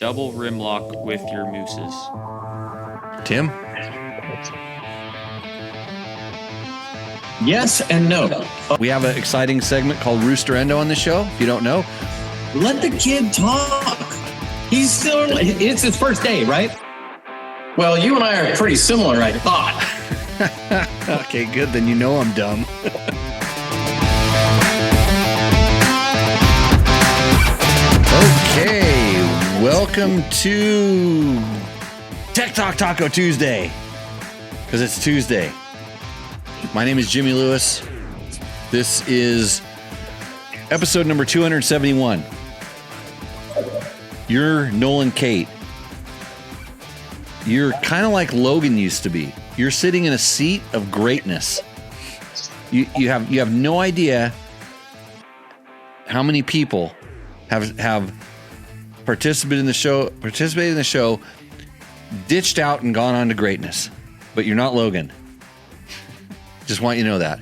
Double rim lock with your mooses. Tim? Yes and no. We have an exciting segment called Roosterendo on the show. If you don't know, Let the kid talk. It's his first day, right? Well, you and I are pretty similar, I thought. okay, good. Then you know I'm dumb. Okay, welcome to Tech Talk Taco Tuesday, because it's Tuesday. My name is Jimmy Lewis. This is episode number 271. You're Nolan Cate. You're kind of like Logan used to be. You're sitting in a seat of greatness. You have no idea how many people have participated in the show, ditched out and gone on to greatness. But you're not Logan. Just want you to know that.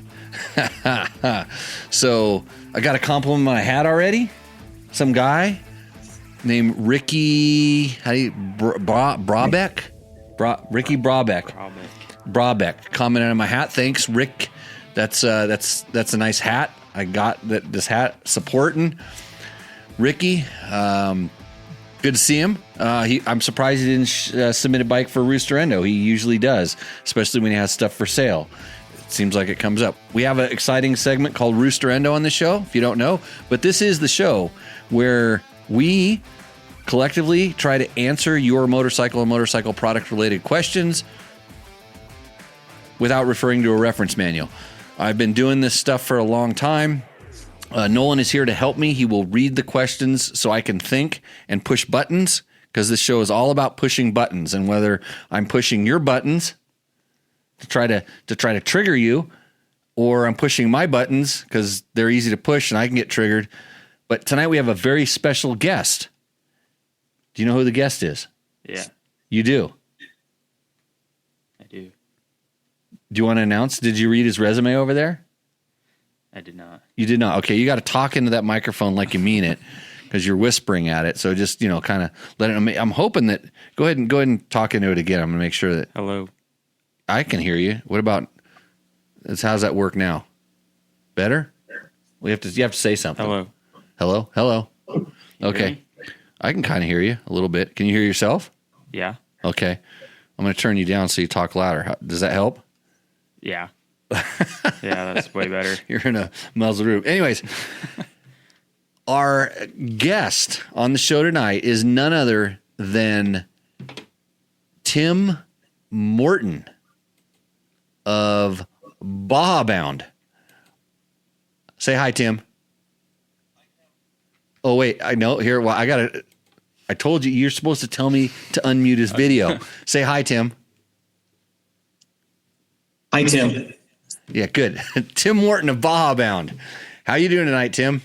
So I got a compliment on my hat already. Some guy named Ricky, Brabeck? Ricky Brabeck commented on my hat. Thanks, Rick. That's a nice hat. I got this hat supporting Ricky. Good to see him. I'm surprised he didn't submit a bike for Roosterendo. He usually does, especially when he has stuff for sale. It seems like it comes up. We have an exciting segment called Roosterendo on the show, if you don't know. But this is the show where we collectively try to answer your motorcycle and motorcycle product-related questions without referring to a reference manual. I've been doing this stuff for a long time. Nolan is here to help me. He will read the questions so I can think and push buttons, because this show is all about pushing buttons, and whether I'm pushing your buttons to try to trigger you, or I'm pushing my buttons because they're easy to push and I can get triggered. But tonight we have a very special guest. Do you know who the guest is? Yeah. You do? I do. Do you want to announce? Did you read his resume over there? I did not. You did not. Okay, you got to talk into that microphone like you mean it, because you're whispering at it. So just, kind of let it. I'm hoping that. Go ahead and talk into it again. I'm gonna make sure that. Hello. I can hear you. What about? How's that work now? Better? You have to say something. Hello. Okay. I can kind of hear you a little bit. Can you hear yourself? Yeah. Okay. I'm going to turn you down so you talk louder. Does that help? Yeah. Yeah, that's way better. You're in a muzzle room. Anyways, our guest on the show tonight is none other than Tim Morton of Baja Bound. Say hi, Tim. Oh, wait. I know. Here, well, I told you, you're supposed to tell me to unmute his video. Say hi, Tim. Hi, Tim. Yeah, good. Tim Morton of Baja Bound. How you doing tonight, Tim?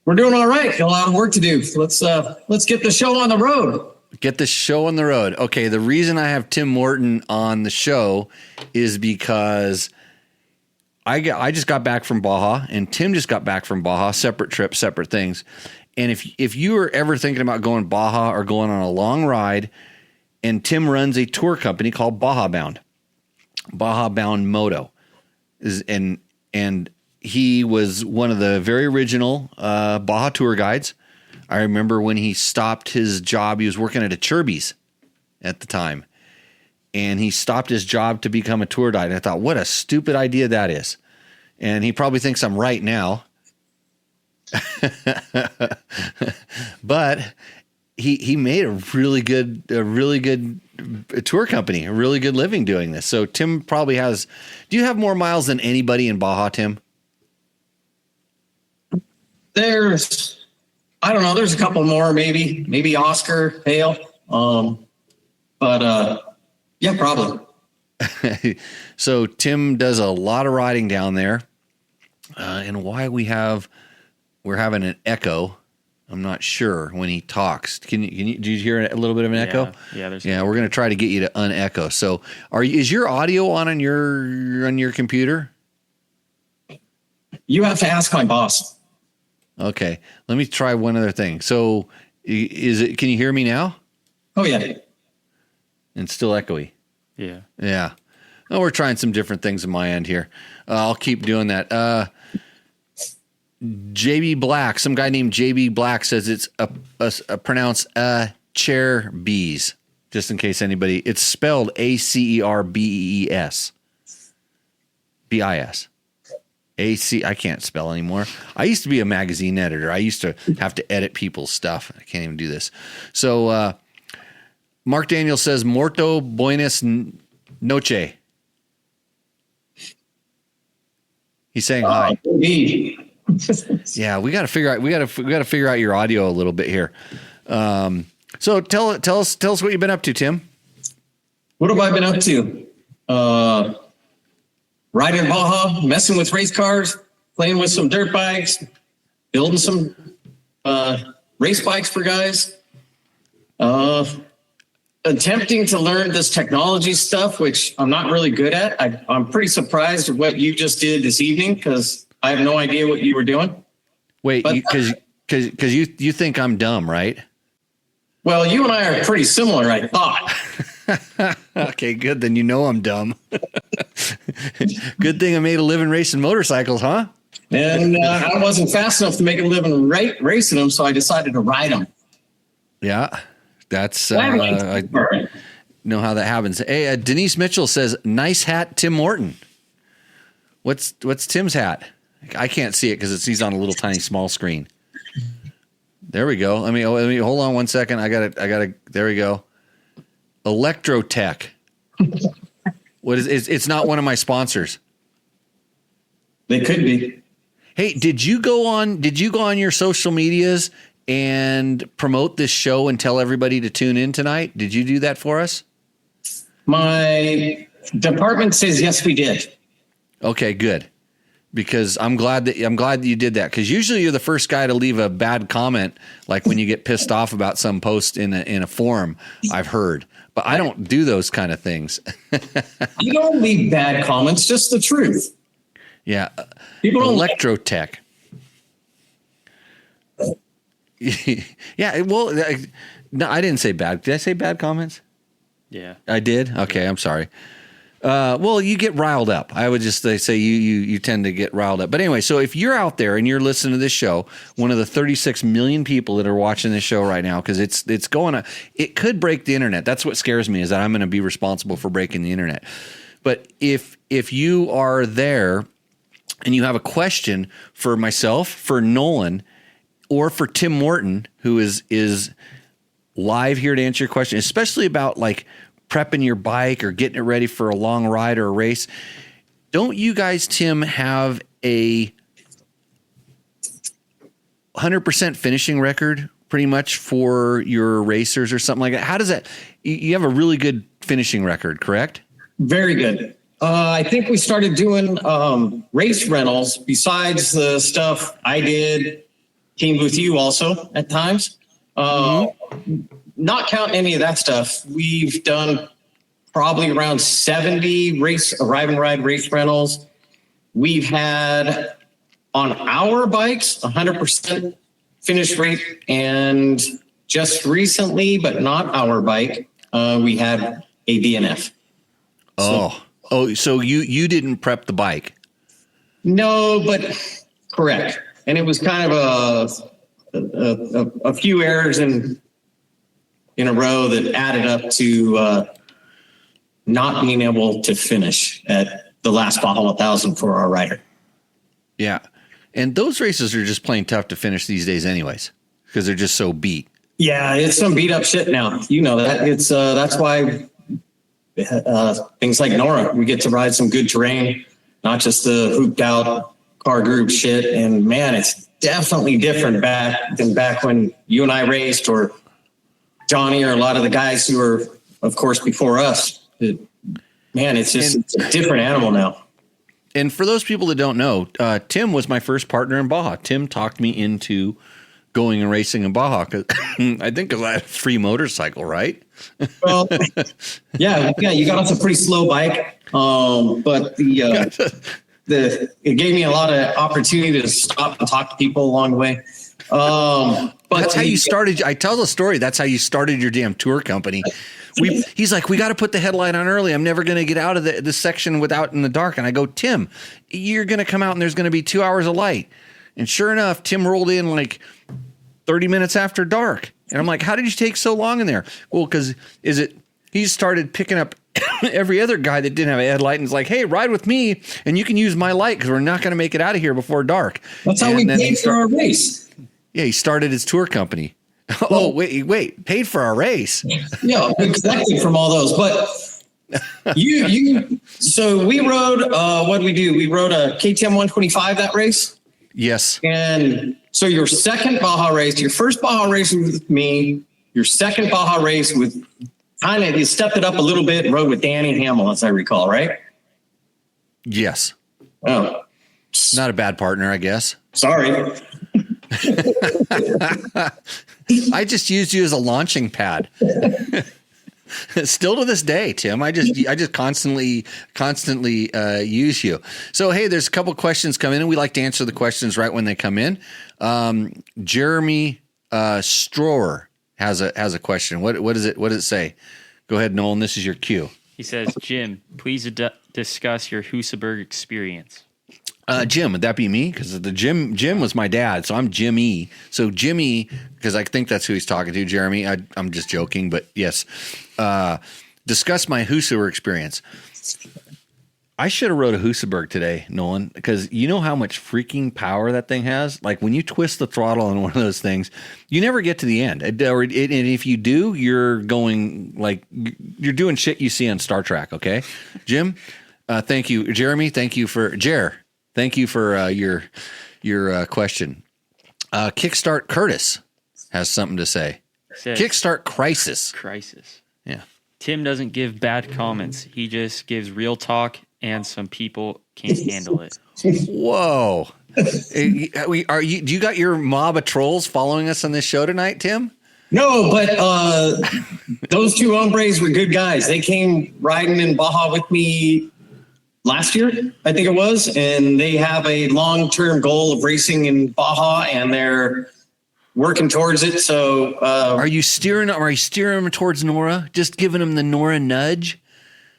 We're doing all right. Got a lot of work to do. Let's get the show on the road. Get the show on the road. Okay, the reason I have Tim Morton on the show is because I just got back from Baja, and Tim just got back from Baja. Separate trips, separate things. And if you are ever thinking about going Baja or going on a long ride, and Tim runs a tour company called Baja Bound Moto, and he was one of the very original Baja tour guides. I remember when he stopped his job. He was working at a Chirby's at the time, and he stopped his job to become a tour guide. And I thought, what a stupid idea that is. And he probably thinks I'm right now. But he made a really good tour company, a really good living doing this. So Tim probably has. Do you have more miles than anybody in Baja, Tim? I don't know. There's a couple more, maybe Oscar, Hale. Yeah, probably. So Tim does a lot of riding down there, and why we're having an echo. I'm not sure when he talks. Did you hear a little bit of an echo? Yeah. We're going to try to get you to unecho. So, is your audio on your computer? You have to ask my boss. Okay, let me try one other thing. So, Is it? Can you hear me now? Oh, yeah. And still echoey. Yeah. Yeah. Oh, we're trying some different things on my end here. I'll keep doing that. JB Black, some guy named JB Black says it's a pronounced chair bees. Just in case anybody, it's spelled ACERBEES. BIS. I can't spell anymore. I used to be a magazine editor. I used to have to edit people's stuff. I can't even do this. So Mark Daniel says Morto Buenas Noche. He's saying hi. Yeah, we got to figure out. We got to figure out your audio a little bit here. So tell us what you've been up to, Tim. What have I been up to? Riding Baja, messing with race cars, playing with some dirt bikes, building some race bikes for guys. Attempting to learn this technology stuff, which I'm not really good at. I'm pretty surprised at what you just did this evening because I have no idea what you were doing. Wait, because you think I'm dumb, right? Well, you and I are pretty similar, I thought. Okay, good. Then you know I'm dumb. Good thing I made a living racing motorcycles, huh? And I wasn't fast enough to make a living racing them, so I decided to ride them. Yeah, that's I know how that happens. Hey, Denise Mitchell says, "Nice hat, Tim Morton." What's Tim's hat? I can't see it because he's on a little tiny small screen. There we go. Let me hold on 1 second. I got it. There we go. Electrotech. What is it's not one of my sponsors. They could be. Hey, did you go on your social medias and promote this show and tell everybody to tune in tonight? Did you do that for us? My department says yes, we did. Okay, good. Because I'm glad that you did that. Because usually you're the first guy to leave a bad comment, like when you get pissed off about some post in a forum. I've heard, but I don't do those kind of things. You don't leave bad comments, just the truth. Yeah, People don't Electrotech. Yeah, well, no, I didn't say bad. Did I say bad comments? Yeah, I did. Okay, I'm sorry. Well, you get riled up. I would just say you tend to get riled up. But anyway, so if you're out there and you're listening to this show, one of the 36 million people that are watching this show right now, because it's going to, it could break the internet. That's what scares me, is that I'm going to be responsible for breaking the internet. But if you are there and you have a question for myself, for Nolan, or for Tim Morton, who is live here to answer your question, especially about like prepping your bike or getting it ready for a long ride or a race. Don't you guys, Tim, have a 100% finishing record pretty much for your racers or something like that? How does that, you have a really good finishing record, correct? Very good. I think we started doing race rentals besides the stuff I did, came with you also at times. Not counting any of that stuff, we've done probably around 70 arrive and ride race rentals. We've had on our bikes 100% finish rate, and just recently, but not our bike, we had a DNF. So you didn't prep the bike? No, but correct. And it was kind of a few errors in a row that added up to not being able to finish at the last Baja 1000 for our rider. Yeah. And those races are just plain tough to finish these days anyways, because they're just so beat. Yeah, it's some beat up shit now. You know that. It's that's why things like Nora, we get to ride some good terrain, not just the hooped out car group shit. And man, it's definitely different back when you and I raced, or Johnny, or a lot of the guys who were, of course, before us. It's a different animal now. And for those people that don't know, Tim was my first partner in Baja. Tim talked me into going and racing in Baja, I think because I had a free motorcycle, right? Well, yeah, you got off a pretty slow bike, but it gave me a lot of opportunity to stop and talk to people along the way. But That's how you started. I tell the story. That's how you started your damn tour company. He's like, we got to put the headlight on early. I'm never going to get out of this section without in the dark. And I go, Tim, you're going to come out and there's going to be 2 hours of light. And sure enough, Tim rolled in like 30 minutes after dark. And I'm like, how did you take so long in there? Well, because he started picking up every other guy that didn't have a headlight and was like, hey, ride with me and you can use my light because we're not going to make it out of here before dark. That's how we paid for our race. Yeah, he started his tour company. Oh, wait, paid for our race. Yeah, we collected from all those. But so we rode, what did we do? We rode a KTM 125 that race. Yes. And so your second Baja race, your first Baja race with me, your second Baja race with you stepped it up a little bit and rode with Danny Hamill, as I recall, right? Yes. Oh. Not a bad partner, I guess. Sorry. I just used you as a launching pad. Still to this day, Tim, I just constantly use you. So, hey, there's a couple questions coming in. We like to answer the questions right when they come in. Jeremy Stroher has a question. What does it say? Go ahead, Nolan. This is your cue. He says, Jim, please discuss your Husaberg experience. Jim, would that be me? Because the Jim was my dad, so I'm Jimmy. So Jimmy, because I think that's who he's talking to. Jeremy, I'm just joking, but yes. Discuss my Husaberg experience. I should have rode a Husaberg today, Nolan, because you know how much freaking power that thing has? Like when you twist the throttle on one of those things, you never get to the end. And if you do, you're going like you're doing shit you see on Star Trek, okay? Jim, thank you. Jeremy, thank you for Thank you for your question. Kickstart Curtis has something to say. Kickstart Crisis. Yeah. Tim doesn't give bad comments. He just gives real talk, and some people can't handle it. Whoa. Do you got your mob of trolls following us on this show tonight, Tim? No, but those two hombres were good guys. They came riding in Baja with me last year, I think it was, and they have a long-term goal of racing in Baja, and they're working towards it. So, are you steering them towards Nora? Just giving them the Nora nudge?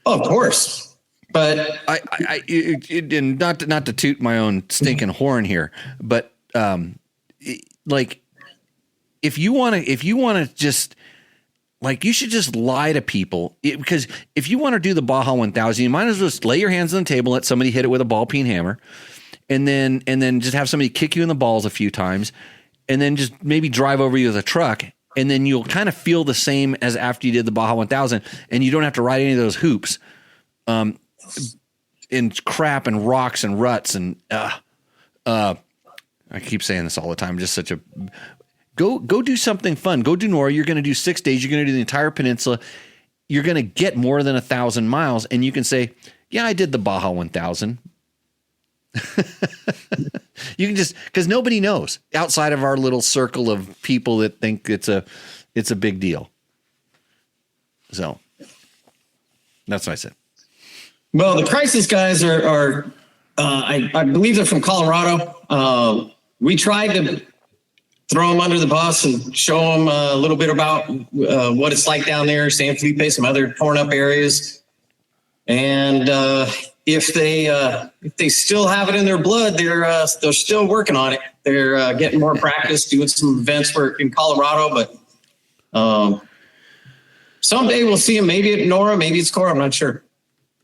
Oh, of course, but and not to toot my own stinking horn here, but like if you want to just. Like, you should just lie to people because if you want to do the Baja 1000, you might as well just lay your hands on the table, let somebody hit it with a ball peen hammer, and then just have somebody kick you in the balls a few times, and then just maybe drive over you with a truck, and then you'll kind of feel the same as after you did the Baja 1000, and you don't have to ride any of those hoops, in crap and rocks and ruts and I keep saying this all the time. Just such a Go do something fun. Go do Nora. You're going to do 6 days. You're going to do the entire peninsula. You're going to get more than 1,000 miles, and you can say, yeah, I did the Baja 1000. You can just, because nobody knows outside of our little circle of people that think it's a big deal. So that's what I said. Well, the Crisis guys are I believe they're from Colorado. We tried to throw them under the bus and show them a little bit about what it's like down there, San Felipe, some other torn up areas. And if they still have it in their blood, they're still working on it. They're getting more practice, doing some events in Colorado. But someday we'll see them. Maybe at Nora, maybe it's Cora. I'm not sure.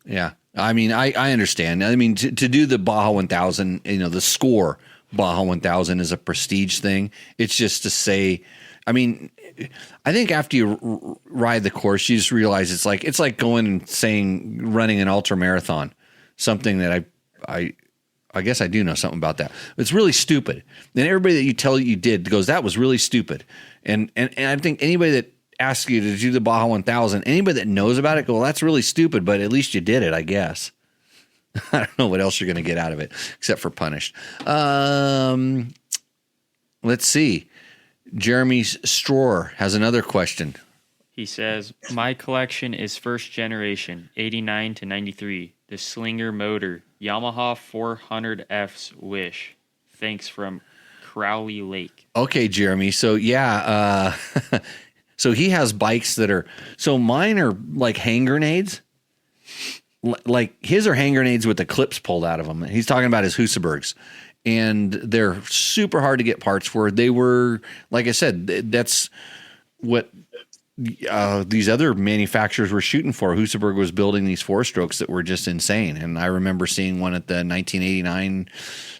Yeah, I mean, I understand. I mean, to do the Baja 1000, the score. Baja 1000 is a prestige thing. It's just to say, I mean, I think after you ride the course, you just realize it's like going and running an ultra marathon, something that I guess I do know something about that. It's really stupid. And everybody that you tell you did goes, that was really stupid. And I think anybody that asks you to do the Baja 1000, anybody that knows about it, go, well, that's really stupid, but at least you did it, I guess. I don't know what else you're going to get out of it except for punished. Let's see. Jeremy Stroher has another question. He says, my collection is first generation, 89 to 93. The Slinger motor, Yamaha 400F's Wish. Thanks from Crowley Lake. Okay, Jeremy. So yeah, so he has bikes that are, so mine are like hand grenades. Like his are hand grenades with the clips pulled out of them. He's talking about his Husabergs, and they're super hard to get parts for. They were, like I said, that's what these other manufacturers were shooting for. Husaberg was building these 4-strokes that were just insane. And I remember seeing one at the 1989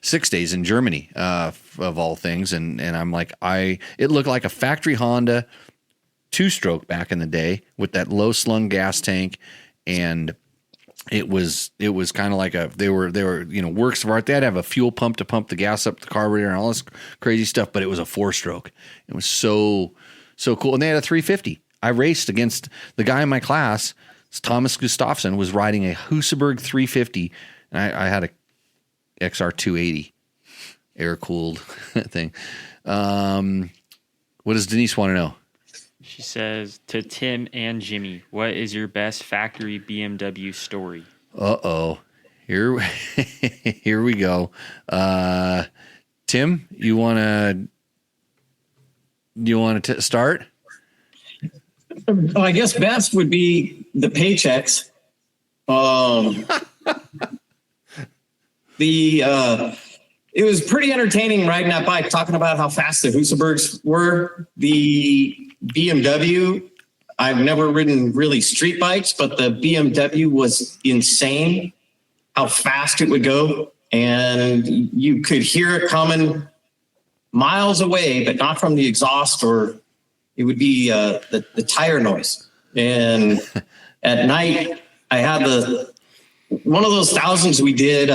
6 Days in Germany, of all things. And I'm like, it looked like a factory Honda 2-stroke back in the day with that low slung gas tank. And it was kind of like they were, works of art. They had to have a fuel pump to pump the gas up the carburetor and all this crazy stuff, but it was a 4-stroke. It was so cool. And they had a 350. I raced against the guy in my class, Thomas Gustafsson, was riding a Husaberg 350, and I had a XR 280 air cooled thing. What does Denise want to know? She says, to Tim and Jimmy, what is your best factory BMW story? Here we go. Tim, you want to start? I guess best would be the paychecks. It was pretty entertaining riding that bike, talking about how fast the Husabergs were. The BMW, I've never ridden really street bikes, but the BMW was insane how fast it would go. And you could hear it coming miles away, but not from the exhaust, or it would be the tire noise. And at night, I had one of those thousands we did.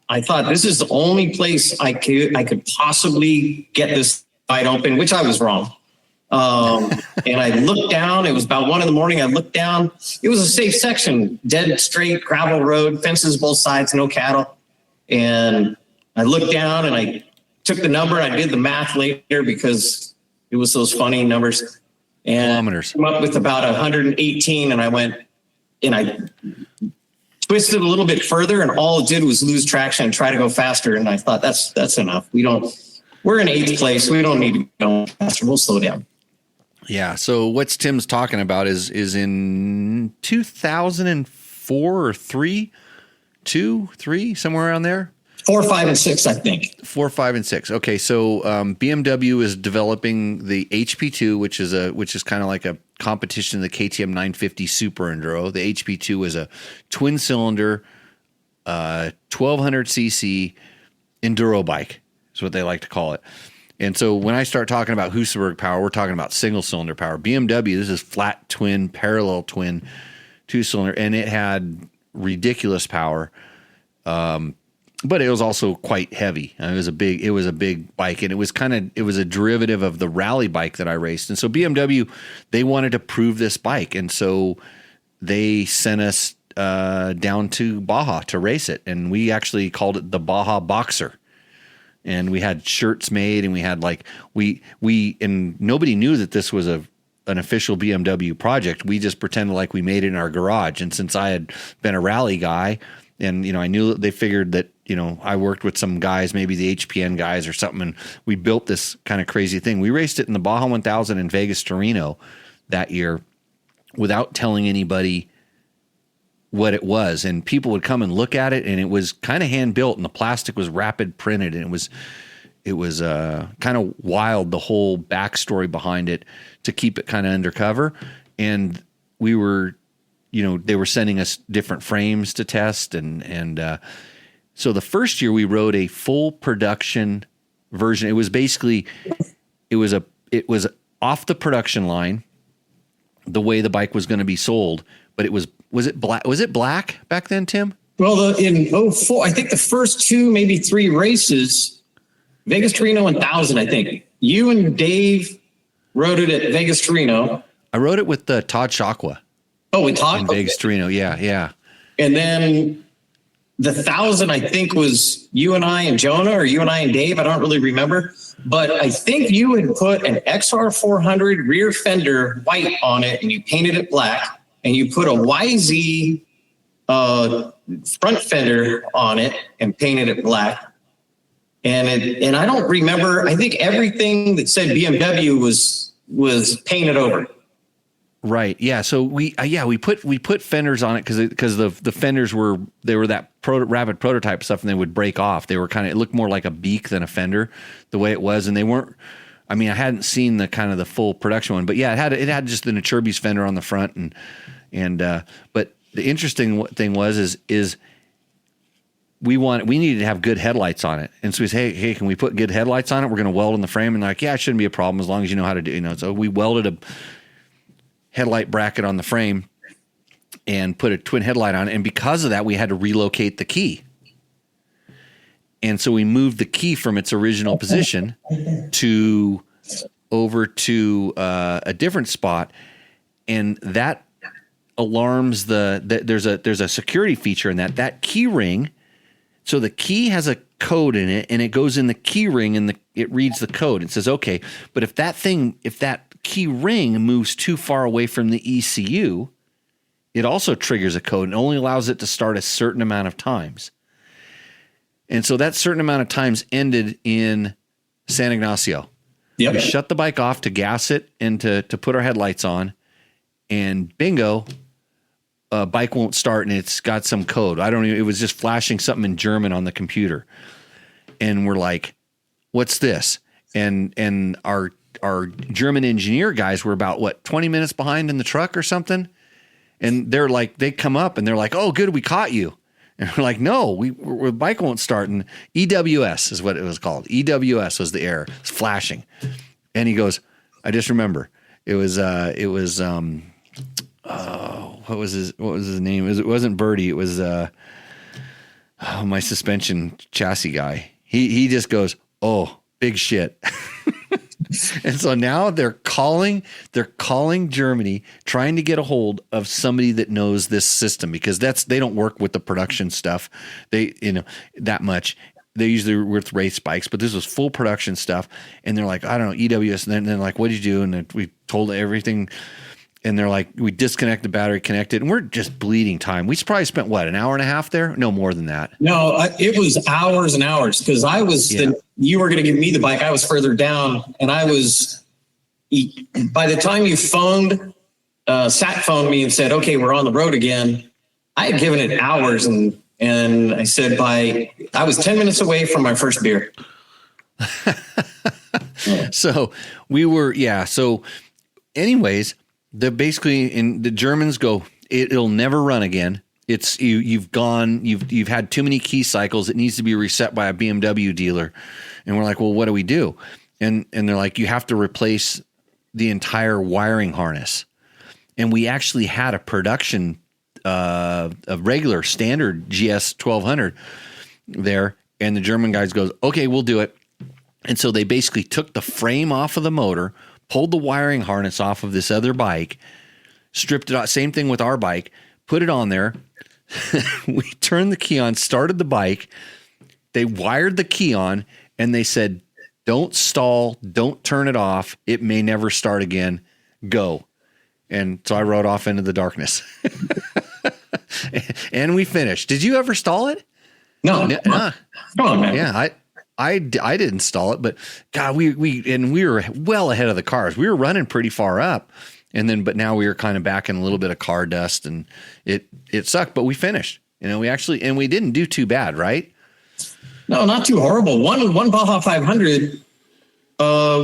I thought this is the only place I could possibly get this wide open, which I was wrong. And I looked down. It was about 1 a.m. I looked down. It was a safe section, dead straight gravel road, fences both sides, no cattle. And I looked down and I took the number. I did the math later because it was those funny numbers, and kilometers. Came up with about 118. And I went and I twisted a little bit further, and all it did was lose traction and try to go faster. And I thought that's enough. We're in 8th place. We don't need to go faster. We'll slow down. Yeah. So what Tim's talking about is in 2004 or 3, somewhere around there. 4, 5, and 6, I think. 4, 5, and 6. Okay, so BMW is developing the HP2, which is kind of like a competition of the KTM 950 Super Enduro. The HP2 is a twin-cylinder, 1200cc enduro bike. Is what they like to call it. And so when I start talking about Husaberg power, we're talking about single-cylinder power. BMW, this is flat twin, parallel twin, 2-cylinder, and it had ridiculous power. But it was also quite heavy. It was a big bike, and it was a derivative of the rally bike that I raced. And so BMW, they wanted to prove this bike, and so they sent us down to Baja to race it, and we actually called it the Baja Boxer. And we had shirts made, and we had and nobody knew that this was an official BMW project. We just pretended like we made it in our garage. And since I had been a rally guy, and I knew they figured that I worked with some guys, maybe the HPN guys or something, and we built this kind of crazy thing. We raced it in the Baja 1000 in Vegas to Reno that year without telling anybody what it was, and people would come and look at it, and it was kind of hand built, and the plastic was rapid printed, and it was kind of wild, the whole backstory behind it, to keep it kind of undercover. And we were, they were sending us different frames to test, and so the first year we rode a full production version. It was basically it was off the production line, the way the bike was going to be sold, but it was it black? Was it black back then, Tim? Well, in 2004, I think the first 2, maybe 3 races, Vegas to Reno 1000, I think. You and Dave rode it at Vegas to Reno. I rode it with Todd Shakwa. Oh, with Todd? In Vegas to Reno, yeah. And then the 1000, I think, was you and I and Jonah, or you and I and Dave. I don't really remember. But I think you had put an XR400 rear fender white on it, and you painted it black. And you put a YZ front fender on it and painted it black. and I don't remember. I think everything that said BMW was painted over. Right. Yeah. So we put fenders on it because the fenders were that rapid prototype stuff, and they would break off. They were it looked more like a beak than a fender the way it was, and they weren't. I mean, I hadn't seen the full production one, but yeah, it had just the Naturbis fender on the front, but the interesting thing was we needed to have good headlights on it, and so we said, hey, can we put good headlights on it? We're going to weld in the frame, and like, yeah, it shouldn't be a problem as long as you know how to do. So we welded a headlight bracket on the frame and put a twin headlight on it. And because of that, we had to relocate the key. And so we moved the key from its original position over to a different spot. And that alarms there's a security feature in that key ring. So the key has a code in it, and it goes in the key ring, and it reads the code. It says, okay, but if that key ring moves too far away from the ECU, it also triggers a code and only allows it to start a certain amount of times. And so that certain amount of times ended in San Ignacio. Yep. We shut the bike off to gas it and to put our headlights on, and bingo, bike won't start, and it's got some code. It was just flashing something in German on the computer. And we're like, what's this? And our German engineer guys were about 20 minutes behind in the truck or something. And they're like, they come up and they're like, oh, good, we caught you. And we're like, no, the bike won't start. And EWS is what it was called. EWS was the error. It's flashing. And he goes, I just remember what was his name? It wasn't Birdie. It was my suspension chassis guy. He just goes, oh, big shit. And so now they're calling Germany, trying to get a hold of somebody that knows this system, because they don't work with the production stuff. That much. They usually were with race bikes, but this was full production stuff. And they're like, I don't know, EWS. And then they're like, what did you do? And we told everything. And they're like, we disconnect the battery, connect it, and we're just bleeding time. We probably spent an hour and a half there? No more than that. No, it was hours and hours, because you were going to give me the bike. I was further down, and by the time you sat phoned me and said, okay, we're on the road again, I had given it hours, and I said I was 10 minutes away from my first beer. So we were, so anyways, the Germans go, it'll never run again. It's you've had too many key cycles. It needs to be reset by a BMW dealer. And we're like, well, what do we do? And they're like, you have to replace the entire wiring harness. And we actually had a production, a regular standard GS 1200 there. And the German guys goes, okay, we'll do it. And so they basically took the frame off of the motor, pulled the wiring harness off of this other bike, stripped it out. Same thing with our bike, put it on there. We turned the key on, started the bike. They wired the key on, and they said, don't stall, don't turn it off. It may never start again. Go. And so I rode off into the darkness. And we finished. Did you ever stall it? No. Come on, man. Yeah, I didn't stall it, but God, we were well ahead of the cars. We were running pretty far up, but now we were kind of back in a little bit of car dust, and it sucked, but we finished. We didn't do too bad, right? No, not too horrible. One Baja 500,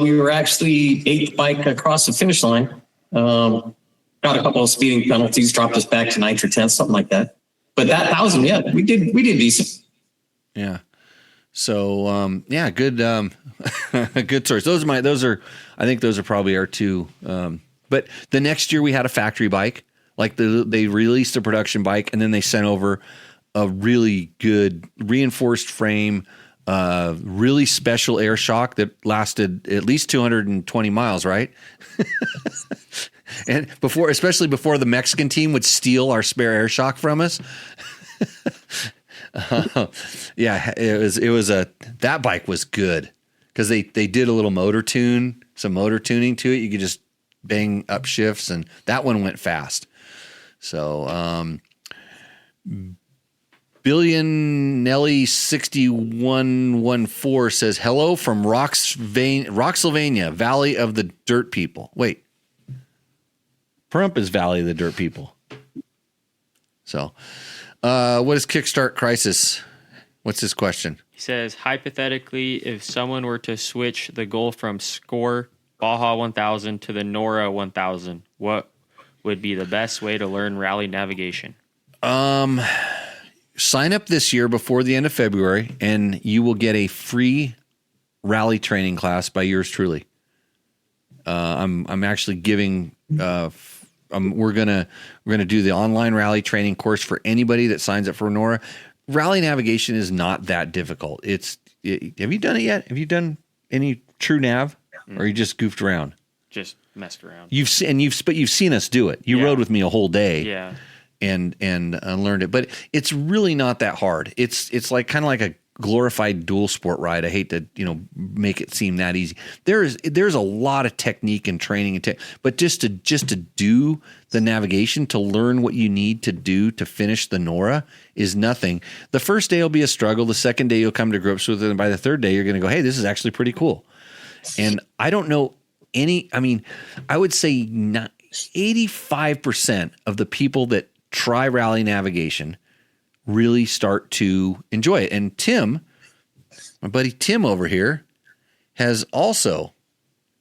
we were actually 8th bike across the finish line. Got a couple of speeding penalties, dropped us back to 9th or 10th, something like that. But that 1,000, yeah, we did decent. Yeah. So, good, good stories. I think those are probably our two. But the next year we had a factory bike, they released a production bike, and then they sent over a really good reinforced frame, really special air shock that lasted at least 220 miles, right? And especially before the Mexican team would steal our spare air shock from us. That bike was good because they did a little some motor tuning to it. You could just bang up shifts, and that one went fast. So, Billion Nelly 6114 says hello from Rocksylvania, Valley of the Dirt People. Wait, Pahrump is Valley of the Dirt People. So, what is Kickstart Crisis? What's his question? He says, hypothetically, if someone were to switch the goal from Score Baja 1000 to the Nora 1000, what would be the best way to learn rally navigation? Sign up this year before the end of February, and you will get a free rally training class by yours truly. I'm actually giving. We're gonna do the online rally training course for anybody that signs up for Nora. Rally navigation is not that difficult. Have you done it yet? Have you done any true nav, or you just goofed around? Just messed around. You've seen us do it. You rode with me a whole day. Yeah. And learned it, but it's really not that hard. It's like kind of like a glorified dual sport ride. I hate to make it seem that easy. There's a lot of technique and training but just to do the navigation, to learn what you need to do to finish the Nora is nothing. The first day will be a struggle. The second day you'll come to grips with it, and by the third day you're going to go, hey, this is actually pretty cool. And I don't know I would say 85% of the people that try rally navigation really start to enjoy it. And Tim, my buddy Tim over here, has also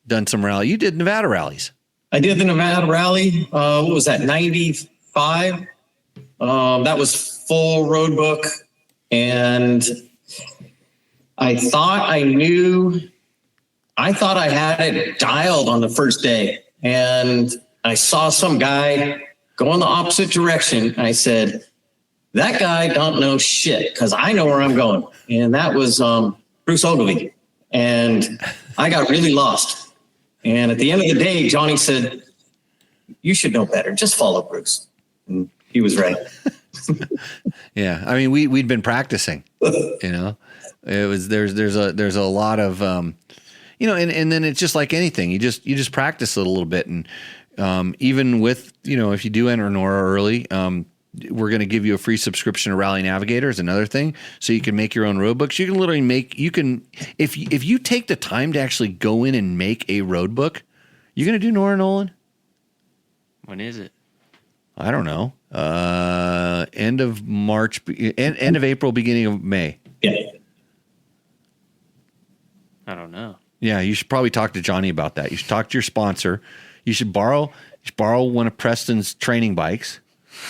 done some rally. You did Nevada rallies. I did the Nevada rally. What was that, 95? That was full road book. And I thought I had it dialed on the first day. And I saw some guy go in the opposite direction. I said, that guy don't know shit, because I know where I'm going. And that was Bruce Ogilvy. And I got really lost. And at the end of the day, Johnny said, you should know better. Just follow Bruce. And he was right. Yeah. I mean, we'd been practicing, it was, there's a lot of, and then it's just like anything. You just practice it a little bit. And even with, if you do enter Nora early, we're going to give you a free subscription to Rally Navigator is another thing. So you can make your own road books. You can literally if you take the time to actually go in and make a road book, you're going to do Nora, Nolan? When is it? I don't know. End of March, end of April, beginning of May. Yeah. I don't know. Yeah, you should probably talk to Johnny about that. You should talk to your sponsor. You should borrow one of Preston's training bikes.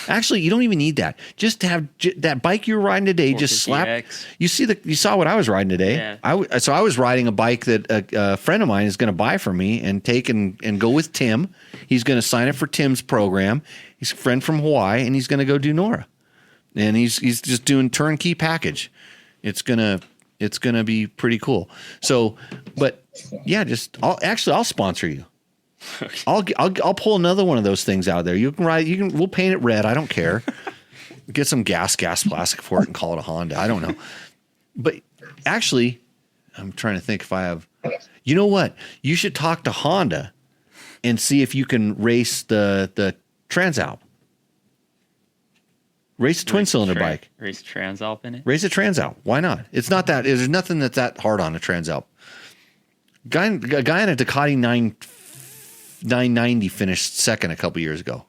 Actually, you don't even need that. Just to have that bike you're riding today. Just slap. You saw what I was riding today. Yeah. I was riding a bike that a friend of mine is going to buy for me and take and go with Tim. He's going to sign up for Tim's program. He's a friend from Hawaii, and he's going to go do Nora. And he's just doing turnkey package. It's gonna be pretty cool. So, but yeah, I'll sponsor you. I'll pull another one of those things out there. You can ride. We'll paint it red. I don't care. Get some gas plastic for it and call it a Honda. I don't know. But actually, I'm trying to think if I have. You know what? You should talk to Honda and see if you can race the Transalp. Race a twin cylinder bike. Race a Transalp in it. Race a Transalp. Why not? It's not that. There's nothing that's that hard on a Transalp. A guy in a Ducati 990 finished second a couple years ago.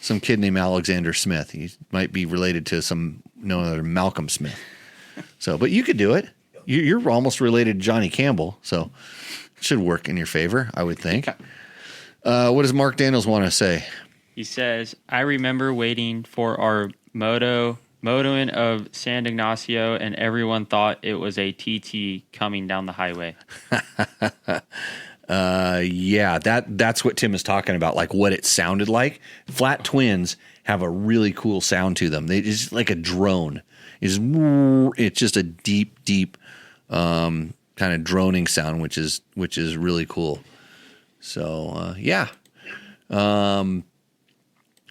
Some kid named Alexander Smith. He might be related to no other Malcolm Smith. So, but you could do it. You're almost related to Johnny Campbell, so it should work in your favor, I would think. What does Mark Daniels want to say? He says, I remember waiting for our Motoing of San Ignacio, and everyone thought it was a TT coming down the highway. Yeah, that's what Tim is talking about, like what it sounded like. Flat twins have a really cool sound to them. It's like a drone. It's just a deep kind of droning sound, which is really cool. So yeah.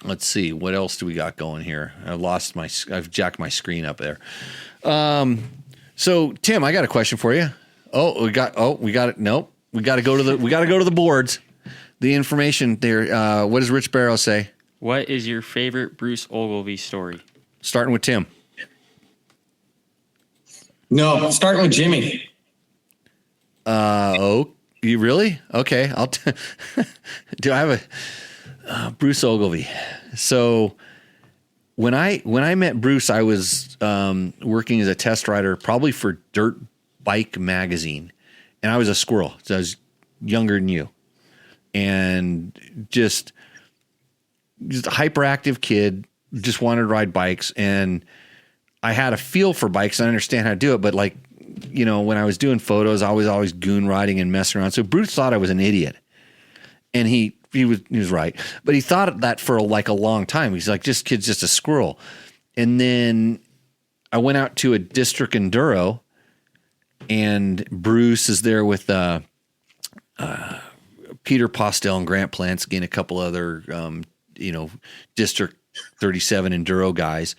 Let's see, what else do we got going here? I've jacked my screen up there. So Tim, I got a question for you. We got it. Nope. We got to go to the boards. The information there. What does Rich Barrow say? What is your favorite Bruce Ogilvy story? Starting with Tim. No, starting with Jimmy. Oh, you really? Okay. Do I have a Bruce Ogilvy? So when I met Bruce, I was working as a test rider, probably for Dirt Bike magazine, and I was a squirrel. So I was younger than you, and just a hyperactive kid, just wanted to ride bikes, and I had a feel for bikes. I understand how to do it, but like, you know, when I was doing photos, I was always goon riding and messing around. So Bruce thought I was an idiot, and he was right, but he thought that for like a long time. He's like, this kid's just a squirrel. And then I went out to a district enduro, and Bruce is there with Peter Postel and Grant Plansky and a couple other, District 37 enduro guys.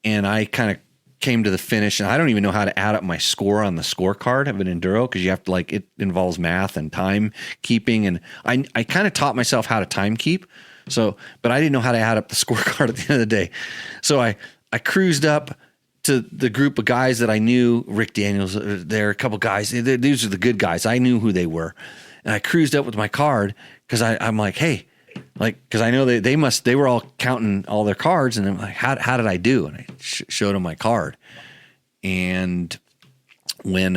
And I kind of came to the finish, and I don't even know how to add up my score on the scorecard of an enduro, because you have to, like, it involves math and time keeping. And I kind of taught myself how to time keep. So, but I didn't know how to add up the scorecard at the end of the day. So I cruised up to the group of guys that I knew. Rick Daniels there, a couple guys. These are the good guys. I knew who they were. And I cruised up with my card, because I'm like, hey, like, because I know they were all counting all their cards, and I'm like, how did I do? And I showed them my card. And when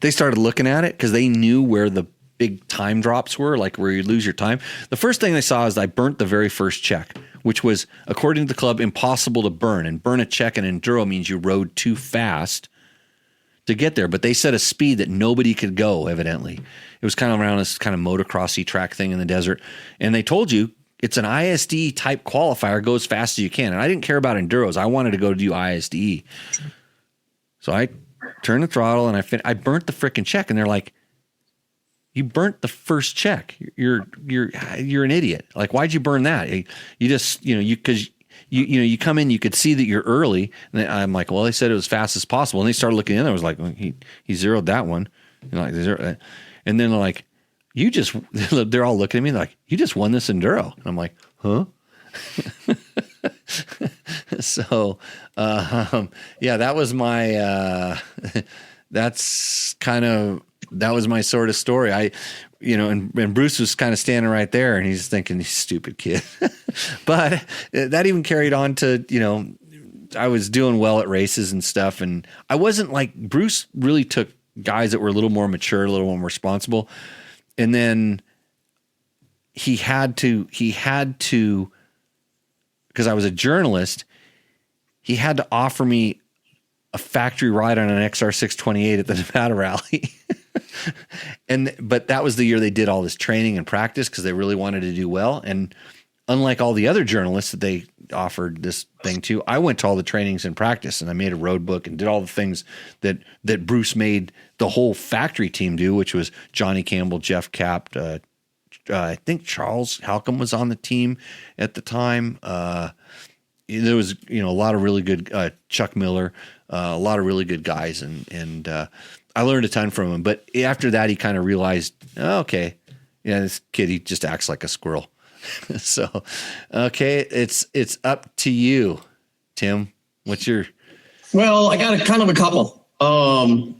they started looking at it, because they knew where the big time drops were, like where you lose your time. The first thing they saw is I burnt the very first check, which was, according to the club, impossible to burn. And burn a check in enduro means you rode too fast to get there. But they set a speed that nobody could go, evidently. It was kind of around this kind of motocrossy track thing in the desert. And they told you it's an ISD type qualifier, go as fast as you can. And I didn't care about enduros. I wanted to go do ISD. So I turned the throttle, and I burnt the freaking check. And they're like, you burnt the first check. You're an idiot. Like, why'd you burn that? You just, because you come in, you could see that you're early. And I'm like, well, they said it was fast as possible. And they started looking in. I was like, well, he zeroed that one. And then they're like, they're all looking at me like, you just won this enduro. And I'm like, huh? So, yeah, that was my, that was my sort of story. And Bruce was kind of standing right there, and he's thinking, "You stupid kid." But that even carried on to, I was doing well at races and stuff. And I wasn't like, Bruce really took guys that were a little more mature, a little more responsible. And then he had to, because I was a journalist, he had to offer me a factory ride on an XR628 at the Nevada Rally. But that was the year they did all this training and practice, because they really wanted to do well. And unlike all the other journalists that they offered this thing to, I went to all the trainings and practice, and I made a road book and did all the things that Bruce made the whole factory team do, which was Johnny Campbell, Jeff Capt, I think Charles Halcomb was on the team at the time. There was, a lot of really good, Chuck Miller, a lot of really good guys. And I learned a ton from him. But after that, he kind of realized, oh, okay, yeah, this kid, he just acts like a squirrel. So, okay, it's up to you, Tim. What's your? Well, I got kind of a couple. Bruce,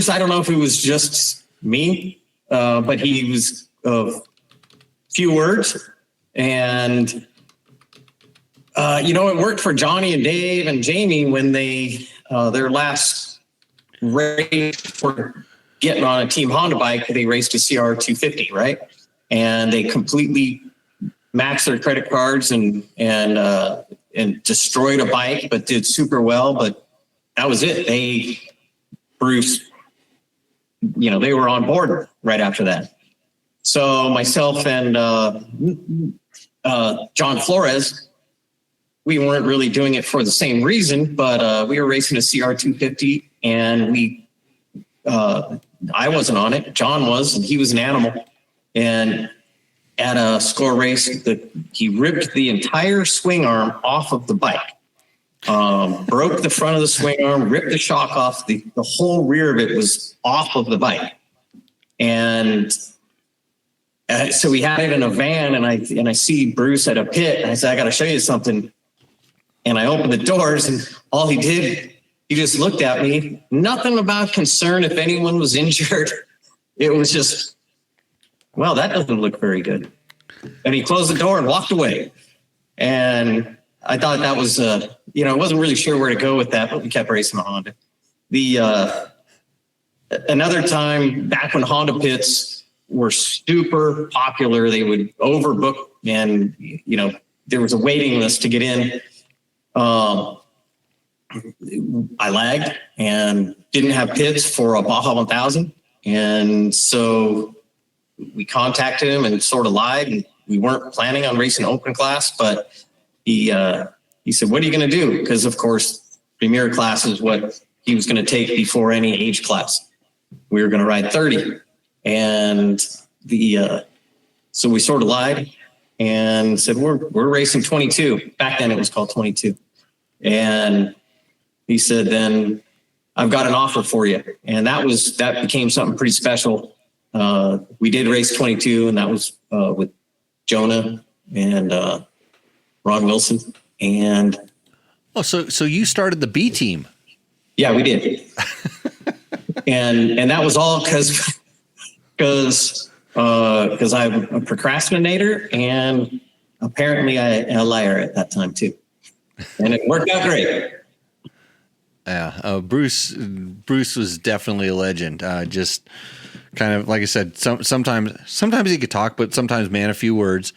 I don't know if it was just me, but he was few words, and it worked for Johnny and Dave and Jamie when they their last race for getting on a Team Honda bike. They raced a CR 250, right? And they completely maxed their credit cards and destroyed a bike, but did super well. But that was it. Bruce, they were on board right after that. So myself and John Flores, we weren't really doing it for the same reason, but we were racing a CR 250, and I wasn't on it. John was, and he was an animal. And at a score race, he ripped the entire swing arm off of the bike, broke the front of the swing arm, ripped the shock off. The whole rear of it was off of the bike. And so we had it in a van, and I see Bruce at a pit, and I said, I got to show you something. And I opened the doors, and all he did, he just looked at me. Nothing about concern if anyone was injured. It was just, well, that doesn't look very good. And he closed the door and walked away. And I thought that was, I wasn't really sure where to go with that, but we kept racing the Honda. Another time back when Honda pits were super popular, they would overbook, and, there was a waiting list to get in. I lagged and didn't have pits for a Baja 1000. And so we contacted him and sort of lied. And we weren't planning on racing open class, but he said, what are you going to do? Because, of course, premier class is what he was going to take before any age class. We were going to ride 30. And so we sort of lied and said, we're racing 22. Back then it was called 22. And he said, then I've got an offer for you. And that became something pretty special. We did race 22, and that was with Jonah and Ron Wilson. And so you started the B team. Yeah, we did. and that was all because I'm a procrastinator, and apparently a liar at that time too. And it worked out great. Yeah, Bruce was definitely a legend. Just kind of like I said, sometimes he could talk, but sometimes, man, a few words,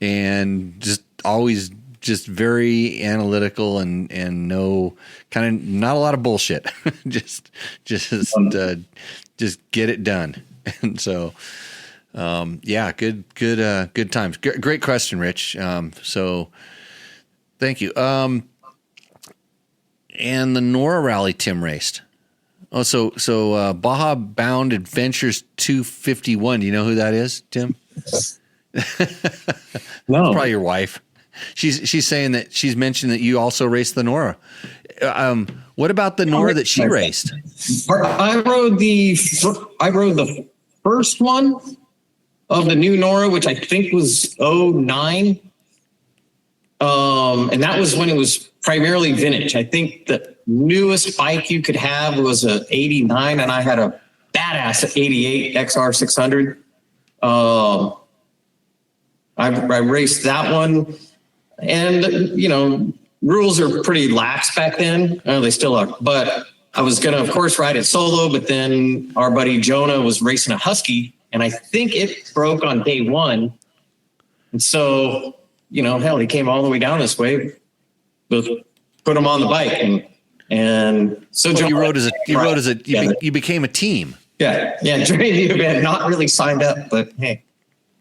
and just always just very analytical and no kind of not a lot of bullshit. just get it done. And so, good times. Great question, Rich. So thank you. And the Nora Rally Tim raced. Oh, so Baja Bound Adventures 251. Do you know who that is, Tim? No. Probably your wife. She's saying that she's mentioned that you also raced the Nora. What about the Nora that she raced? I rode the first one of the new Nora, which I think was 09. And that was when it was primarily vintage. I think the newest bike you could have was a 89, and I had a badass 88 XR 600. I raced that one, and rules are pretty lax back then. They still are, but I was gonna, of course, ride it solo. But then our buddy Jonah was racing a Husky, and I think it broke on day one, and so hell, he came all the way down this way. Put him on the bike, and so you became a team. Yeah. During the event, not really signed up, but hey,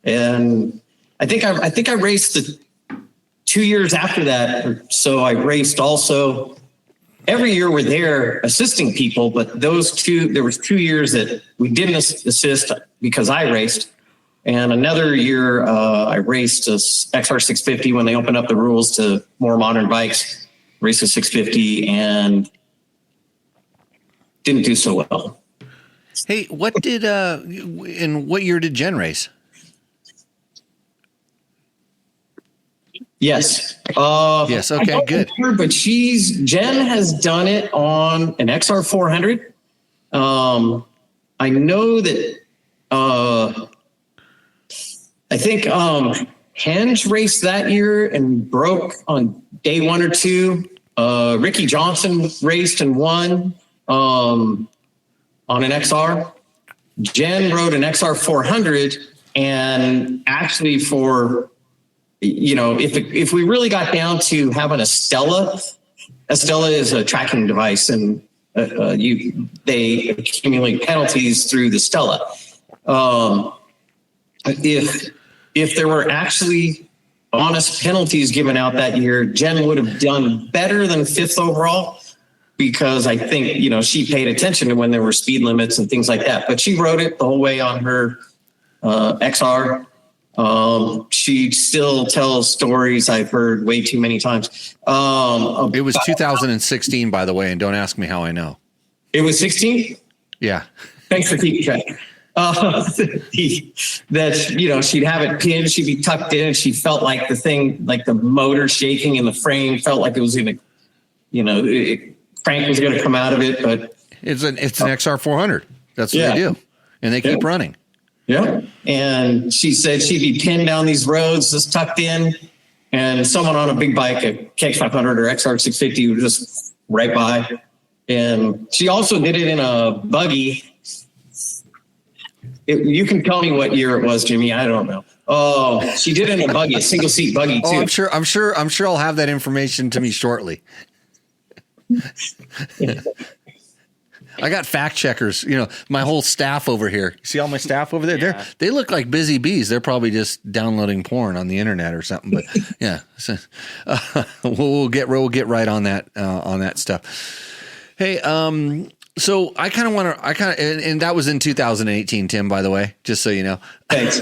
and I think I raced the 2 years after that. So I raced also. Every year we're there assisting people, but there was 2 years that we didn't assist because I raced. And another year, I raced a XR 650 when they opened up the rules to more modern bikes. Raced a 650 and didn't do so well. Hey, what did in what year did Jen race? Yes. Yes. Okay. Good. Remember, but Jen has done it on an XR 400. I know that. I think Henge raced that year and broke on day 1 or 2. Ricky Johnson raced and won on an XR. Jen rode an XR 400, and actually for, if we really got down to having a Stella is a tracking device, and they accumulate penalties through the Stella. If there were actually honest penalties given out that year, Jen would have done better than 5th overall, because I think, she paid attention to when there were speed limits and things like that. But she rode it the whole way on her XR. She still tells stories I've heard way too many times. It was 2016, by the way, and don't ask me how I know. It was 16? Yeah. Thanks for keeping track. that, you know, she'd have it pinned, she'd be tucked in, and she felt like the thing, like the motor shaking in the frame, felt like it was going to, you know, crank was going to come out of it. But it's an XR 400. That's what they do, and they keep running. Yeah, and she said she'd be pinned down these roads, just tucked in, and someone on a big bike, a KX500 or XR 650, would just right by. And she also did it in a buggy. You can tell me what year it was, Jimmy. I don't know. Oh, she did it in a buggy, a single seat buggy too. Oh, I'm sure I'll have that information to me shortly. I got fact checkers, you know, my whole staff over here. See all my staff over there? Yeah. They look like busy bees. They're probably just downloading porn on the internet or something. But yeah, so, we'll get right on that stuff. Hey, so I kind of want to, and that was in 2018, Tim, by the way, just so you know. Thanks.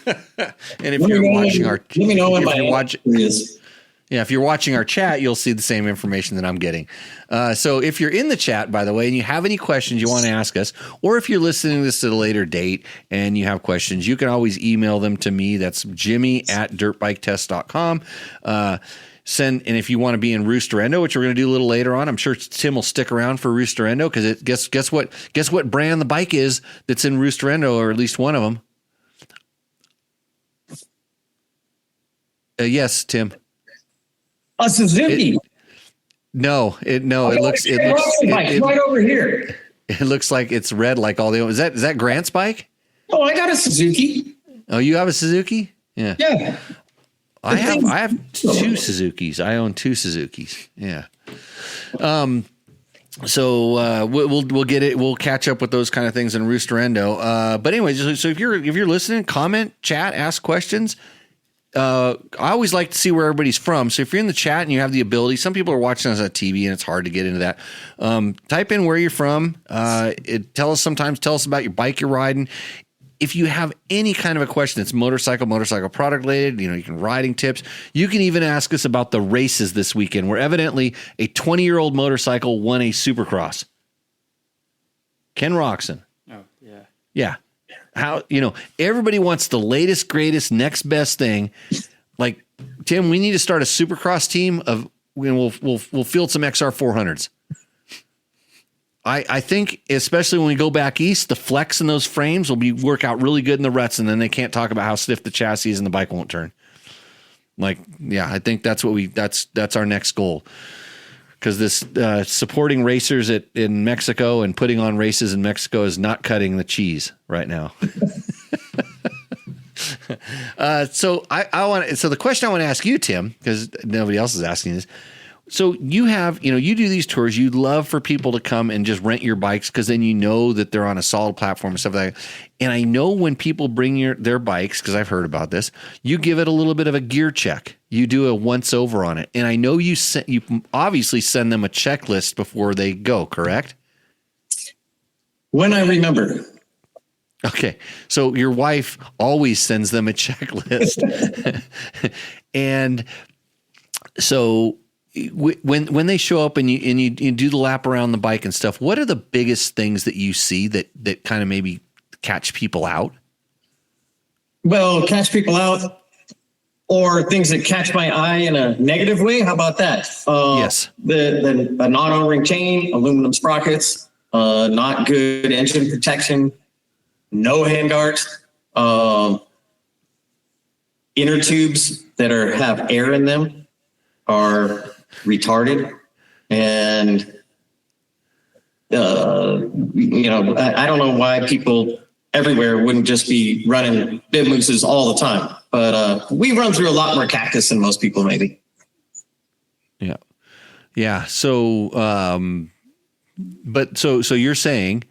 And if you're watching our, let me know when my answer is. Yeah, if you're watching our chat, you'll see the same information that I'm getting. So if you're in the chat, by the way, and you have any questions you want to ask us, or if you're listening to this at a later date and you have questions, you can always email them to me. That's jimmy@dirtbiketest.com. And if you want to be in Roosterendo, which we're going to do a little later on, I'm sure Tim will stick around for Roosterendo because guess what brand the bike is that's in Roosterendo, or at least one of them. Yes, Tim. A Suzuki. It looks right over here. It looks like it's red, like all the. Is that Grant's bike? Oh, I got a Suzuki. Oh, you have a Suzuki? Yeah. Yeah. I have two Suzukis. I own two Suzukis. Yeah. So we'll get it. We'll catch up with those kind of things in Roosterendo. But anyways, so if you're listening, comment, chat, ask questions. I always like to see where everybody's from. So if you're in the chat and you have the ability, some people are watching us on TV and it's hard to get into that. Type in where you're from. Tell us about your bike you're riding. If you have any kind of a question that's motorcycle product related, you can riding tips. You can even ask us about the races this weekend, where evidently a 20-year-old motorcycle won a Supercross. Ken Roxon. Oh, yeah. Yeah. How, everybody wants the latest, greatest, next best thing. Like, Tim, we need to start a Supercross team we'll field some XR 400s. I think, especially when we go back east, the flex in those frames will work out really good in the ruts, and then they can't talk about how stiff the chassis is and the bike won't turn. Like, yeah, I think that's that's our next goal. Because this supporting racers in Mexico and putting on races in Mexico is not cutting the cheese right now. So the question I want to ask you, Tim, because nobody else is asking this. So you have, you do these tours. You'd love for people to come and just rent your bikes because then that they're on a solid platform and stuff like that. And I know when people bring their bikes, because I've heard about this, you give it a little bit of a gear check. You do a once over on it. And I know you obviously send them a checklist before they go, correct? When I remember. Okay. So your wife always sends them a checklist. And so when they show up and you do the lap around the bike and stuff, what are the biggest things that you see that kind of maybe catch people out? Well, catch people out, or things that catch my eye in a negative way. How about that? Yes. The non-O-ring chain, aluminum sprockets, not good engine protection, no handguards, inner tubes that have air in them are retarded, and I don't know why people everywhere wouldn't just be running bib mooses all the time, but we run through a lot more cactus than most people, maybe. Yeah. So so you're saying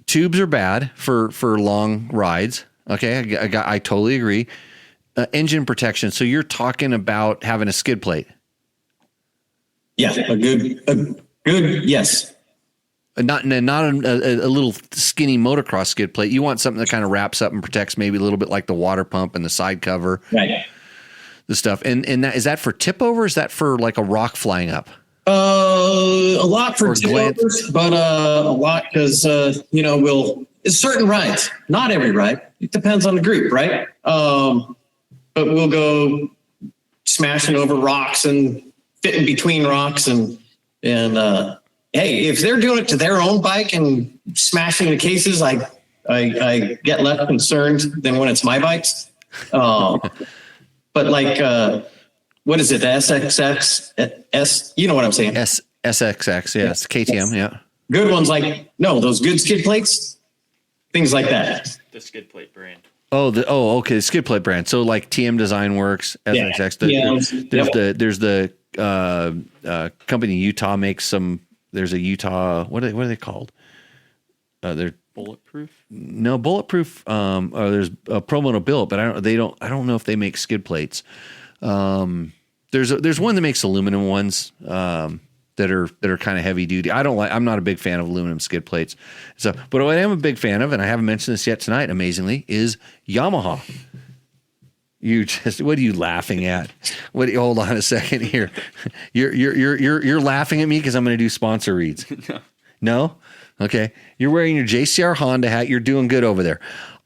tubes are bad for long rides? Okay, I totally agree. Engine protection. So you're talking about having a skid plate. Yeah, a good yes. Not a little skinny motocross skid plate. You want something that kind of wraps up and protects, maybe a little bit like the water pump and the side cover. Right. The stuff. And is that for tip over? Or is that for like a rock flying up? A lot for Or glance? two-overs, but a lot because it's certain rides, not every ride. It depends on the group, right? But we'll go smashing over rocks and fitting between rocks and hey, if they're doing it to their own bike and smashing the cases, I get less concerned than when it's my bikes. But like, what is it? The SXX you know what I'm saying? SXX, yeah, it's KTM, yeah. Good ones like those good skid plates, things like that. The skid plate brand. Okay, skid plate brand. So like TM Design Works, SXX. There's the company in Utah makes some. There's a Utah. What are they called? They're Bulletproof. No, Bulletproof. There's a Pro Moto Built, but I don't know if they make skid plates. There's one that makes aluminum ones. That are kind of heavy duty. I'm not a big fan of aluminum skid plates. So, but what I am a big fan of, and I haven't mentioned this yet tonight, amazingly, is Yamaha. What are you laughing at? Hold on a second here. You're laughing at me because I'm going to do sponsor reads. No? Okay. You're wearing your JCR Honda hat. You're doing good over there.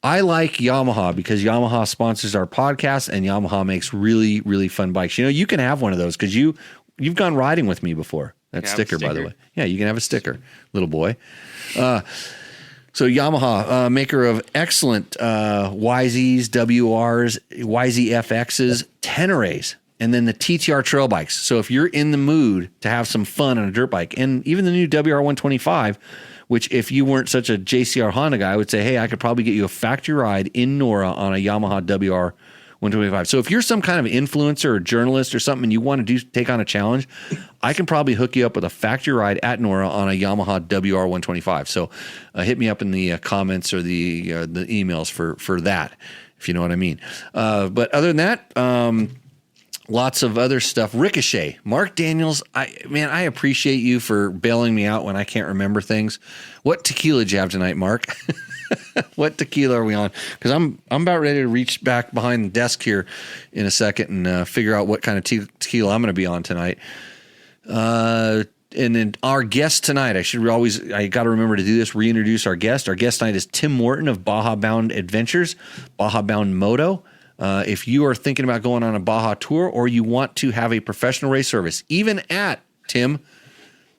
I like Yamaha because Yamaha sponsors our podcast and Yamaha makes really, really fun bikes. You can have one of those because you've gone riding with me before. That sticker, by the way. Yeah, you can have a sticker, little boy. So Yamaha, maker of excellent YZs, WRs, YZFXs, Teneres, and then the TTR trail bikes. So if you're in the mood to have some fun on a dirt bike, and even the new WR125, which if you weren't such a JCR Honda guy, I would say, hey, I could probably get you a factory ride in Nora on a Yamaha WR125. So if you're some kind of influencer or journalist or something and you want to take on a challenge, I can probably hook you up with a factory ride at Nora on a Yamaha WR125. So hit me up in the comments or the emails for that, if you know what I mean. But other than that, lots of other stuff. Ricochet, Mark Daniels. I appreciate you for bailing me out when I can't remember things. What tequila did you have tonight, Mark? What tequila are we on? Because I'm about ready to reach back behind the desk here in a second and figure out what kind of tequila I'm going to be on tonight. And then our guest tonight, I got to remember to do this, reintroduce our guest. Our guest tonight is Tim Morton of Baja Bound Adventures, Baja Bound Moto. If you are thinking about going on a Baja tour or you want to have a professional race service, even at, Tim,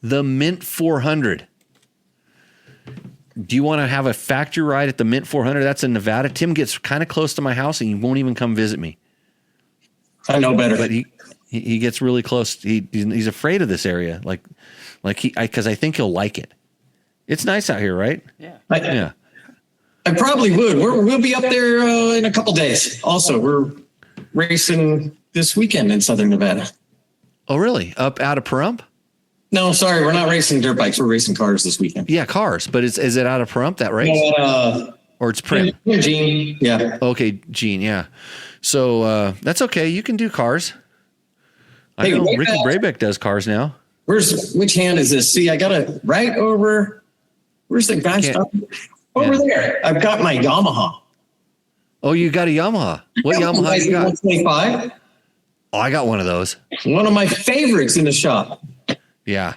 the Mint 400. Do you want to have a factory ride at the Mint 400? That's in Nevada. Tim gets kind of close to my house and he won't even come visit me. I know better. But he gets really close. He's afraid of this area. Because I think he'll like it. It's nice out here, right? Yeah. Yeah. I probably would. We'll be up there in a couple days. Also, we're racing this weekend in Southern Nevada. Oh, really? Up out of Pahrump? No, sorry, we're not racing dirt bikes. We're racing cars this weekend. Yeah, cars. But is it out of Pahrump, that race? Or it's Prim? Gene, yeah. Okay, Gene, yeah. So that's okay. You can do cars. I know Ricky Brabeck does cars now. Which hand is this? See, I got it right over. Where's the guy? Over there. I've got my Yamaha. Oh, you got a Yamaha. What Yamaha you got? 125. Oh, I got one of those. One of my favorites in the shop. Yeah.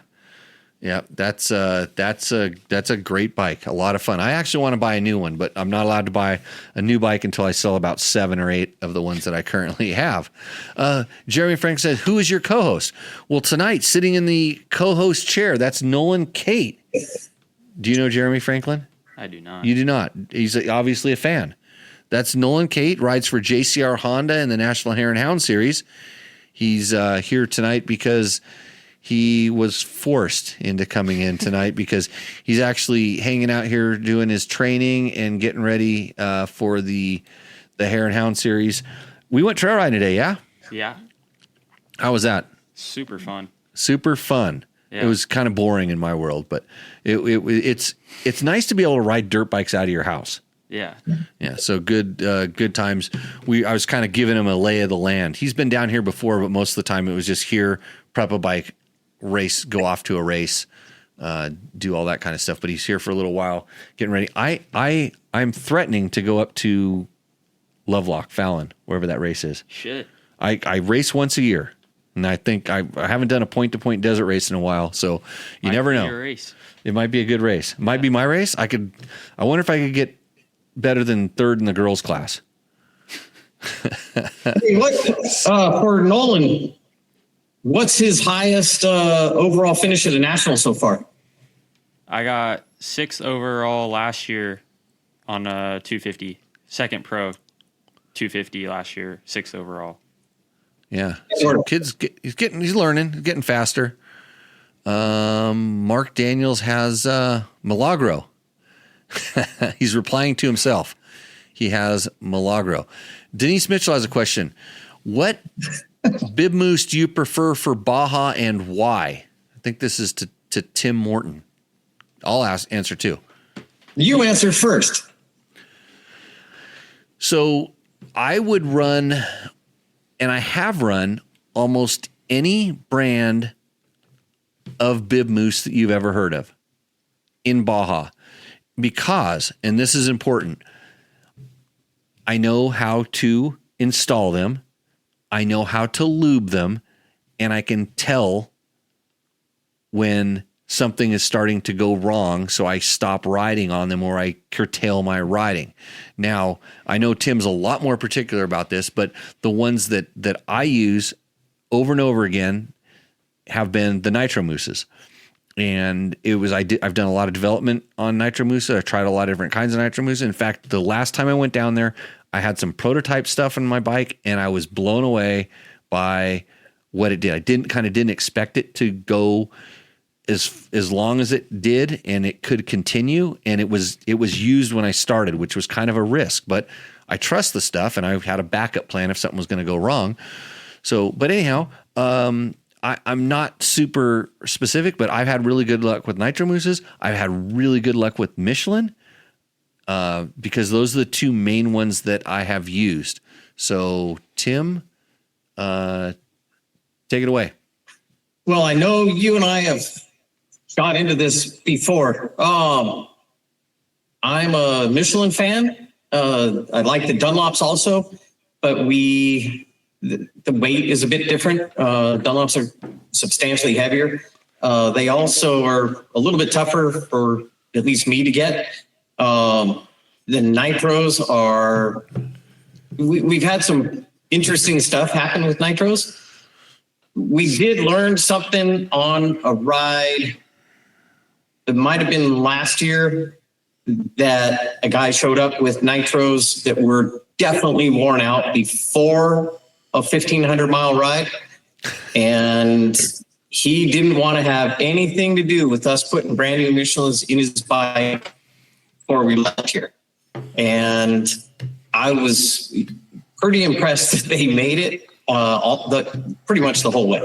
Yeah, that's a great bike. A lot of fun. I actually want to buy a new one, but I'm not allowed to buy a new bike until I sell about 7 or 8 of the ones that I currently have. Jeremy Frank says, who is your co-host? Well, tonight, sitting in the co-host chair, that's Nolan Cate. Do you know Jeremy Franklin? I do not. You do not. He's obviously a fan. That's Nolan Cate, rides for JCR Honda in the National Hare and Hound Series. He's here tonight because he was forced into coming in tonight because he's actually hanging out here doing his training and getting ready for the Hare and Hound Series. We went trail riding today, yeah? Yeah. How was that? Super fun. Super fun. Yeah. It was kind of boring in my world, but it's nice to be able to ride dirt bikes out of your house. Yeah. Yeah. So good times. I was kind of giving him a lay of the land. He's been down here before, but most of the time it was just here, prep a bike, race, go off to a race, do all that kind of stuff. But he's here for a little while, getting ready. I'm threatening to go up to Lovelock, Fallon, wherever that race is. Shit. I race once a year. And I think I haven't done a point-to-point desert race in a while, so you never know. Race. It might be a good race. It might be my race. I wonder if I could get better than third in the girls' class. Hey, for Nolan, what's his highest overall finish at a national so far? I got 6th overall last year on 250. Second pro 250 last year, 6th overall. Yeah. So he's learning, he's getting faster. Mark Daniels has Milagro. He's replying to himself. He has Milagro. Denise Mitchell has a question. What bib moose do you prefer for Baja and why? I think this is to Tim Morton. I'll answer too. You answer first. So I would run, and I have run almost any brand of bib moose that you've ever heard of in Baja because, and this is important, I know how to install them. I know how to lube them, and I can tell when something is starting to go wrong, so I stop riding on them or I curtail my riding. Now, I know Tim's a lot more particular about this, but the ones that I use over and over again have been the Nitro Mooses. And I've done a lot of development on Nitro Moose. I've tried a lot of different kinds of Nitro Moose. In fact, the last time I went down there, I had some prototype stuff on my bike, and I was blown away by what it did. I didn't expect it to go as long as it did, and it could continue. And it was used when I started, which was kind of a risk, but I trust the stuff, and I had a backup plan if something was going to go wrong. So, but anyhow, I'm not super specific, but I've had really good luck with Nitro Mooses. I've had really good luck with Michelin. Because those are the two main ones that I have used. So, Tim, take it away. Well, I know you and I have got into this before. I'm a Michelin fan. I like the Dunlops also, but the weight is a bit different. Dunlops are substantially heavier. They also are a little bit tougher for at least me to get. The Nitros are, we've had some interesting stuff happen with Nitros. We did learn something on a ride. It might've been last year that a guy showed up with Nitros that were definitely worn out before a 1,500 mile ride. And he didn't want to have anything to do with us putting brand new Michelins in his bike before we left here. And I was pretty impressed that they made it pretty much the whole way.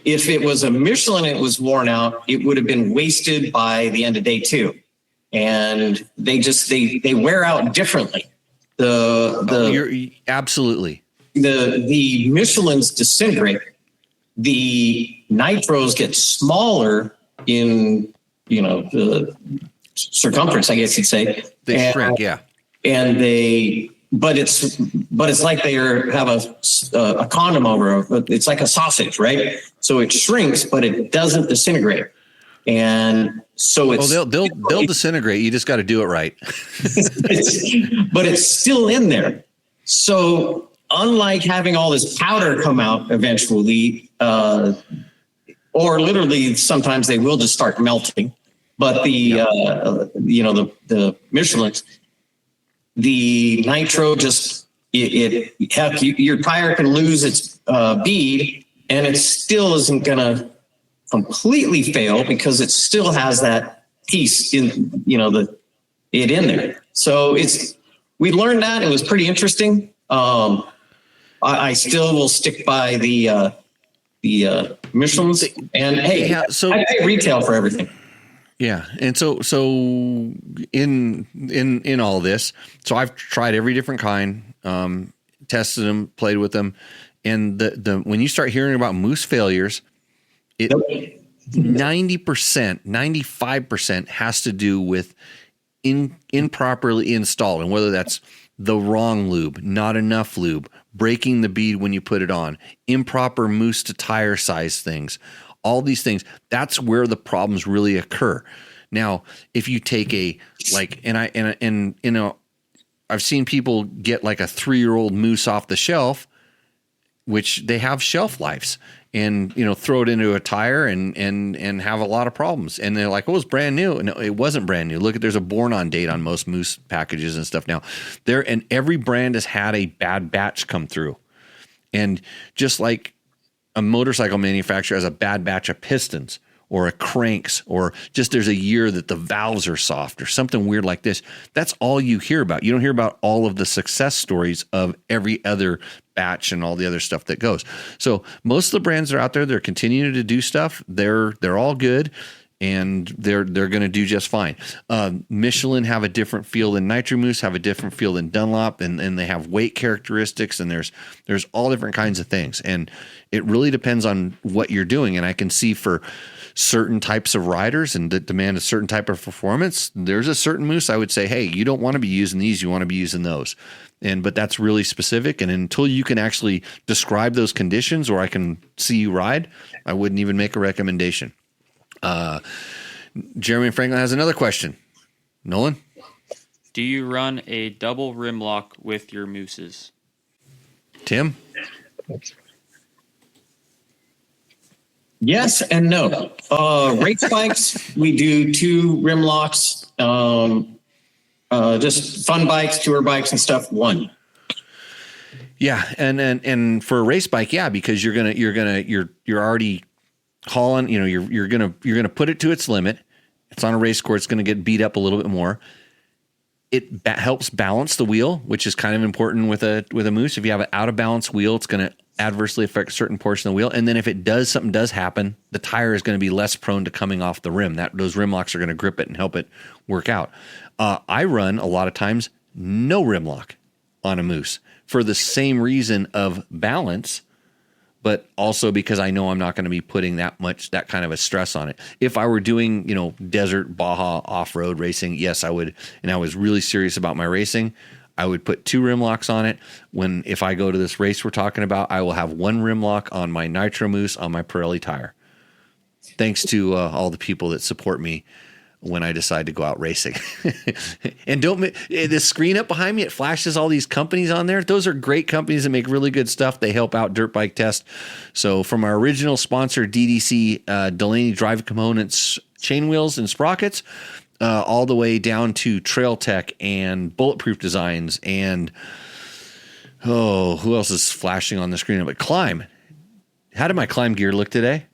If it was a Michelin and it was worn out, it would have been wasted by the end of day 2. And they wear out differently. Absolutely. The Michelins disintegrate. The Nitros get smaller in, the circumference, I guess you'd say. They shrink, yeah. And but it's like they have a condom over. It's like a sausage, right? So it shrinks, but it doesn't disintegrate. And so they'll disintegrate. You just got to do it right. But it's still in there. So unlike having all this powder come out eventually, or literally sometimes they will just start melting. But the Michelins, the Nitro your tire can lose its bead, and it still isn't going to completely fail because it still has that piece in in there. So we learned that. It was pretty interesting. I still will stick by the Michelins, and hey, I pay retail for everything. Yeah. And so in all this, so I've tried every different kind, tested them, played with them. And when you start hearing about moose failures, 90%, 95% has to do with improperly installed, and whether that's the wrong lube, not enough lube, breaking the bead when you put it on, improper moose to tire size things, all these things, that's where the problems really occur. Now, if you take I've seen people get like a 3-year-old moose off the shelf, which they have shelf lives, and throw it into a tire and have a lot of problems. And they're like, "Oh, it's brand new." No, it wasn't brand new. Look, there's a born on date on most moose packages and stuff now. And every brand has had a bad batch come through. And just like a motorcycle manufacturer has a bad batch of pistons or a cranks, or just there's a year that the valves are soft or something weird like this. That's all you hear about. You don't hear about all of the success stories of every other batch and all the other stuff that goes. So most of the brands that are out there, they're continuing to do stuff. They're all good, and they're going to do just fine. Michelin have a different feel than Nitro Moose, have a different feel than Dunlop, and they have weight characteristics, and there's all different kinds of things. And it really depends on what you're doing. And I can see for certain types of riders and that demand a certain type of performance, there's a certain moose I would say, hey, you don't want to be using these, you want to be using those. But that's really specific. And until you can actually describe those conditions, or I can see you ride, I wouldn't even make a recommendation. Jeremy Franklin has another question. Nolan? Do you run a double rim lock with your mooses? Tim? Yes and no. Race bikes, we do 2 rim locks. Just fun bikes, tour bikes and stuff, 1. Yeah, and for a race bike, yeah, because you're already hauling. You're gonna put it to its limit. It's on a race course. It's gonna get beat up a little bit more. It helps balance the wheel, which is kind of important with a moose. If you have an out of balance wheel, it's gonna adversely affect a certain portion of the wheel. And then if something does happen, the tire is going to be less prone to coming off the rim. Those rim locks are going to grip it and help it work out. I run a lot of times no rim lock on a moose for the same reason of balance, but also because I know I'm not going to be putting that kind of a stress on it. If I were doing, desert Baja off-road racing, yes, I would. And I was really serious about my racing, I would put 2 rim locks on it. If I go to this race we're talking about, I will have 1 rim lock on my Nitro Moose on my Pirelli tire. Thanks to all the people that support me when I decide to go out racing. And the screen up behind me, it flashes all these companies on there. Those are great companies that make really good stuff. They help out Dirt Bike Test. So from our original sponsor, DDC, Delaney Drive Components, chain wheels and sprockets, all the way down to Trail Tech and Bulletproof Designs and, who else is flashing on the screen? But Climb. How did my Climb gear look today?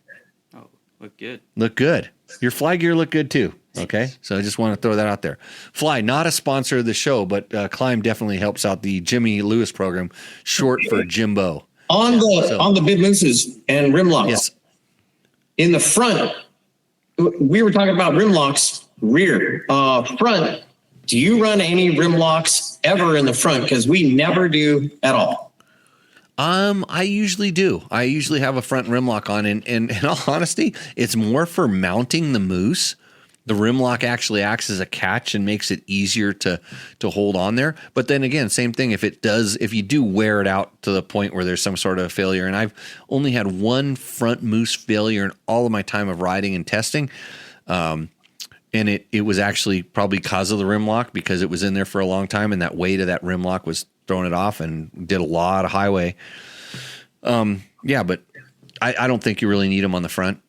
Oh, look good. Look good. Your Fly gear looked good too. Okay, so I just want to throw that out there. Fly, not a sponsor of the show, but Climb definitely helps out the Jimmy Lewis program, short for Jimbo. On the big mooses and rim locks. Yes. In the front, we were talking about rim locks. Rear, front. Do you run any rim locks ever in the front? Because we never do at all. I usually do. I usually have a front rim lock on, and in all honesty, it's more for mounting the moose. The rim lock actually acts as a catch and makes it easier to hold on there. But then again, same thing. If you do wear it out to the point where there's some sort of failure, and I've only had 1 front moose failure in all of my time of riding and testing. And it was actually probably because of the rim lock, because it was in there for a long time, and that weight of that rim lock was throwing it off, and did a lot of highway. Yeah, but I don't think you really need them on the front.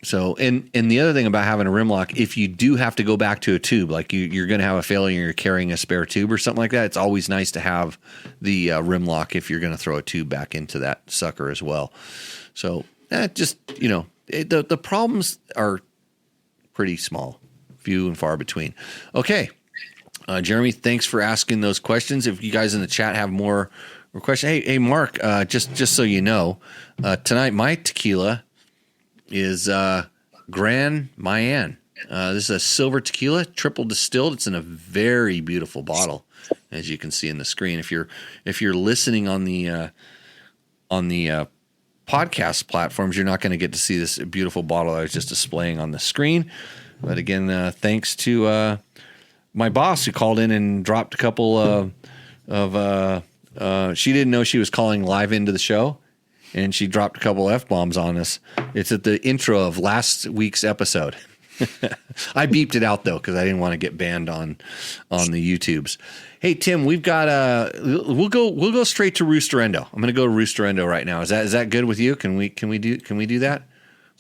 So, and the other thing about having a rim lock, if you do have to go back to a tube, like you're going to have a failure and you're carrying a spare tube or something like that, it's always nice to have the rim lock if you're going to throw a tube back into that sucker as well. So, the problems are pretty small, few and far between. Okay. Jeremy, thanks for asking those questions. If you guys in the chat have more questions, hey, Mark, just so you know, tonight my tequila is Grand Mayan. This is a silver tequila, triple distilled. It's in a very beautiful bottle, as you can see in the screen. If you're listening on the podcast platforms, you're not going to get to see this beautiful bottle I was just displaying on the screen. But again, thanks to my boss who called in and dropped a couple she didn't know she was calling live into the show, and she dropped a couple F-bombs on us. It's at the intro of last week's episode. I beeped it out though because I didn't want to get banned on the YouTubes. Hey Tim, we've got we'll go straight to Roosterendo. I'm going to go to Roosterendo right now. Is that good with you? Can we do that?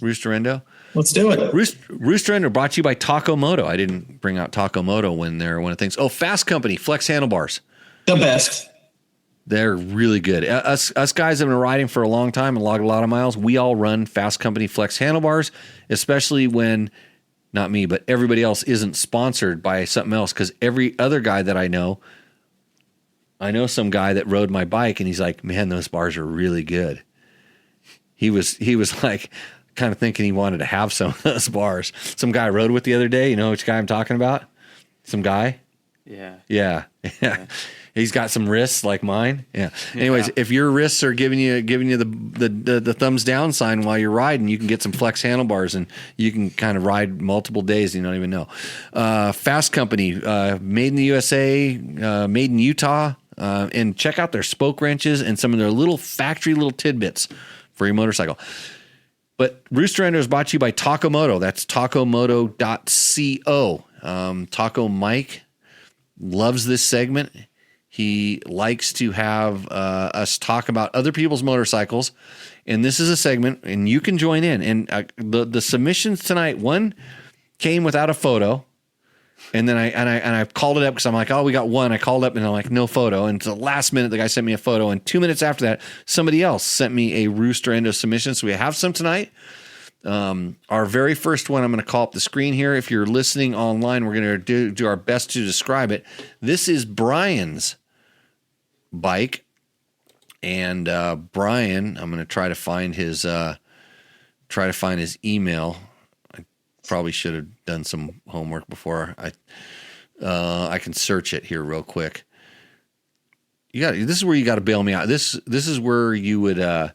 Roosterendo? Let's do it. Roosterendo brought to you by Taco Moto. I didn't bring out Taco Moto when they're one of the things. Oh, Fast Company flex handlebars. The best. They're really good. Us guys have been riding for a long time and logged a lot of miles. We all run Fast Company flex handlebars, especially when not me, but everybody else isn't sponsored by something else. Because every other guy that I know some guy that rode my bike, and he's like, "Man, those bars are really good." He was like, kind of thinking he wanted to have some of those bars. Some guy I rode with the other day. You know which guy I'm talking about? Some guy. Yeah. He's got some wrists like mine. Yeah. Anyways, if your wrists are giving you the thumbs down sign while you're riding, you can get some flex handlebars and you can kind of ride multiple days and you don't even know. Fast Company, made in the USA, made in Utah, and check out their spoke wrenches and some of their little factory little tidbits for your motorcycle. But Roosterendo is brought to you by Taco Moto. That's tacomoto.co. Taco Mike loves this segment. He likes to have us talk about other people's motorcycles, and this is a segment, and you can join in. And the submissions tonight, one came without a photo, and then I called it up because I'm like, oh, we got one. I called up and I'm like, no photo. And to the last minute, the guy sent me a photo, and 2 minutes after that, somebody else sent me a Roosterendo submission. So we have some tonight. Our very first one, I'm going to call up the screen here. If you're listening online, we're going to do our best to describe it. This is Brian's bike, and Brian, I'm going to try to find his email. I probably should have done some homework before I can search it here real quick. This is where you got to bail me out. This is where you would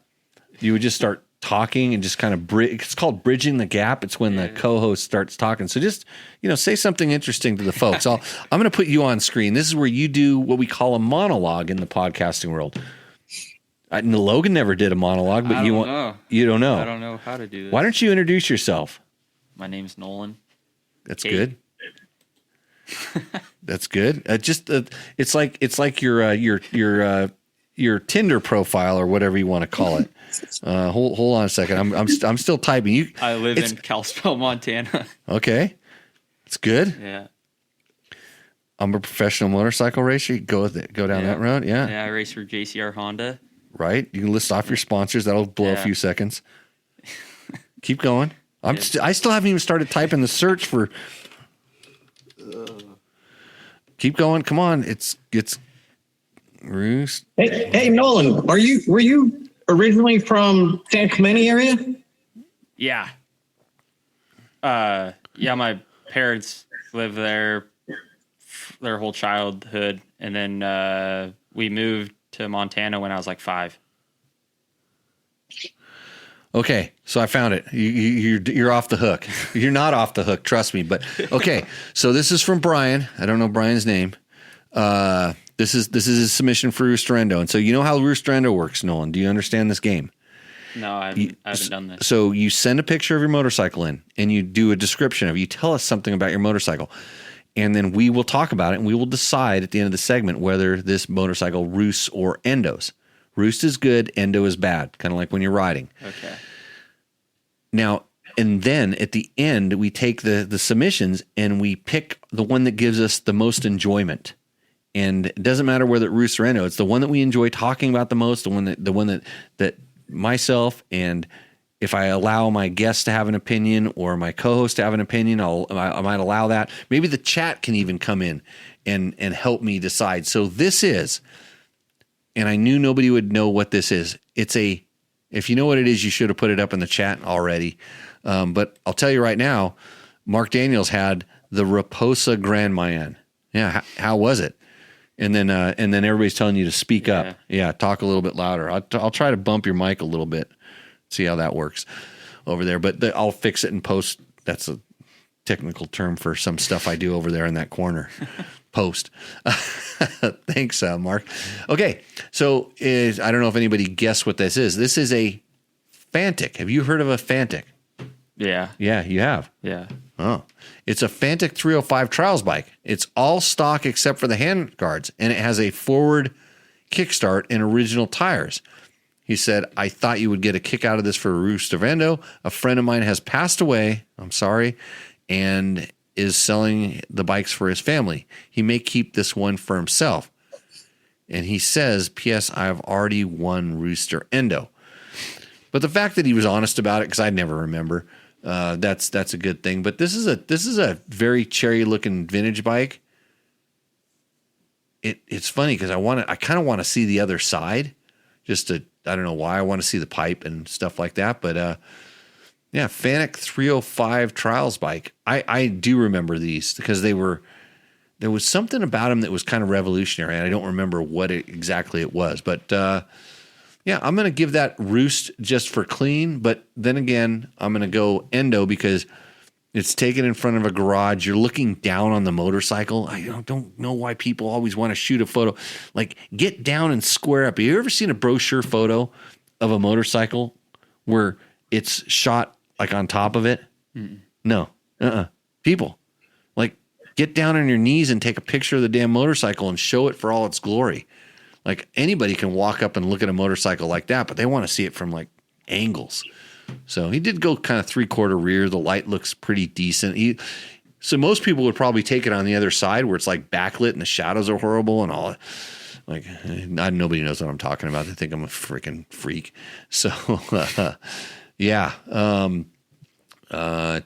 just start talking and just kind of it's called bridging the gap. It's when the co-host starts talking. So just, say something interesting to the folks. I'm going to put you on screen. This is where you do what we call a monologue in the podcasting world. Logan never did a monologue, but you don't know. I don't know how to do this. Why don't you introduce yourself? My name's Nolan. That's Cate. good. That's good. It's like your Tinder profile or whatever you want to call it. Hold on a second. I'm still typing. I live in Kalispell, Montana. Okay, it's good. Yeah. I'm a professional motorcycle racer. You go with it. Go down that road. Yeah. Yeah, I race for JCR Honda. Right. You can list off your sponsors. That'll blow a few seconds. Keep going. I still haven't even started typing the search for. Keep going. Come on. It's Roost. Hey, Nolan, were you originally from San Clemente area? Yeah. My parents lived there their whole childhood, and then we moved to Montana when I was like 5. Okay, so I found it. You're off the hook. You're not off the hook, trust me. But okay, so this is from Brian. I don't know Brian's name. This is his submission for Roosterendo. And so you know how Roosterendo works, Nolan. Do you understand this game? No, I haven't done this. So you send a picture of your motorcycle in, and you do a description of it. You tell us something about your motorcycle. And then we will talk about it, and we will decide at the end of the segment whether this motorcycle roosts or endos. Roost is good, endo is bad, kind of like when you're riding. Okay. Now, and then at the end, we take the submissions, and we pick the one that gives us the most enjoyment. And it doesn't matter whether it roosts or endo. It's the one that we enjoy talking about the most, the one that myself, and if I allow my guest to have an opinion or my co-host to have an opinion, I might allow that. Maybe the chat can even come in and help me decide. So this is, and I knew nobody would know what this is. If you know what it is, you should have put it up in the chat already. But I'll tell you right now, Mark Daniels had the Raposa Grand Mayan. Yeah, how was it? And then everybody's telling you to speak up. Yeah, talk a little bit louder. I'll try to bump your mic a little bit. See how that works over there. But I'll fix it in post. That's a technical term for some stuff I do over there in that corner. Post. Thanks, Mark. Okay, so I don't know if anybody guessed what this is. This is a Fantic. Have you heard of a Fantic? Yeah. Yeah, you have. Yeah. Oh, it's a Fantic 305 trials bike. It's all stock except for the hand guards, and it has a forward kickstart and original tires. He said, I thought you would get a kick out of this for Rooster Vendo. A friend of mine has passed away. I'm sorry. And is selling the bikes for his family. He may keep this one for himself. And he says, P.S. I've already won Rooster Endo. But the fact that he was honest about it, because I never remember, that's a good thing. But this is a very cherry looking vintage bike. It's funny because I kind of want to see the other side, I don't know why. I want to see the pipe and stuff like that. But yeah, Fantic 305 trials bike. I do remember these because there was something about them that was kind of revolutionary, and I don't remember what exactly it was. But yeah, I'm going to give that Roost just for clean. But then again, I'm going to go Endo because it's taken in front of a garage. You're looking down on the motorcycle. I don't know why people always want to shoot a photo. Like, get down and square up. Have you ever seen a brochure photo of a motorcycle where it's shot like on top of it? Mm-mm. No. People, like, get down on your knees and take a picture of the damn motorcycle and show it for all its glory. Like, anybody can walk up and look at a motorcycle like that, but they want to see it from like angles. So he did go kind of 3/4 rear. The light looks pretty decent. So most people would probably take it on the other side where it's like backlit and the shadows are horrible and all. Like, nobody knows what I'm talking about. They think I'm a freaking freak. So, yeah.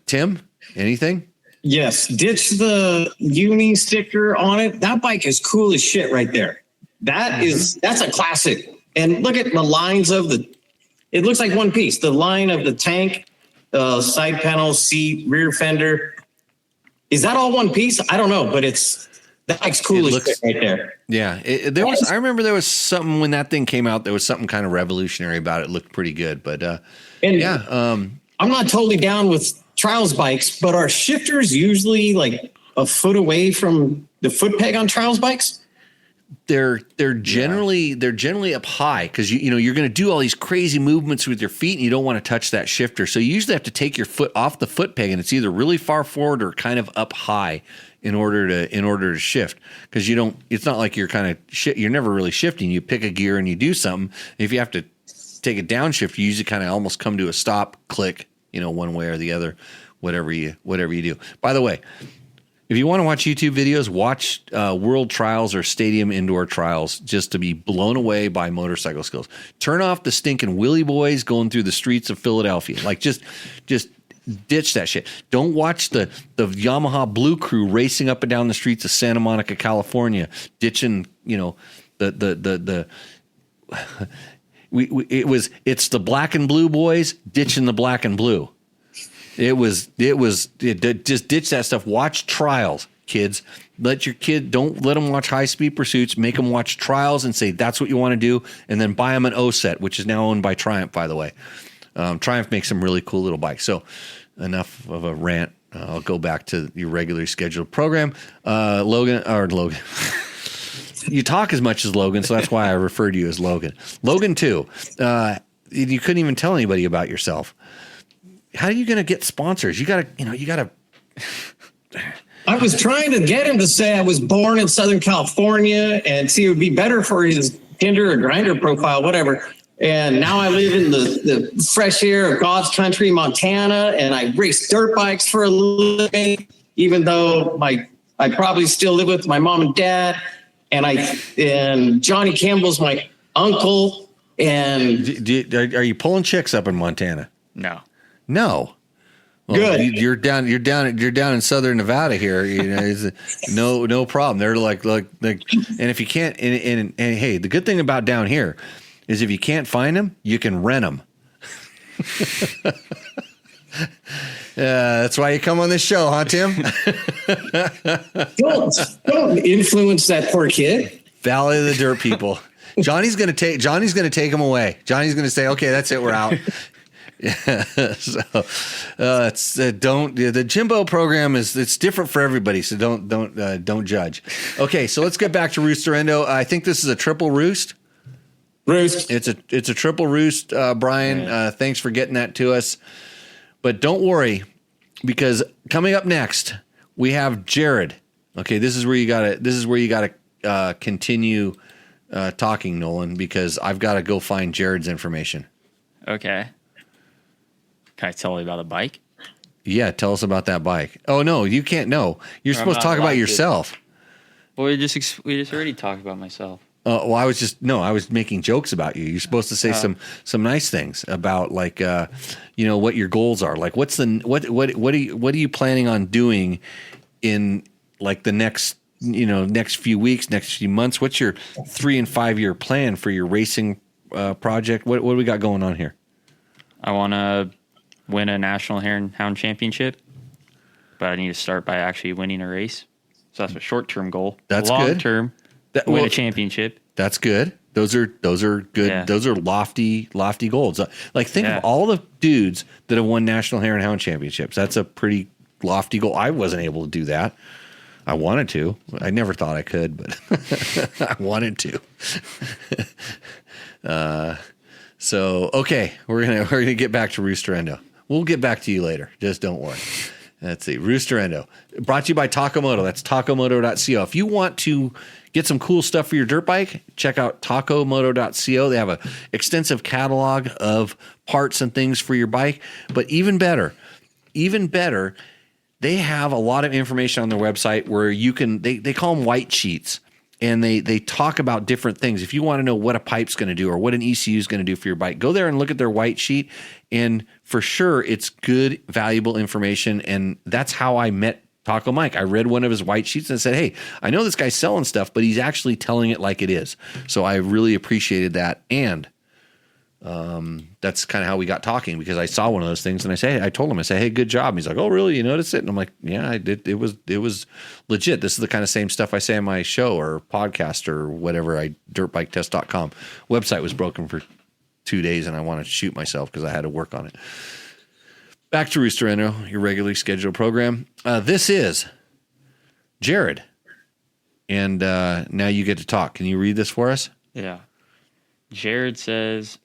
Tim, anything? Yes. Ditch the uni sticker on it. That bike is cool as shit right there. That's a classic. And look at the lines of it looks like one piece. The line of the tank, side panel, seat, rear fender. Is that all one piece? I don't know, but that bike's cool as shit right there. Yeah. I remember there was something when that thing came out, there was something kind of revolutionary about it. It looked pretty good, but I'm not totally down with trials bikes, but are shifters usually like a foot away from the foot peg on trials bikes? They're generally up high because you're going to do all these crazy movements with your feet and you don't want to touch that shifter. So you usually have to take your foot off the foot peg and it's either really far forward or kind of up high in order to shift, because it's not like you're you're never really shifting. You pick a gear and you do something. If you have to take a downshift, you usually kind of almost come to a stop, click, one way or the other, whatever you do. By the way, if you want to watch YouTube videos, watch World Trials or Stadium Indoor Trials just to be blown away by motorcycle skills. Turn off the stinking Willy boys going through the streets of Philadelphia. Like, just ditch that shit. Don't watch the Yamaha Blue Crew racing up and down the streets of Santa Monica, California, ditching, it's the black and blue boys ditching the black and blue. Just ditch that stuff. Watch trials, kids. Don't let them watch High Speed Pursuits. Make them watch trials and say that's what you want to do, and then buy them an O-set, which is now owned by Triumph, by the way. Triumph makes some really cool little bikes. So enough of a rant. I'll go back to your regularly scheduled program. Logan. You talk as much as Logan, so that's why I refer to you as Logan. Logan too. You couldn't even tell anybody about yourself. How are you going to get sponsors? You got to. I was trying to get him to say I was born in Southern California and see it would be better for his Tinder or Grindr profile, whatever. And now I live in the fresh air of God's country, Montana, and I race dirt bikes for a living, even though I probably still live with my mom and dad. And Johnny Campbell's my uncle. And are you pulling chicks up in Montana? No. Well, good. You're down in Southern Nevada here. No problem. They're like, and if you can't, and hey, the good thing about down here is if you can't find them, you can rent them. That's why you come on this show, huh, Tim? Don't influence that poor kid. Valley of the Dirt people. Johnny's gonna take him away. Johnny's gonna say, okay, that's it, we're out. So it's don't the Jimbo program it's different for everybody. So don't judge. Okay, so let's get back to Roosterendo. I think this is a triple roost. Roost. It's a triple roost, Brian. Right. Thanks for getting that to us. But don't worry, because coming up next we have Jared. Okay, this is where you gotta continue talking, Nolan, because I've got to go find Jared's information. Okay. Can I tell you about a bike? Yeah, tell us about that bike. Oh no, you can't. No, you're supposed to talk about yourself. Well, we just already talked about myself. Well, I was making jokes about you. You're supposed to say some nice things about like what your goals are. Like what are you planning on doing in like the next few weeks, next few months? What's your 3 and 5 year plan for your racing project? What do we got going on here? I want to win a national hare and hound championship, but I need to start by actually winning a race. So that's a short-term goal. That's long good. Term, win a championship. That's good. Those are good. Yeah. Those are lofty goals. Like think of all the dudes that have won national hare and hound championships. That's a pretty lofty goal. I wasn't able to do that. I wanted to. I never thought I could, but I wanted to. So okay, we're gonna get back to Roosterendo. We'll get back to you later. Just don't worry. Let's see. Roosterendo, brought to you by Tacomoto. That's tacomoto.co. If you want to get some cool stuff for your dirt bike, check out tacomoto.co. They have an extensive catalog of parts and things for your bike. But even better, they have a lot of information on their website where you can, they call them white sheets, and they talk about different things. If you want to know what a pipe's going to do or what an ECU is going to do for your bike, go there and look at their white sheet. And for sure, it's good, valuable information. And that's how I met Taco Mike. I read one of his white sheets and said, hey, I know this guy's selling stuff, but he's actually telling it like it is. So I really appreciated that. And that's kind of how we got talking, because I saw one of those things and I told him, hey, good job. And he's like, oh, really? You noticed it? And I'm like, yeah, I did. It was legit. This is the kind of same stuff I say on my show or podcast or whatever. Dirtbiketest.com website was broken for 2 days and I wanted to shoot myself because I had to work on it. Back to Roosterendo, your regularly scheduled program. This is Jared. And now you get to talk. Can you read this for us? Yeah. Jared says,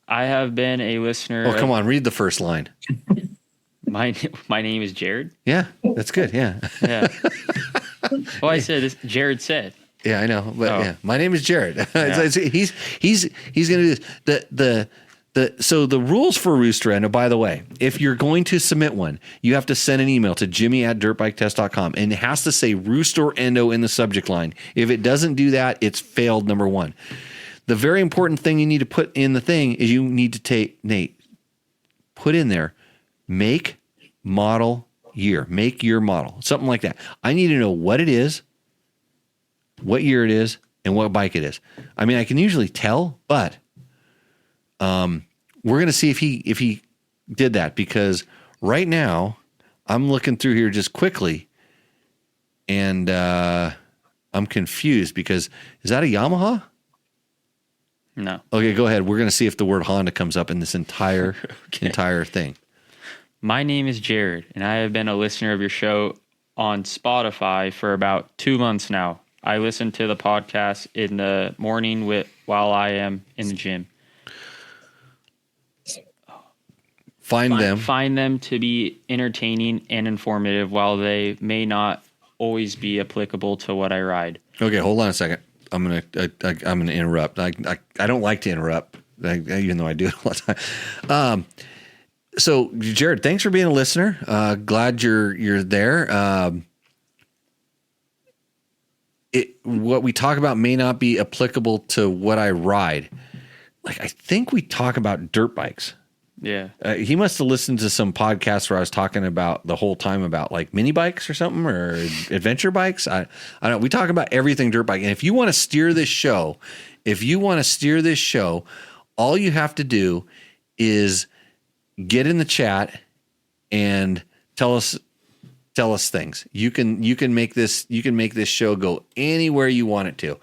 I have been a listener. Oh, come on. Read the first line. My name is Jared. Yeah, that's good. Yeah. Yeah. Well, I said this. Jared said. Yeah, I know. But yeah, my name is Jared. Yeah. He's going to do this. So the rules for Roosterendo, by the way, if you're going to submit one, you have to send an email to jimmy@dirtbiketest.com, and it has to say Roosterendo in the subject line. If it doesn't do that, it's failed, number one. The very important thing you need to put in the thing is you need to put in there, make, model, year. Make, year, model. Something like that. I need to know what it is, what year it is, and what bike it is. I mean, I can usually tell, but we're going to see if he did that, because right now I'm looking through here just quickly and I'm confused because is that a Yamaha? No. Okay, go ahead. We're going to see if the word Honda comes up in this entire thing. My name is Jared, and I have been a listener of your show on Spotify for about 2 months now. I listen to the podcast in the morning while I am in the gym. Find them to be entertaining and informative, while they may not always be applicable to what I ride. Okay, hold on a second. I'm gonna interrupt. I don't like to interrupt, even though I do it all the time. So Jared, thanks for being a listener. Glad you're there. What we talk about may not be applicable to what I ride. Like, I think we talk about dirt bikes. Yeah. He must have listened to some podcasts where I was talking about the whole time about like mini bikes or something, or adventure bikes. I don't know. We talk about everything dirt bike. And if you want to steer this show, all you have to do is get in the chat and tell us things. You can make this show go anywhere you want it to.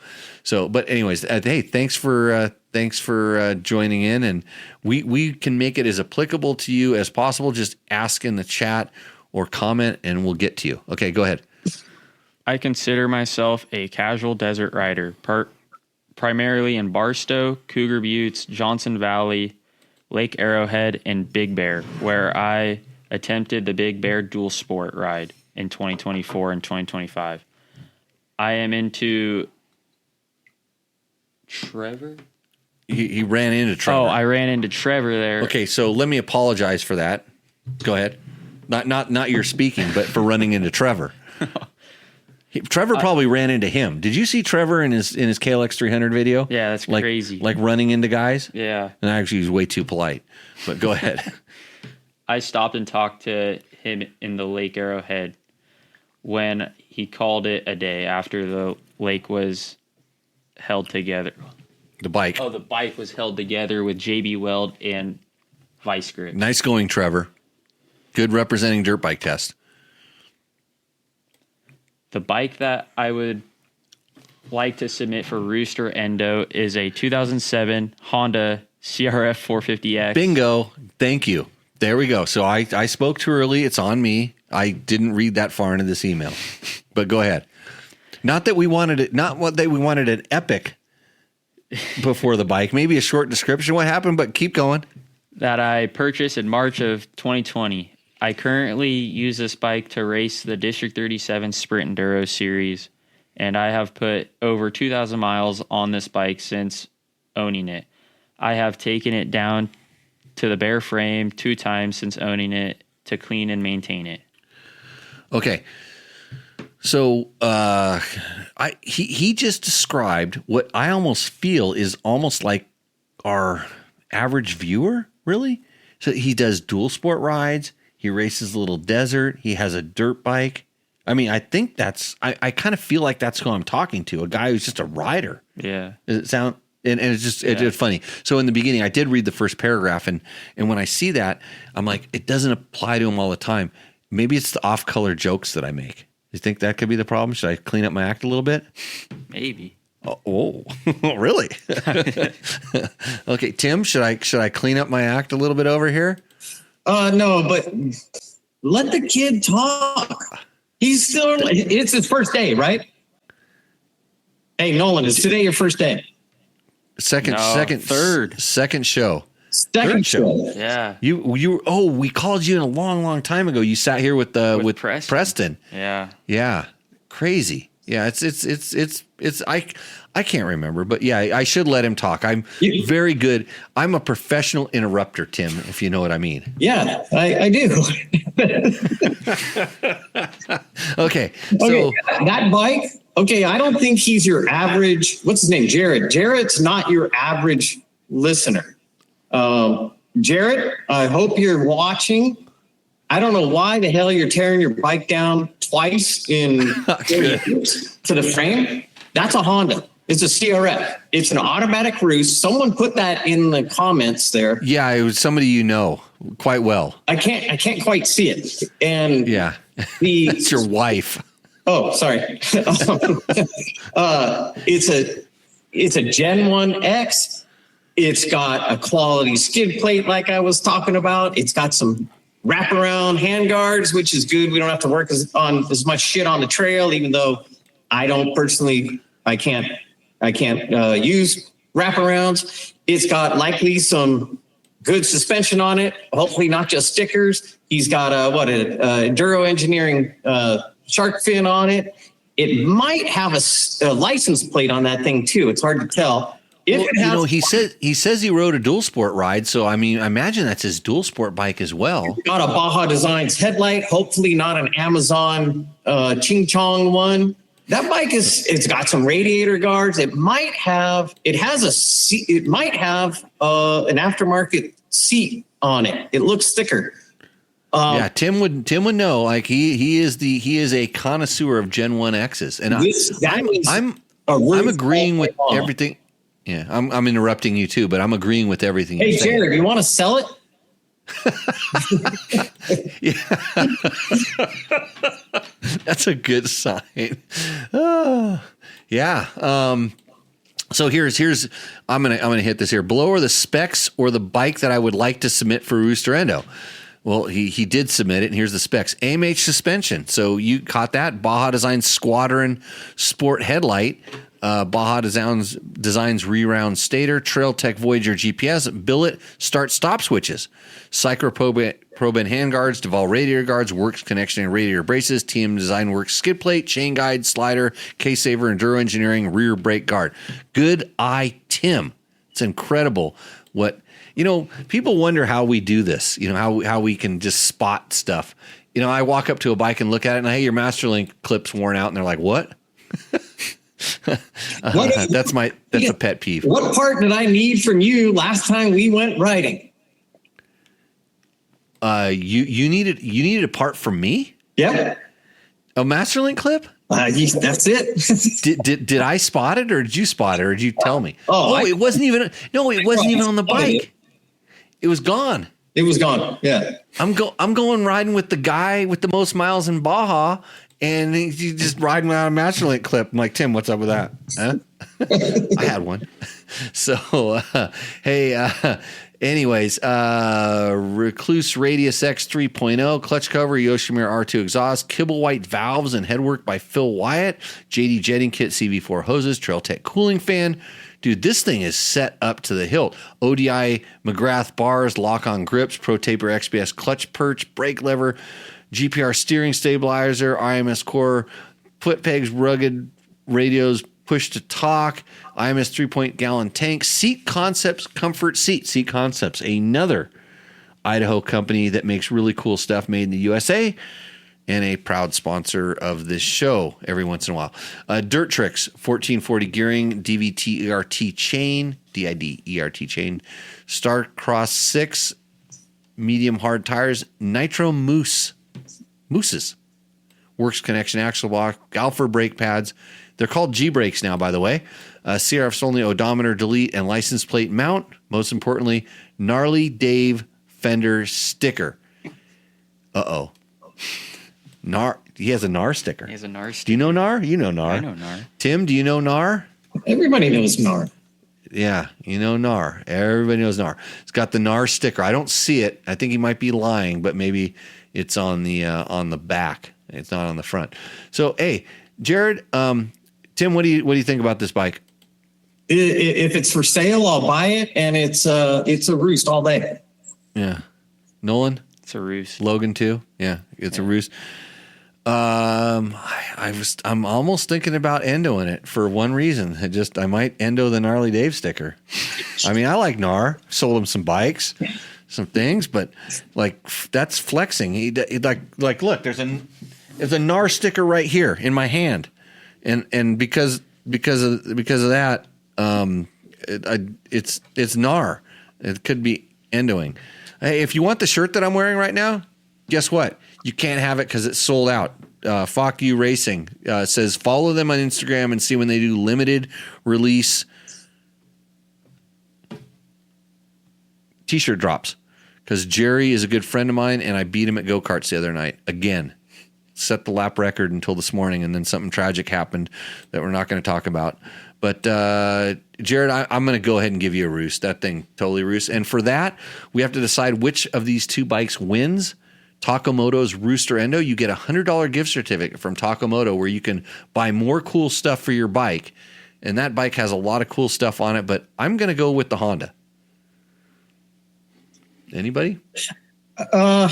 So, but anyways, hey, thanks for Thanks for joining in, and we can make it as applicable to you as possible. Just ask in the chat or comment, and we'll get to you. Okay, go ahead. I consider myself a casual desert rider, primarily in Barstow, Cougar Buttes, Johnson Valley, Lake Arrowhead, and Big Bear, where I attempted the Big Bear dual sport ride in 2024 and 2025. I am into Trevor. He ran into Trevor. Oh, I ran into Trevor there. Okay, so let me apologize for that. Go ahead. Not your speaking, but for running into Trevor. Trevor probably ran into him. Did you see Trevor in his KLX 300 video? Yeah, that's crazy. Like running into guys? Yeah. And actually, he was way too polite. But go ahead. I stopped and talked to him in the Lake Arrowhead when he called it a day after the lake was held together. The bike. Oh, the bike was held together with JB Weld and Vice Grip. Nice going, Trevor. Good representing dirt bike test. The bike that I would like to submit for Rooster Endo is a 2007 Honda CRF 450X. Bingo. Thank you. There we go. So I spoke too early. It's on me. I didn't read that far into this email. But go ahead. Not that we wanted it, not what they we wanted an epic before the bike. Maybe a short description of what happened, but keep going. That I purchased in March of 2020. I currently use this bike to race the District 37 Sprint Enduro Series, and I have put over 2,000 miles on this bike since owning it. I have taken it down to the bare frame 2 times since owning it to clean and maintain it. Okay. So he just described what I almost feel is almost like our average viewer, really. So he does dual sport rides. He races a little desert. He has a dirt bike. I mean, I think I kind of feel like that's who I'm talking to, a guy who's just a rider. Yeah. Does it sound, and it's just, it's funny. So in the beginning, I did read the first paragraph, and when I see that, I'm like, it doesn't apply to him all the time. Maybe it's the off-color jokes that I make. You think that could be the problem? Should I clean up my act a little bit? Maybe. Oh, really? Okay, Tim, should I clean up my act a little bit over here? No, but let the kid talk. He's still, it's his first day, right? Hey, Nolan, is today your first day? Third show. Second show. Yeah. We called you in a long time ago. You sat here with Preston. Yeah. Yeah. Crazy. Yeah, it's I can't remember, but yeah, I should let him talk. I'm very good. I'm a professional interrupter, Tim, if you know what I mean. Yeah, I do. Okay. So that bike, I don't think he's your average, what's his name? Jared. Jared's not your average listener. Jared, I hope you're watching. I don't know why the hell you're tearing your bike down twice to the frame. That's a Honda. It's a CRF. It's an automatic roost. Someone put that in the comments there. Yeah, it was somebody you know quite well. I can't quite see it. And yeah, it's your wife. Oh, sorry. It's a Gen 1X. It's got a quality skid plate like I was talking about. It's got some wraparound handguards, which is good. We don't have to work on as much shit on the trail, even though I don't personally, I can't use wraparounds. It's got likely some good suspension on it. Hopefully not just stickers. He's got a Enduro Engineering shark fin on it. It might have a license plate on that thing too. It's hard to tell. He says he rode a dual sport ride, so I mean, I imagine that's his dual sport bike as well. It's got a Baja Designs headlight, hopefully not an Amazon Ching Chong one. That bike it's got some radiator guards. It might have an aftermarket seat on it. It looks thicker. Tim would know. Like he is a connoisseur of Gen 1Xs, and I'm agreeing with everything. Yeah, I'm interrupting you too, but I'm agreeing with everything. Hey, Jared, you want to sell it? That's a good sign. Yeah. So here's I'm gonna hit this here. Below are the specs or the bike that I would like to submit for Rooster Endo. Well, he did submit it, and here's the specs. AMH suspension. So you caught that. Baja Designs Squadron Sport headlight. Baja Designs re-round stator. Trail Tech Voyager GPS. Billet start-stop switches. Cycroproben handguards. Duval radiator guards. Works connection and radiator braces. TM Design Works skid plate. Chain guide. Slider. K-Saver. Enduro Engineering. Rear brake guard. Good eye, Tim. It's incredible what... people wonder how we do this, how we can just spot stuff. I walk up to a bike and look at it and, hey, your Masterlink clip's worn out. And they're like, what? That's a pet peeve. What part did I need from you last time we went riding? You needed a part from me? Yeah. A Masterlink clip? That's it. Did I spot it, or did you spot it, or did you tell me? It wasn't even on the bike. It was gone. It was gone. Yeah. I'm going riding with the guy with the most miles in Baja, and he's just riding without a Masterlink clip. I'm like, Tim, what's up with that? Huh? I had one. So, hey, anyways, Recluse Radius X 3.0, clutch cover, Yoshimura R2 exhaust, Kibble White valves and headwork by Phil Wyatt, JD jetting kit, CV4 hoses, Trail Tech cooling fan. Dude, this thing is set up to the hilt. ODI McGrath bars, lock-on grips, Pro Taper XPS clutch perch, brake lever, GPR steering stabilizer, IMS core, foot pegs, rugged radios, push to talk, IMS 3-point gallon tank, Seat Concepts comfort seat. Seat Concepts, another Idaho company that makes really cool stuff made in the USA, and a proud sponsor of this show every once in a while. Dirt Tricks, 1440 gearing, DVT ERT chain, DID ERT chain, Star Cross 6, medium hard tires, Nitro Mooses, Works connection axle block, Alpha brake pads. They're called G-brakes now, by the way. CRF's only odometer delete and license plate mount. Most importantly, Gnarly Dave fender sticker. Uh-oh. He has a NAR sticker. He has a NAR sticker. Do you know NAR? You know NAR. I know NAR. Tim, do you know NAR? Everybody knows NAR. Yeah, you know NAR. Everybody knows NAR. It's got the NAR sticker. I don't see it. I think he might be lying, but maybe it's on the back. It's not on the front. So, hey, Jared, Tim, what do you think about this bike? If it's for sale, I'll buy it, and it's a roost all day. Yeah, Nolan, it's a roost. Logan too. Yeah, it's a roost. I'm almost thinking about endoing it for one reason. I might endo the Gnarly Dave sticker. I mean, I like NAR. Sold him some bikes, some things, but like that's flexing. He look, there's a NAR sticker right here in my hand, and because of that, it's NAR. It could be endoing. Hey, if you want the shirt that I'm wearing right now, guess what? You can't have it because it's sold out. Fuck You Racing says follow them on Instagram and see when they do limited release t-shirt drops. Because Jerry is a good friend of mine, and I beat him at go-karts the other night. Again, set the lap record until this morning, and then something tragic happened that we're not going to talk about. But Jared, I'm going to go ahead and give you a roost. That thing totally roost. And for that, we have to decide which of these two bikes wins. Takamoto's Rooster Endo, you get a $100 gift certificate from Takamoto where you can buy more cool stuff for your bike. And that bike has a lot of cool stuff on it, but I'm going to go with the Honda. Anybody? I'm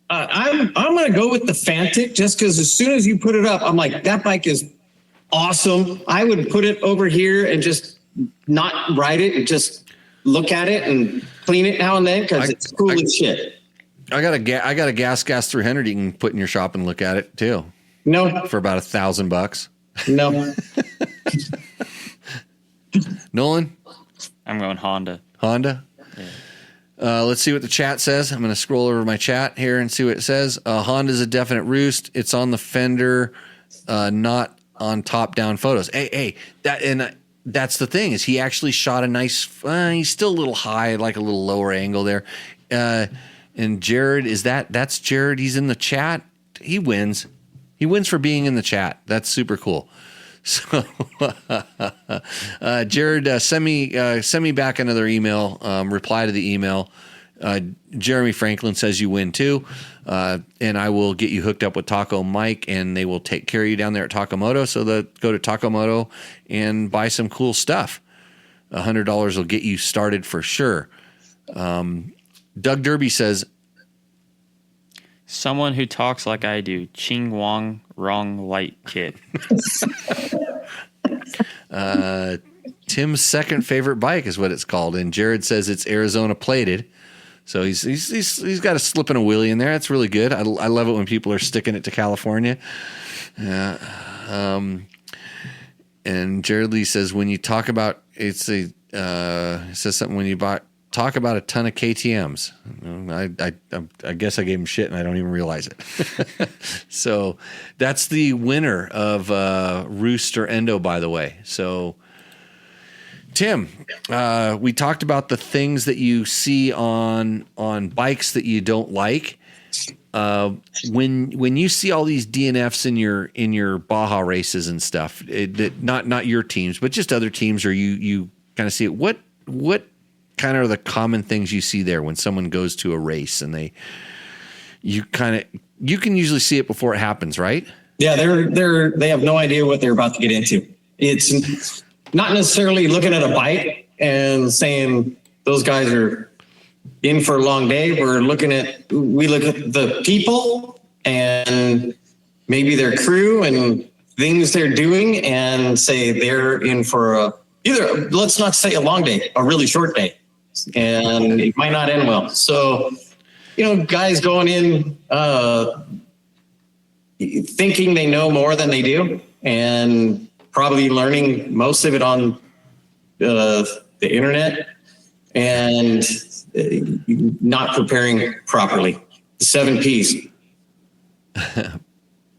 going to go with the Fantic just because as soon as you put it up, I'm like, that bike is awesome. I would put it over here and just not ride it and just look at it and clean it now and then because it's cool as shit. I got a gas 300 you can put in your shop and look at it too. No. For about $1,000. No. Nolan? I'm going Honda. Honda? Yeah. Let's see what the chat says. I'm going to scroll over my chat here and see what it says. Honda's a definite roost. It's on the fender, not on top-down photos. Hey, that's the thing is he actually shot a nice. He's still a little high, like a little lower angle there. And Jared, that's Jared? He's in the chat. He wins. He wins for being in the chat. That's super cool. So, Jared, send me back another email. Reply to the email. Jeremy Franklin says you win too, and I will get you hooked up with Taco Mike, and they will take care of you down there at Takamoto. So go to Takamoto and buy some cool stuff. $100 will get you started for sure. Doug Derby says, someone who talks like I do. Ching Wong Wrong Light Kit. Tim's second favorite bike is what it's called, and Jared says it's Arizona plated. So he's got a slip and a wheelie in there. That's really good. I love it when people are sticking it to California. And Jared Lee says when you talk about it says something when you talk about a ton of KTMs. I guess I gave him shit and I don't even realize it. So that's the winner of Rooster Endo, by the way. So Tim, we talked about the things that you see on bikes that you don't like. When you see all these DNFs in your Baja races and stuff, not your teams, but just other teams, or you kind of see it. What kind of are the common things you see there when someone goes to a race and you can usually see it before it happens, right? Yeah, they have no idea what they're about to get into. It's not necessarily looking at a bike and saying those guys are in for a long day. We look at the people and maybe their crew and things they're doing and say they're in for either, let's not say a long day, a really short day. And it might not end well. So, guys going in thinking they know more than they do, and probably learning most of it on the internet, and not preparing properly. The 7 Ps.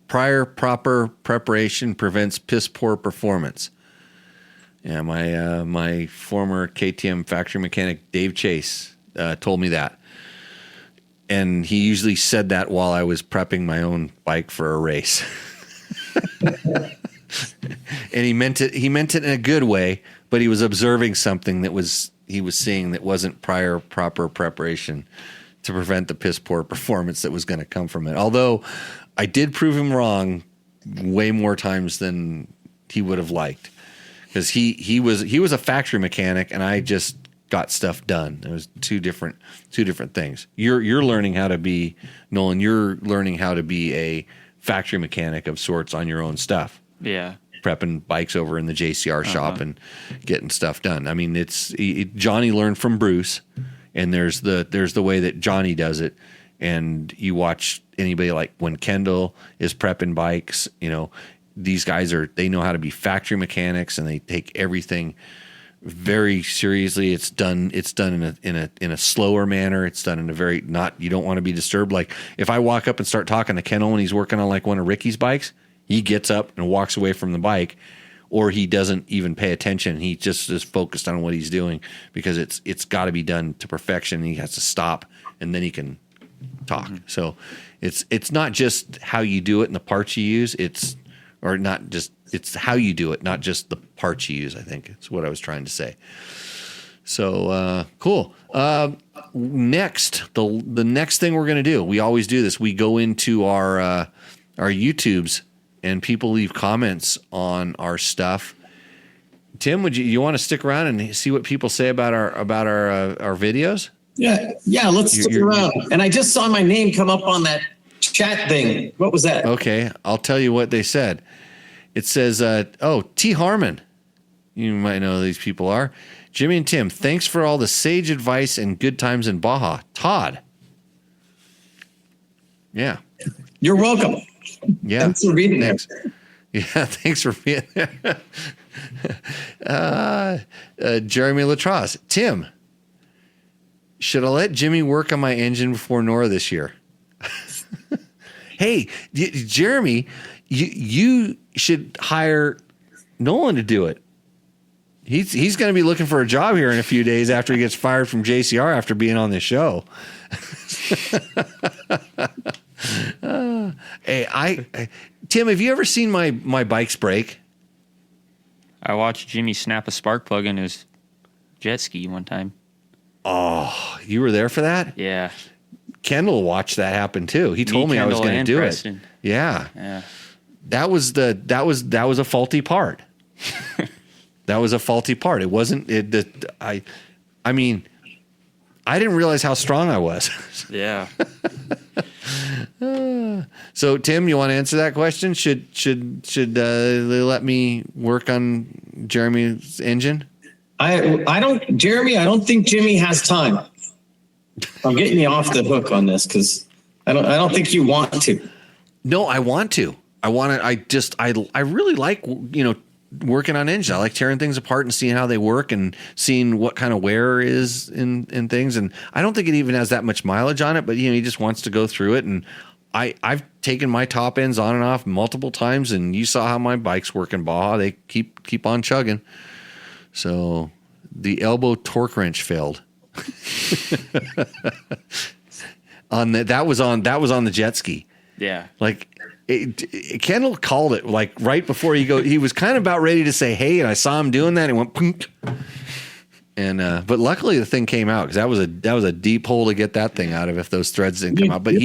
Prior proper preparation prevents piss poor performance. Yeah, my former KTM factory mechanic Dave Chase told me that, and he usually said that while I was prepping my own bike for a race. And he meant it in a good way, but he was observing something he was seeing that wasn't prior proper preparation to prevent the piss poor performance that was going to come from it. Although I did prove him wrong way more times than he would have liked, because he was a factory mechanic and I just got stuff done. It was two different things. You're learning how to be, Nolan, you're learning how to be a factory mechanic of sorts on your own stuff. Yeah. Prepping bikes over in the JCR shop and getting stuff done. I mean, Johnny learned from Bruce, and there's the way that Johnny does it. And you watch anybody like when Kendall is prepping bikes, these guys they know how to be factory mechanics, and they take everything very seriously. It's done in a slower manner. It's done in a very you don't want to be disturbed. Like if I walk up and start talking to Kendall and he's working on like one of Ricky's bikes, he gets up and walks away from the bike, or he doesn't even pay attention. He just is focused on what he's doing because it's got to be done to perfection. He has to stop and then he can talk. Mm-hmm. So it's not just how you do it and the parts you use. It's how you do it, not just the parts you use. I think it's what I was trying to say. So cool. Next, the next thing we're going to do, we always do this. We go into our YouTubes, and people leave comments on our stuff. Tim, would you want to stick around and see what people say about our videos? Yeah. Let's stick around. And I just saw my name come up on that chat thing. What was that? Okay, I'll tell you what they said. It says, T. Harmon. You might know who these people are. Jimmy and Tim, thanks for all the sage advice and good times in Baja. Todd. Yeah. You're welcome. Yeah. Thanks for being there. Yeah, thanks for being there. Jeremy Latrosse. Tim, should I let Jimmy work on my engine before Nora this year? Hey, Jeremy, you should hire Nolan to do it. He's going to be looking for a job here in a few days after he gets fired from JCR after being on this show. Hey, Tim, have you ever seen my bikes break? I watched Jimmy snap a spark plug in his jet ski one time. Oh, you were there for that? Yeah. Kendall watched that happen too. He told me I was Kendall, going to and do Preston. it. Yeah. Yeah. That was a faulty part. That was a faulty part. It wasn't I mean, I didn't realize how strong I was. Yeah. So Tim, you want to answer that question? Should they let me work on Jeremy's engine? I don't, Jeremy, I don't think Jimmy has time. I'm getting you off the hook on this because I don't think you want to. No, I want to. I really like, working on engines. I like tearing things apart and seeing how they work and seeing what kind of wear is in things. And I don't think it even has that much mileage on it, but he just wants to go through it. And I've taken my top ends on and off multiple times, and you saw how my bikes work in Baja. They keep on chugging. So the elbow torque wrench failed. That was on the jet ski. Yeah. Like Kendall called it like right before he was kind of about ready to say, hey, and I saw him doing that and went punk. And but luckily the thing came out, because that was a deep hole to get that thing out of if those threads didn't come out. But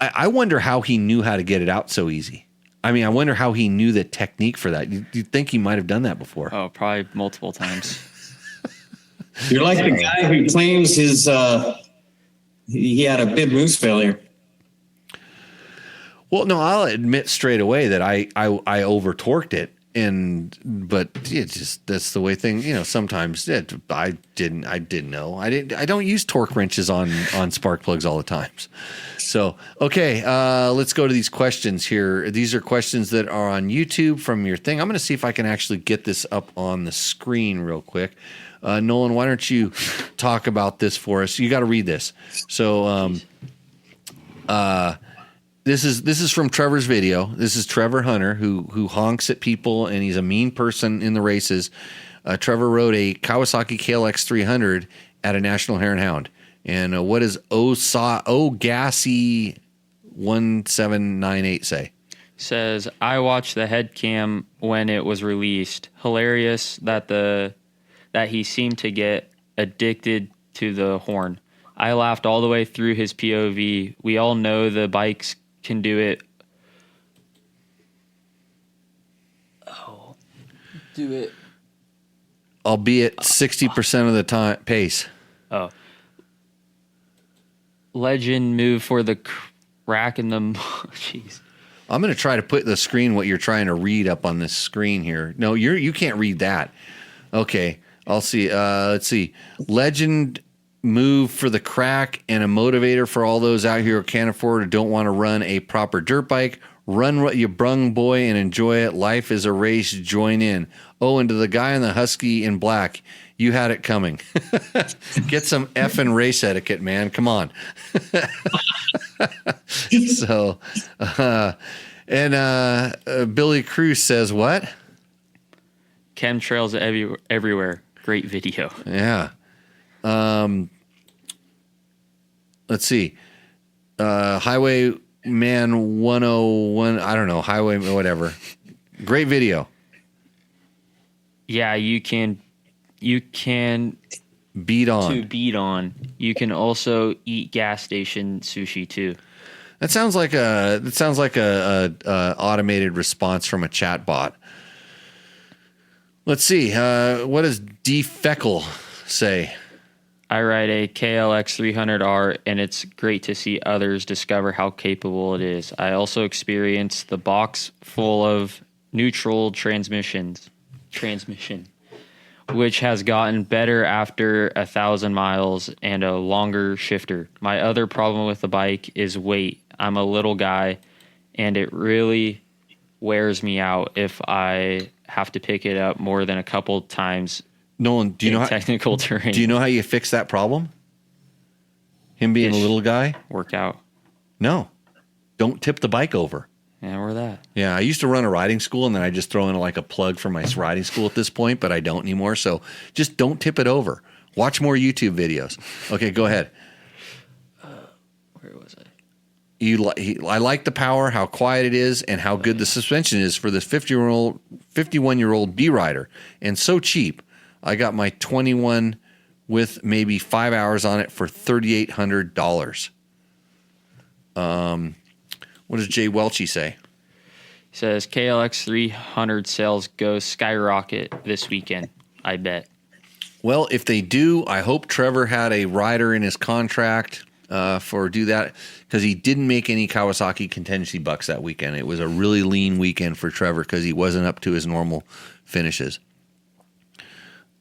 I wonder how he knew how to get it out so easy. I mean, I wonder how he knew the technique for that. You'd think he might have done that before. Oh, probably multiple times. You're like the guy who claims he had a bib moose failure. Well, no, I'll admit straight away that I over torqued it, but it just, that's the way things. Sometimes I didn't know. I don't use torque wrenches on spark plugs all the times. So okay, let's go to these questions here. These are questions that are on YouTube from your thing. I'm going to see if I can actually get this up on the screen real quick. Nolan, why don't you talk about this for us? You got to read this. So, this is from Trevor's video. This is Trevor Hunter, who honks at people, and he's a mean person in the races. Trevor rode a Kawasaki KLX 300 at a National Hare and Hound. And what does Gassy 1798 say? Says, I watched the head cam when it was released. Hilarious that he seemed to get addicted to the horn. I laughed all the way through his POV. We all know the bikes can do it. Oh, do it. Albeit 60% of the time pace. Oh. Legend move for the crack in the... Jeez. I'm going to try to put the screen, what you're trying to read up on this screen here. No, you can't read that. Okay, I'll see. Let's see. Legend move for the crack and a motivator for all those out here who can't afford or don't want to run a proper dirt bike. Run what you brung, boy, and enjoy it. Life is a race. Join in. Oh, and to the guy in the husky in black, you had it coming. Get some effing race etiquette, man. Come on. So, Billy Cruz says what? Chemtrails everywhere. Great video. Yeah. Let's see. Highwayman 101. I don't know. Highway, whatever. Great video. Yeah, you can beat on. To beat on. You can also eat gas station sushi too. That sounds like a automated response from a chat bot. Let's see. What does D Feckle say? I ride a KLX 300R, and it's great to see others discover how capable it is. I also experienced the box full of neutral transmission, which has gotten better after 1,000 miles and a longer shifter. My other problem with the bike is weight. I'm a little guy, and it really wears me out if I have to pick it up more than a couple times. Nolan, do you know technical terrain? Do you know how you fix that problem? Him being a little guy? Workout. No. Don't tip the bike over. Yeah, or that. Yeah, I used to run a riding school, and then I just throw in like a plug for my riding school at this point, but I don't anymore. So just don't tip it over. Watch more YouTube videos. Okay, go ahead. Where was I? I like the power, how quiet it is, and how good the suspension is for this 51-year-old B rider, and so cheap. I got my 21 with maybe 5 hours on it for $3,800. What does Jay Welchie say? He says KLX 300 sales go skyrocket this weekend, I bet. Well, if they do, I hope Trevor had a rider in his contract for do that, because he didn't make any Kawasaki contingency bucks that weekend. It was a really lean weekend for Trevor because he wasn't up to his normal finishes.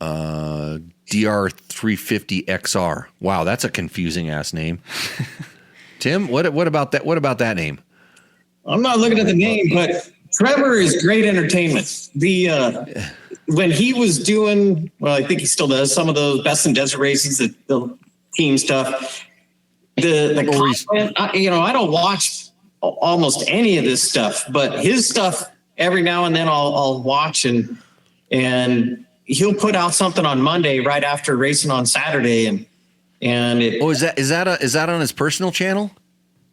DR350 XR. Wow, that's a confusing ass name. Tim, what about that? What about that name? I'm not looking at the name, but Trevor is great entertainment. When he was doing, well, I think he still does some of those best in desert races, the team stuff. The content, I don't watch almost any of this stuff, but his stuff every now and then I'll watch, and he'll put out something on Monday right after racing on Saturday, and is that on his personal channel?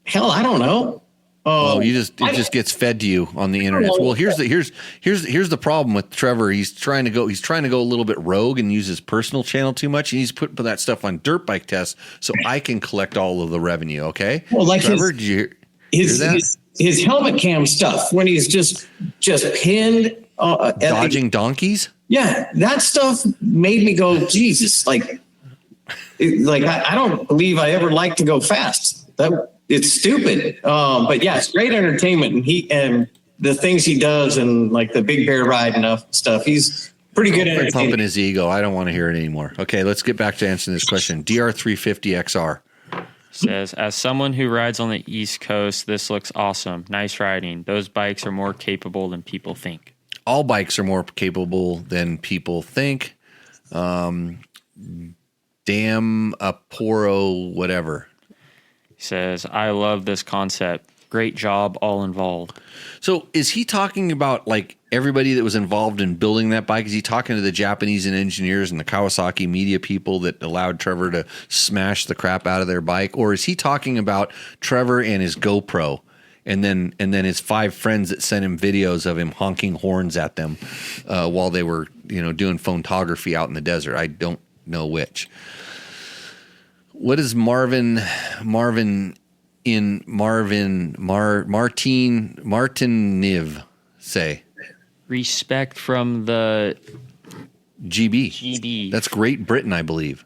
Hell, I don't know. It just gets fed to you on the internet. Well, here's the problem with Trevor. He's trying to go a little bit rogue and use his personal channel too much. And he's put that stuff on Dirt Bike Test so I can collect all of the revenue. Okay. Well, like Trevor, did you hear that? His helmet cam stuff when he's just pinned dodging donkeys. Yeah, that stuff made me go, Jesus! I don't believe I ever liked to go fast. It's stupid. But yeah, it's great entertainment, and the things he does, and like the Big Bear ride and stuff. He's pretty good at pumping his ego. I don't want to hear it anymore. Okay, let's get back to answering this question. DR350 XR says, as someone who rides on the East Coast, this looks awesome. Nice riding. Those bikes are more capable than people think. All bikes are more capable than people think. Damn a poro whatever. Says, I love this concept. Great job, all involved. So is he talking about like everybody that was involved in building that bike? Is he talking to the Japanese and engineers and the Kawasaki media people that allowed Trevor to smash the crap out of their bike? Or is he talking about Trevor and his GoPro and then his 5 friends that sent him videos of him honking horns at them while they were, doing photography out in the desert? I don't know which. What does Martin Niv say? Respect from the GB. That's Great Britain, I believe.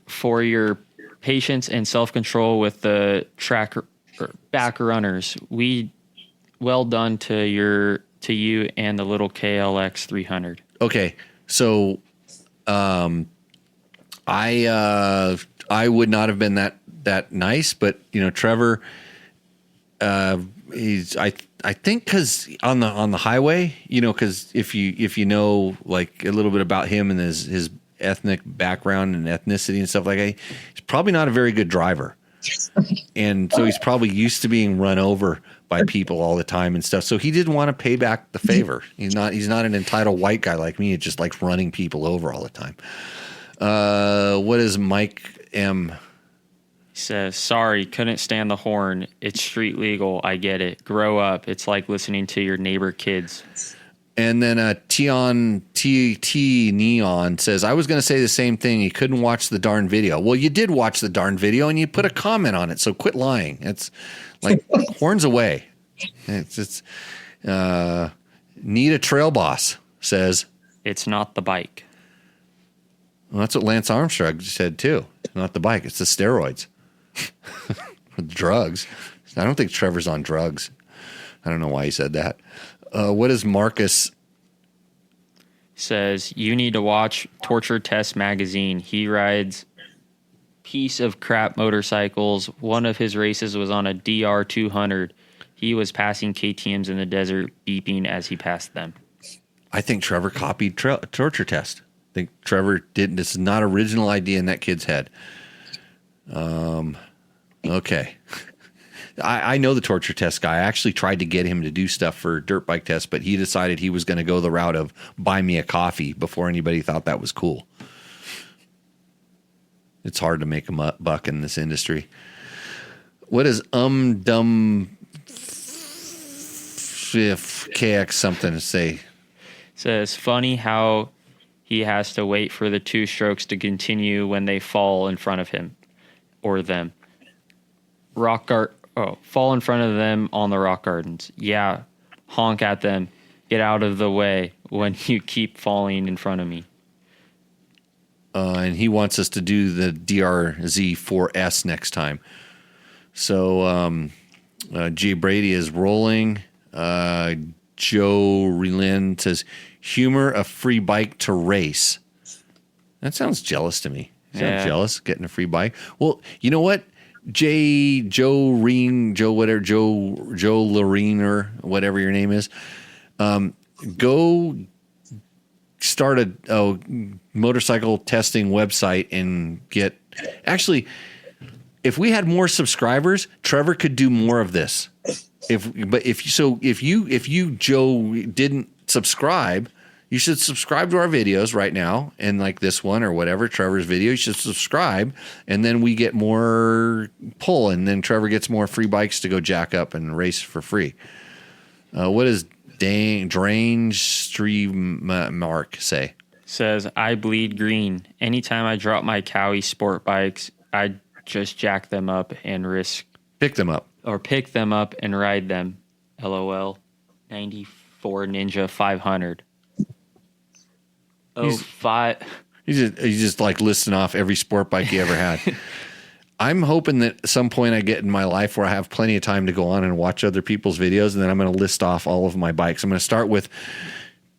For your patience and self-control with the back runners. Well done to you and the little KLX 300. Okay, so I would not have been that nice, but Trevor, he's I think because on the highway, because if you know like a little bit about him and his ethnic background and ethnicity and stuff like that, he's probably not a very good driver, and so he's probably used to being run over by people all the time and stuff. So he didn't want to pay back the favor. He's not an entitled white guy like me. It just likes running people over all the time. What is Mike M? He says, sorry, couldn't stand the horn. It's street legal. I get it. Grow up. It's like listening to your neighbor kids. And then T Neon says, I was going to say the same thing. You couldn't watch the darn video. Well, you did watch the darn video and you put a comment on it. So quit lying. It's like horns away. It's Need a Trail Boss says, it's not the bike. Well, that's what Lance Armstrong said too. It's not the bike. It's the steroids. Drugs. I don't think Trevor's on drugs. I don't know why he said that. What is Marcus? Says, you need to watch Torture Test magazine. He rides piece of crap motorcycles. One of his races was on a DR200. He was passing KTMs in the desert, beeping as he passed them. I think Trevor copied Torture Test. I think Trevor didn't. This is not an original idea in that kid's head. Okay. I know the Torture Test guy. I actually tried to get him to do stuff for Dirt Bike Test, but he decided he was going to go the route of buy me a coffee before anybody thought that was cool. It's hard to make a buck in this industry. What does dumb if KX something say? Says funny how he has to wait for the two strokes to continue when they fall in front of him or them. Fall in front of them on the rock gardens. Yeah, honk at them. Get out of the way when you keep falling in front of me. And he wants us to do the DRZ4S next time. So G. Brady is rolling. Joe Relin says, humor a free bike to race. That sounds jealous to me. Sounds jealous getting a free bike. Well, you know what? Joe Loreen or whatever your name is. Go start a motorcycle testing website and get. Actually, if we had more subscribers, Trevor could do more of this. If you Joe didn't subscribe, you should subscribe to our videos right now, and like this one or whatever Trevor's video, you should subscribe, and then we get more pull, and then Trevor gets more free bikes to go jack up and race for free. What does Drange Stream Mark say? Says I bleed green. Anytime I drop my Cowie sport bikes, I just jack them up and pick them up and ride them. LOL. 94 Ninja 500. He's just like listing off every sport bike he ever had. I'm hoping that at some point I get in my life where I have plenty of time to go on and watch other people's videos, and then I'm going to list off all of my bikes. I'm going to start with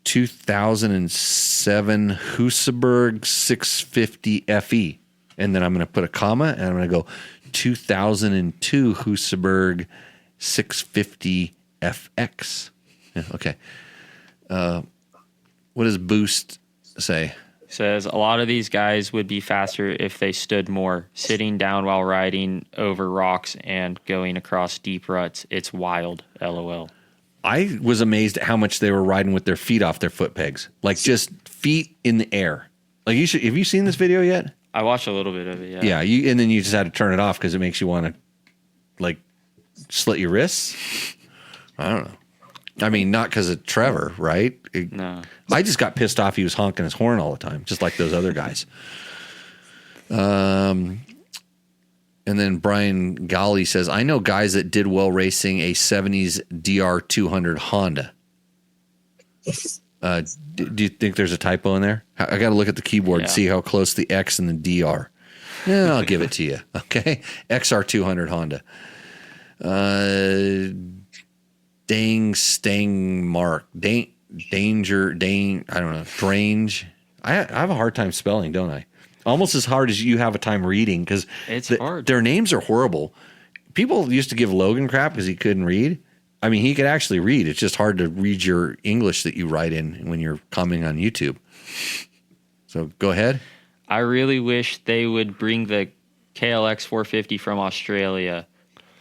2007 Husaberg 650 FE, and then I'm going to put a comma, and I'm going to go 2002 Husaberg 650 FX. Yeah, okay. What does Boost say? Says a lot of these guys would be faster if they stood more, sitting down while riding over rocks and going across deep ruts. It's wild. LOL. I was amazed at how much they were riding with their feet off their foot pegs, like just feet in the air. Like you should. Have you seen this video yet? I watched a little bit of it. Yeah. Yeah. And then you just had to turn it off because it makes you want to like slit your wrists. I don't know. I mean, not because of Trevor, right? No. I just got pissed off he was honking his horn all the time, just like those other guys. And then Brian Golly says, I know guys that did well racing a 70s DR200 Honda. Do you think there's a typo in there? I got to look at the keyboard and see how close the X and the DR. Yeah, I'll give it to you. Okay. XR200 Honda. Drange. I have a hard time spelling, don't I? Almost as hard as you have a time reading because it's hard. Their names are horrible. People used to give Logan crap because he couldn't read. I mean, he could actually read. It's just hard to read your English that you write in when you're commenting on YouTube. So go ahead. I really wish they would bring the KLX 450 from Australia.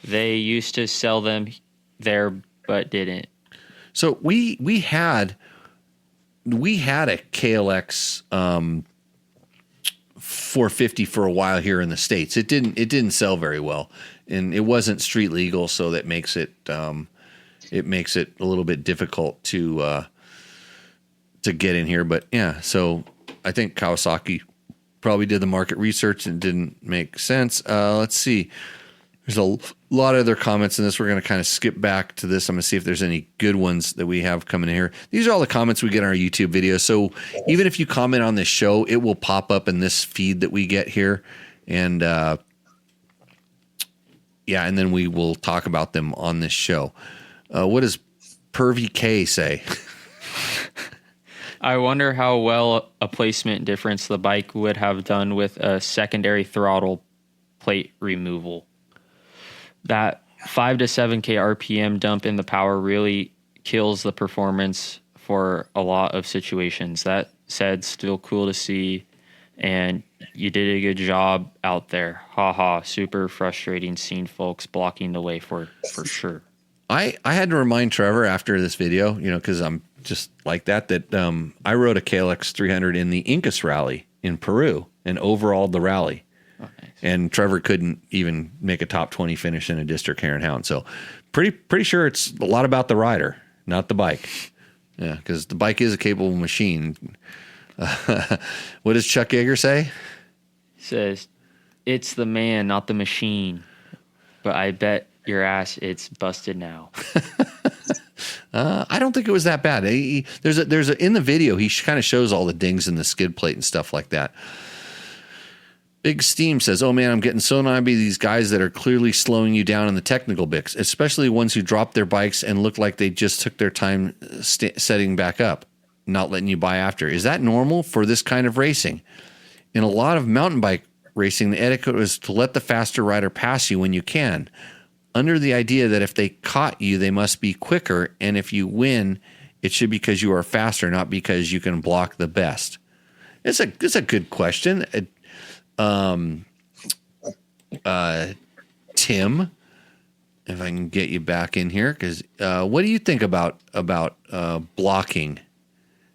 They used to sell them there, but didn't. So we had a KLX 450 for a while here in the States. It didn't sell very well, and it wasn't street legal, so that makes it a little bit difficult to get in here. But yeah, so I think Kawasaki probably did the market research and didn't make sense. Let's see. There's a lot of other comments in this. We're going to kind of skip back to this. I'm going to see if there's any good ones that we have coming in here. These are all the comments we get on our YouTube videos. So even if you comment on this show, it will pop up in this feed that we get here. And and then we will talk about them on this show. What does Pervy K say? I wonder how well a placement difference the bike would have done with a secondary throttle plate removal. That 5 to 7K RPM dump in the power really kills the performance for a lot of situations. That said, still cool to see, and you did a good job out there. Haha, super frustrating seeing folks blocking the way for sure. I had to remind Trevor after this video, because I'm just like that I rode a KLX 300 in the Incas Rally in Peru and overalled the rally. Oh, nice. And Trevor couldn't even make a top 20 finish in a district hare and hound. So pretty sure it's a lot about the rider, not the bike. Yeah, because the bike is a capable machine. What does Chuck Yeager say? He says, "It's the man, not the machine. But I bet your ass it's busted now." I don't think it was that bad. There's a in the video he kind of shows all the dings in the skid plate and stuff like that. Big Steam says, "Oh man, I'm getting so annoyed by these guys that are clearly slowing you down in the technical bits, especially ones who drop their bikes and look like they just took their time setting back up, not letting you buy after. Is that normal for this kind of racing? In a lot of mountain bike racing, the etiquette is to let the faster rider pass you when you can, under the idea that if they caught you, they must be quicker, and if you win, it should be because you are faster, not because you can block the best." It's a good question. Tim, if I can get you back in here, because what do you think about blocking?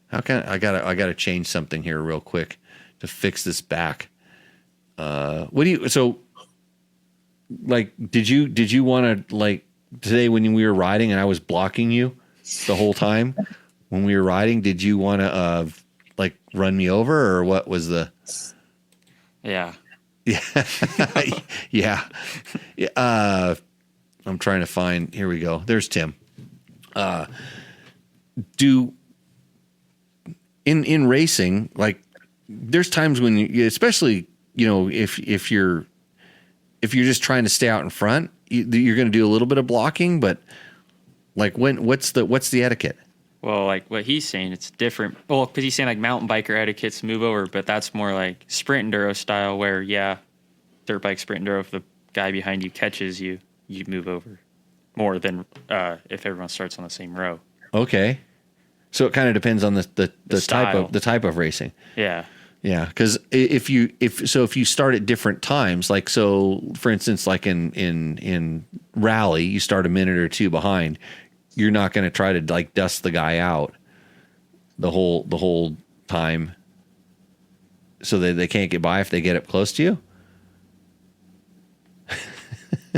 How can I gotta change something here real quick to fix this back? What do you like? Did you want to, like, today when we were riding and I was blocking you the whole time when we were riding? Did you want to like run me over, or what was the? Yeah. Yeah. I'm trying to find. Here we go. There's Tim. In racing, like, there's times when you, especially, you know, if you're just trying to stay out in front, you're going to do a little bit of blocking, but like what's the etiquette? Well, like what he's saying, it's different. Well, because he's saying like mountain biker etiquettes move over, but that's more like sprint enduro style where, yeah, dirt bike sprint enduro, if the guy behind you catches you, you move over more than if everyone starts on the same row. Okay. So it kind of depends on the style. type of racing. Yeah. Yeah, because if you start at different times, like, so for instance, like in rally, you start a minute or two behind, you're not going to try to like dust the guy out the whole time, so that they can't get by if they get up close to you.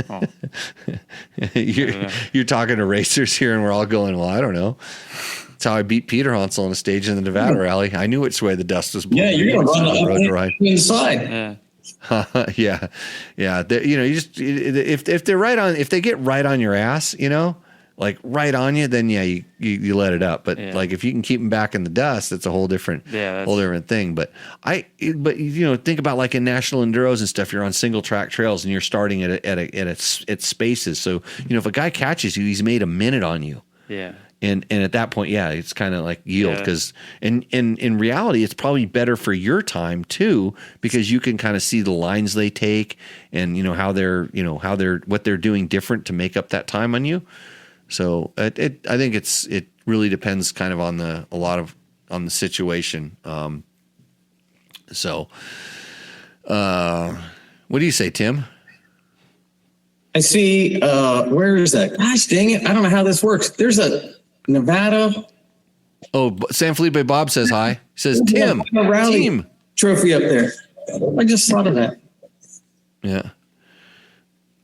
Oh. You're talking to racers here, and we're all going, well, I don't know. That's how I beat Peter Hansel on a stage in the Nevada rally. I knew which way the dust was blowing. Yeah, you're going to run the road to ride inside. Yeah. Yeah. You just, if they're right on, if they get right on your ass, you know, like right on you, then yeah, you let it up. But like if you can keep them back in the dust, that's a whole different thing. But you know, think about like in national enduros and stuff, you're on single track trails and you're starting at spaces. So, you know, if a guy catches you, he's made a minute on you. Yeah. And at that point, yeah, it's kind of like yield, because in reality, it's probably better for your time too, because you can kind of see the lines they take and, you know, what they're doing different to make up that time on you. So I think it really depends kind of on the situation. So what do you say, Tim? I see. Where is that? Gosh, dang it! I don't know how this works. There's a Nevada. Oh, San Felipe Bob says hi. He says, Tim, team trophy up there. I just thought of that. Yeah.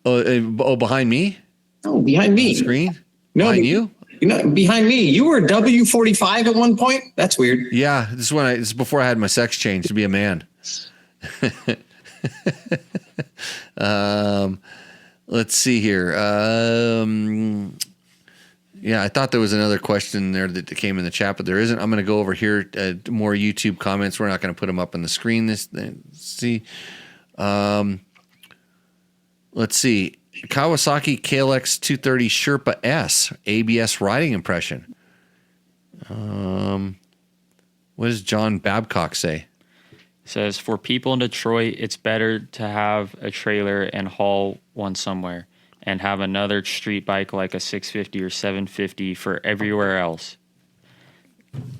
Oh, behind me? Oh, behind me. On the screen? No, behind you? You know, behind me. You were W45 at one point? That's weird. Yeah, this is before I had my sex change to be a man. Let's see here. Yeah, I thought there was another question there that came in the chat, but there isn't. I'm going to go over here more YouTube comments. We're not going to put them up on the screen. Let's see. Kawasaki KLX 230 Sherpa S ABS riding impression. What does John Babcock say? Says, for people in Detroit, it's better to have a trailer and haul one somewhere, and have another street bike like a 650 or 750 for everywhere else.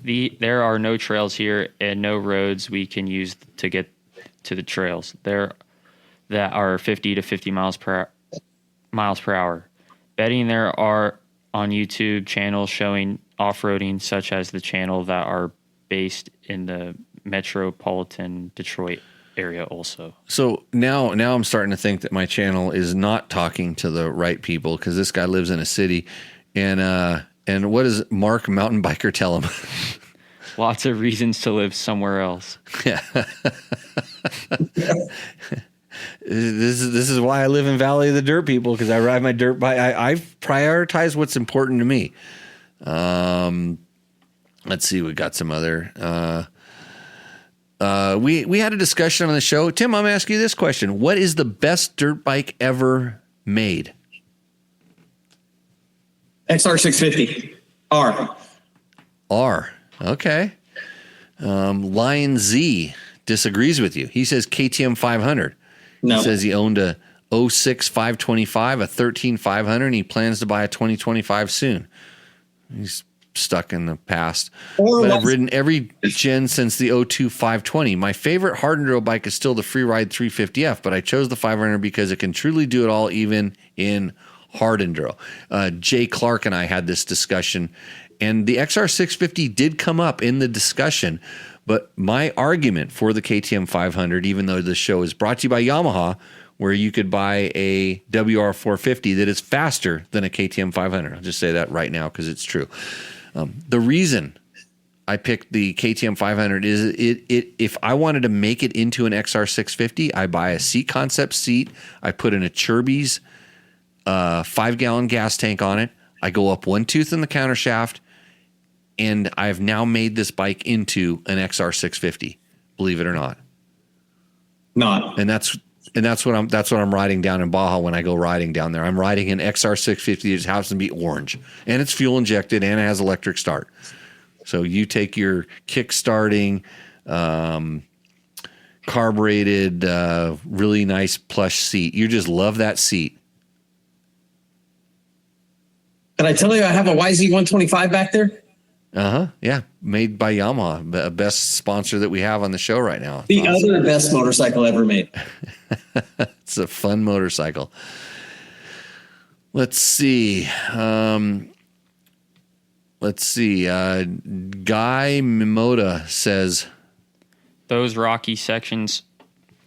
There are no trails here and no roads we can use to get to the trails there that are 50 to 50 miles per hour. Betting there are on YouTube channels showing off-roading, such as the channel, that are based in the metropolitan Detroit area also. So now I'm starting to think that my channel is not talking to the right people, because this guy lives in a city, and what does Mark Mountain Biker tell him? Lots of reasons to live somewhere else. Yeah. This is why I live in Valley of the Dirt, people, because I ride my dirt bike. I prioritize what's important to me. Let's see. We got some other. We had a discussion on the show. Tim, I'm going to ask you this question: what is the best dirt bike ever made? XR650 R. R. Okay. Lion Z disagrees with you. He says KTM 500. No. He says he owned a 06 525, a 13 500, and he plans to buy a 2025 soon. He's stuck in the past. But I've ridden every gen since the 02 520. My favorite hard enduro bike is still the Freeride 350F, but I chose the 500 because it can truly do it all, even in hard enduro. Jay Clark and I had this discussion, and the XR650 did come up in the discussion. But my argument for the KTM 500, even though this show is brought to you by Yamaha, where you could buy a WR450 that is faster than a KTM 500. I'll just say that right now because it's true. The reason I picked the KTM 500 is if I wanted to make it into an XR650, I buy a seat concept seat. I put in a Chirby's 5-gallon gas tank on it. I go up one tooth in the counter shaft, and I've now made this bike into an XR650. Believe it or not. Not. And that's what I'm riding down in Baja when I go riding down there. I'm riding an XR650 that happens to be orange, and it's fuel injected, and it has electric start. So you take your kick starting, carbureted, really nice plush seat. You just love that seat. Did I tell you I have a YZ125 back there? Yeah, made by Yamaha, the best sponsor that we have on the show right now. The other best motorcycle ever made. It's a fun motorcycle. Let's see. Guy Moto says, those rocky sections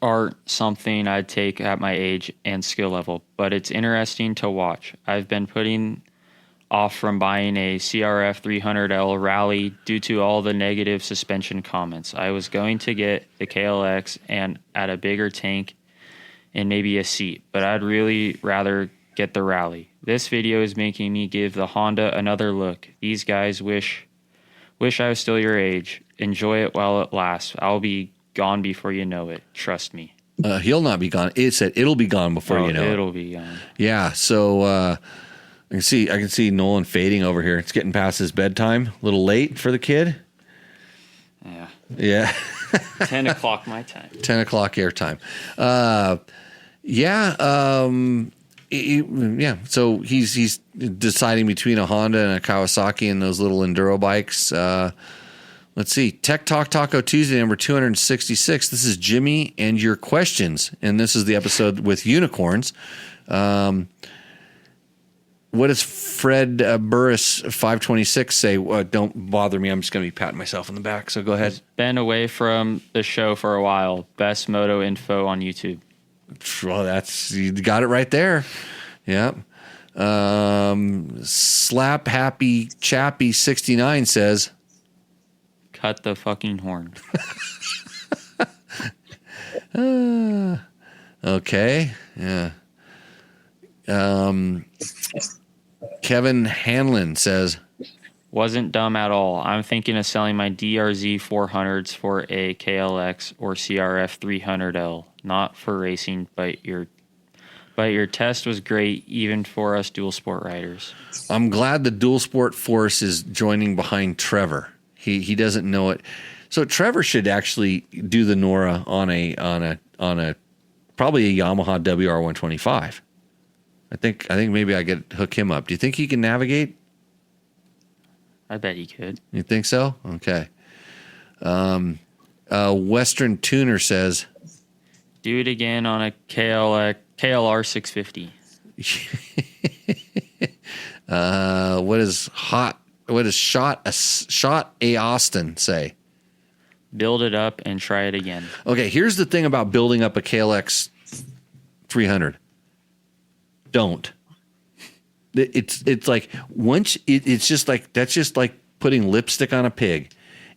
aren't something I'd take at my age and skill level, but it's interesting to watch. I've been putting off from buying a CRF 300L Rally due to all the negative suspension comments. I was going to get the KLX and add a bigger tank and maybe a seat, but I'd really rather get the Rally. This video is making me give the Honda another look. These guys wish I was still your age. Enjoy it while it lasts. I'll be gone before you know it. Trust me. He'll not be gone. It said it'll be gone before you know it. It'll be gone. Yeah, so I can see Nolan fading over here. It's getting past his bedtime. A little late for the kid. Yeah. 10 o'clock my time. 10 o'clock air time. So he's deciding between a Honda and a Kawasaki and those little enduro bikes. Let's see. Tech Talk Taco Tuesday number 266. This is Jimmy and your questions, and this is the episode with unicorns. What does Fred Burris 526 say? Don't bother me. I'm just going to be patting myself on the back. So go ahead. Been away from the show for a while. Best moto info on YouTube. Well, you got it right there. Yep. Slap Happy Chappy 69 says, cut the fucking horn. Okay. Yeah. Kevin Hanlon says, wasn't dumb at all. I'm thinking of selling my DRZ 400s for a KLX or CRF 300L. Not for racing, but your test was great, even for us dual sport riders. I'm glad the dual sport force is joining behind Trevor. He doesn't know it. So Trevor should actually do the Nora on a probably a Yamaha WR125. I think maybe I could hook him up. Do you think he can navigate? I bet he could. You think so? Okay. Western Tuner says, do it again on a KLR 650. What does Shot A Austin say? build it up, and try it again. Okay, here's the thing about building up a KLX 300. Don't. It's like once it's just like that's just like putting lipstick on a pig.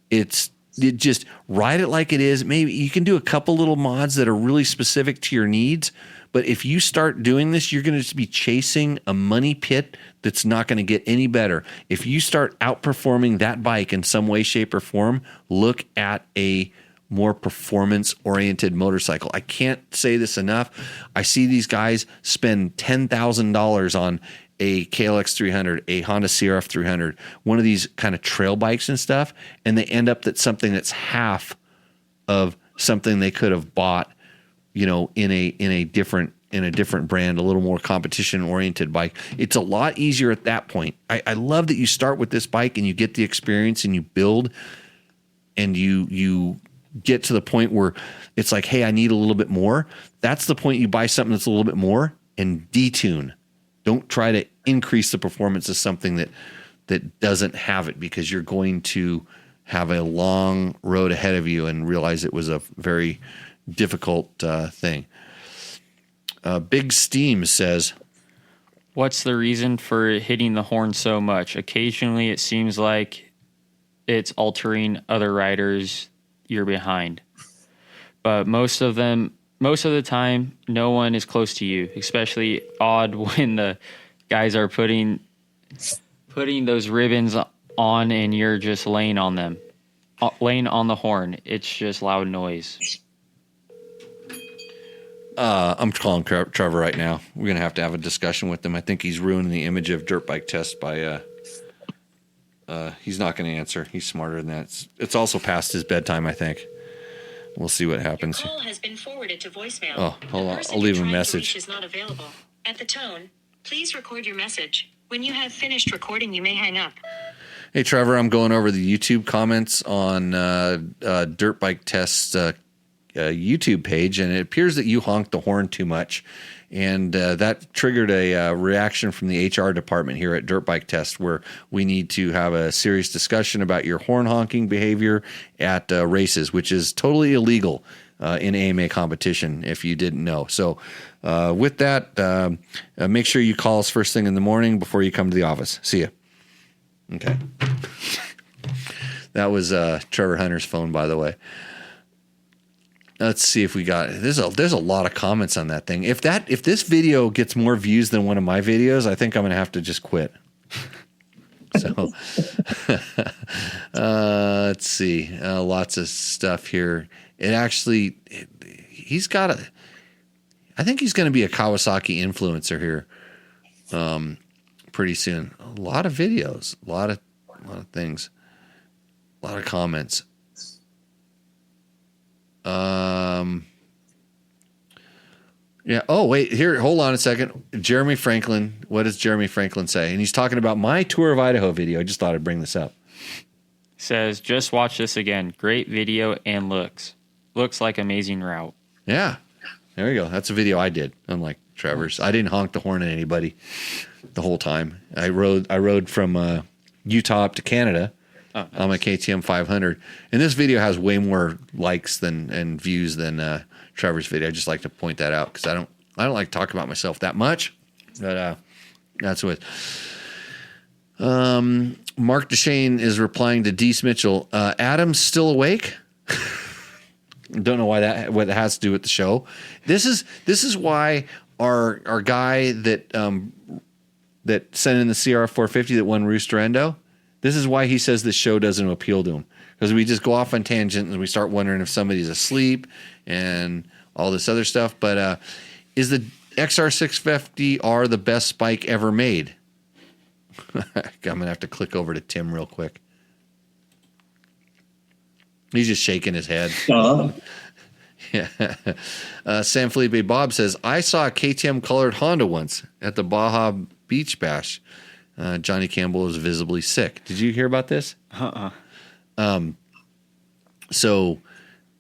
It just ride it like it is. Maybe you can do a couple little mods that are really specific to your needs, but if you start doing this, you're going to be chasing a money pit that's not going to get any better. If you start outperforming that bike in some way, shape, or form, look at a more performance-oriented motorcycle. I can't say this enough. I see these guys spend $10,000 on a KLX 300, a Honda CRF 300, one of these kind of trail bikes and stuff, and they end up at something that's half of something they could have bought, in a different brand, a little more competition-oriented bike. It's a lot easier at that point. I love that you start with this bike and you get the experience and you build and you get to the point where it's like, hey, I need a little bit more. That's the point you buy something that's a little bit more and detune. Don't try to increase the performance of something that doesn't have it, because you're going to have a long road ahead of you and realize it was a very difficult thing. Big Steam says, what's the reason for hitting the horn so much? Occasionally it seems like it's altering other riders you're behind. But most of the time, no one is close to you, especially odd when the guys are putting those ribbons on and you're just laying on them, laying on the horn. It's just loud noise. I'm calling Trevor right now. We're going to have a discussion with him. I think he's ruining the image of Dirt Bike Test by he's not going to answer. He's smarter than that. It's also past his bedtime, I think. We'll see what happens. Your call has been forwarded to voicemail. Oh, hold on. I'll leave a message. Is not available. At the tone, please record your message. When you have finished recording, you may hang up. Hey, Trevor, I'm going over the YouTube comments on Dirt Bike Test's YouTube page, and it appears that you honked the horn too much. And that triggered a reaction from the HR department here at Dirt Bike Test, where we need to have a serious discussion about your horn honking behavior at races, which is totally illegal in AMA competition, if you didn't know. So with that, make sure you call us first thing in the morning before you come to the office. See ya. Okay. That was Trevor Hunter's phone, by the way. Let's see if we got. There's a lot of comments on that thing. If this video gets more views than one of my videos, I think I'm gonna have to just quit. So let's see. Lots of stuff here. He's got a. I think he's going to be a Kawasaki influencer here. Pretty soon. A lot of videos. A lot of things. A lot of comments. Yeah. Oh, wait. Here, hold on a second. Jeremy Franklin. What does Jeremy Franklin say? And he's talking about my Tour of Idaho video. I just thought I'd bring this up. Says, just watch this again. Great video and looks like amazing route. Yeah. There you go. That's a video I did. Unlike Trevor's. I didn't honk the horn at anybody the whole time. I rode from Utah up to Canada. Oh, nice. On my KTM 500, and this video has way more likes and views than Trevor's video. I just like to point that out because I don't like to talk about myself that much, but that's what. Mark Deshane is replying to Deese Mitchell. Adam's still awake. Don't know what it has to do with the show. This is why our guy that sent in the CR 450 that won Rooster Endo. This is why he says this show doesn't appeal to him, because we just go off on tangent and we start wondering if somebody's asleep and all this other stuff. But is the XR650R the best bike ever made? I'm going to have to click over to Tim real quick. He's just shaking his head. Yeah. San Felipe Bob says, I saw a KTM colored Honda once at the Baja Beach Bash. Johnny Campbell was visibly sick. Did you hear about this? So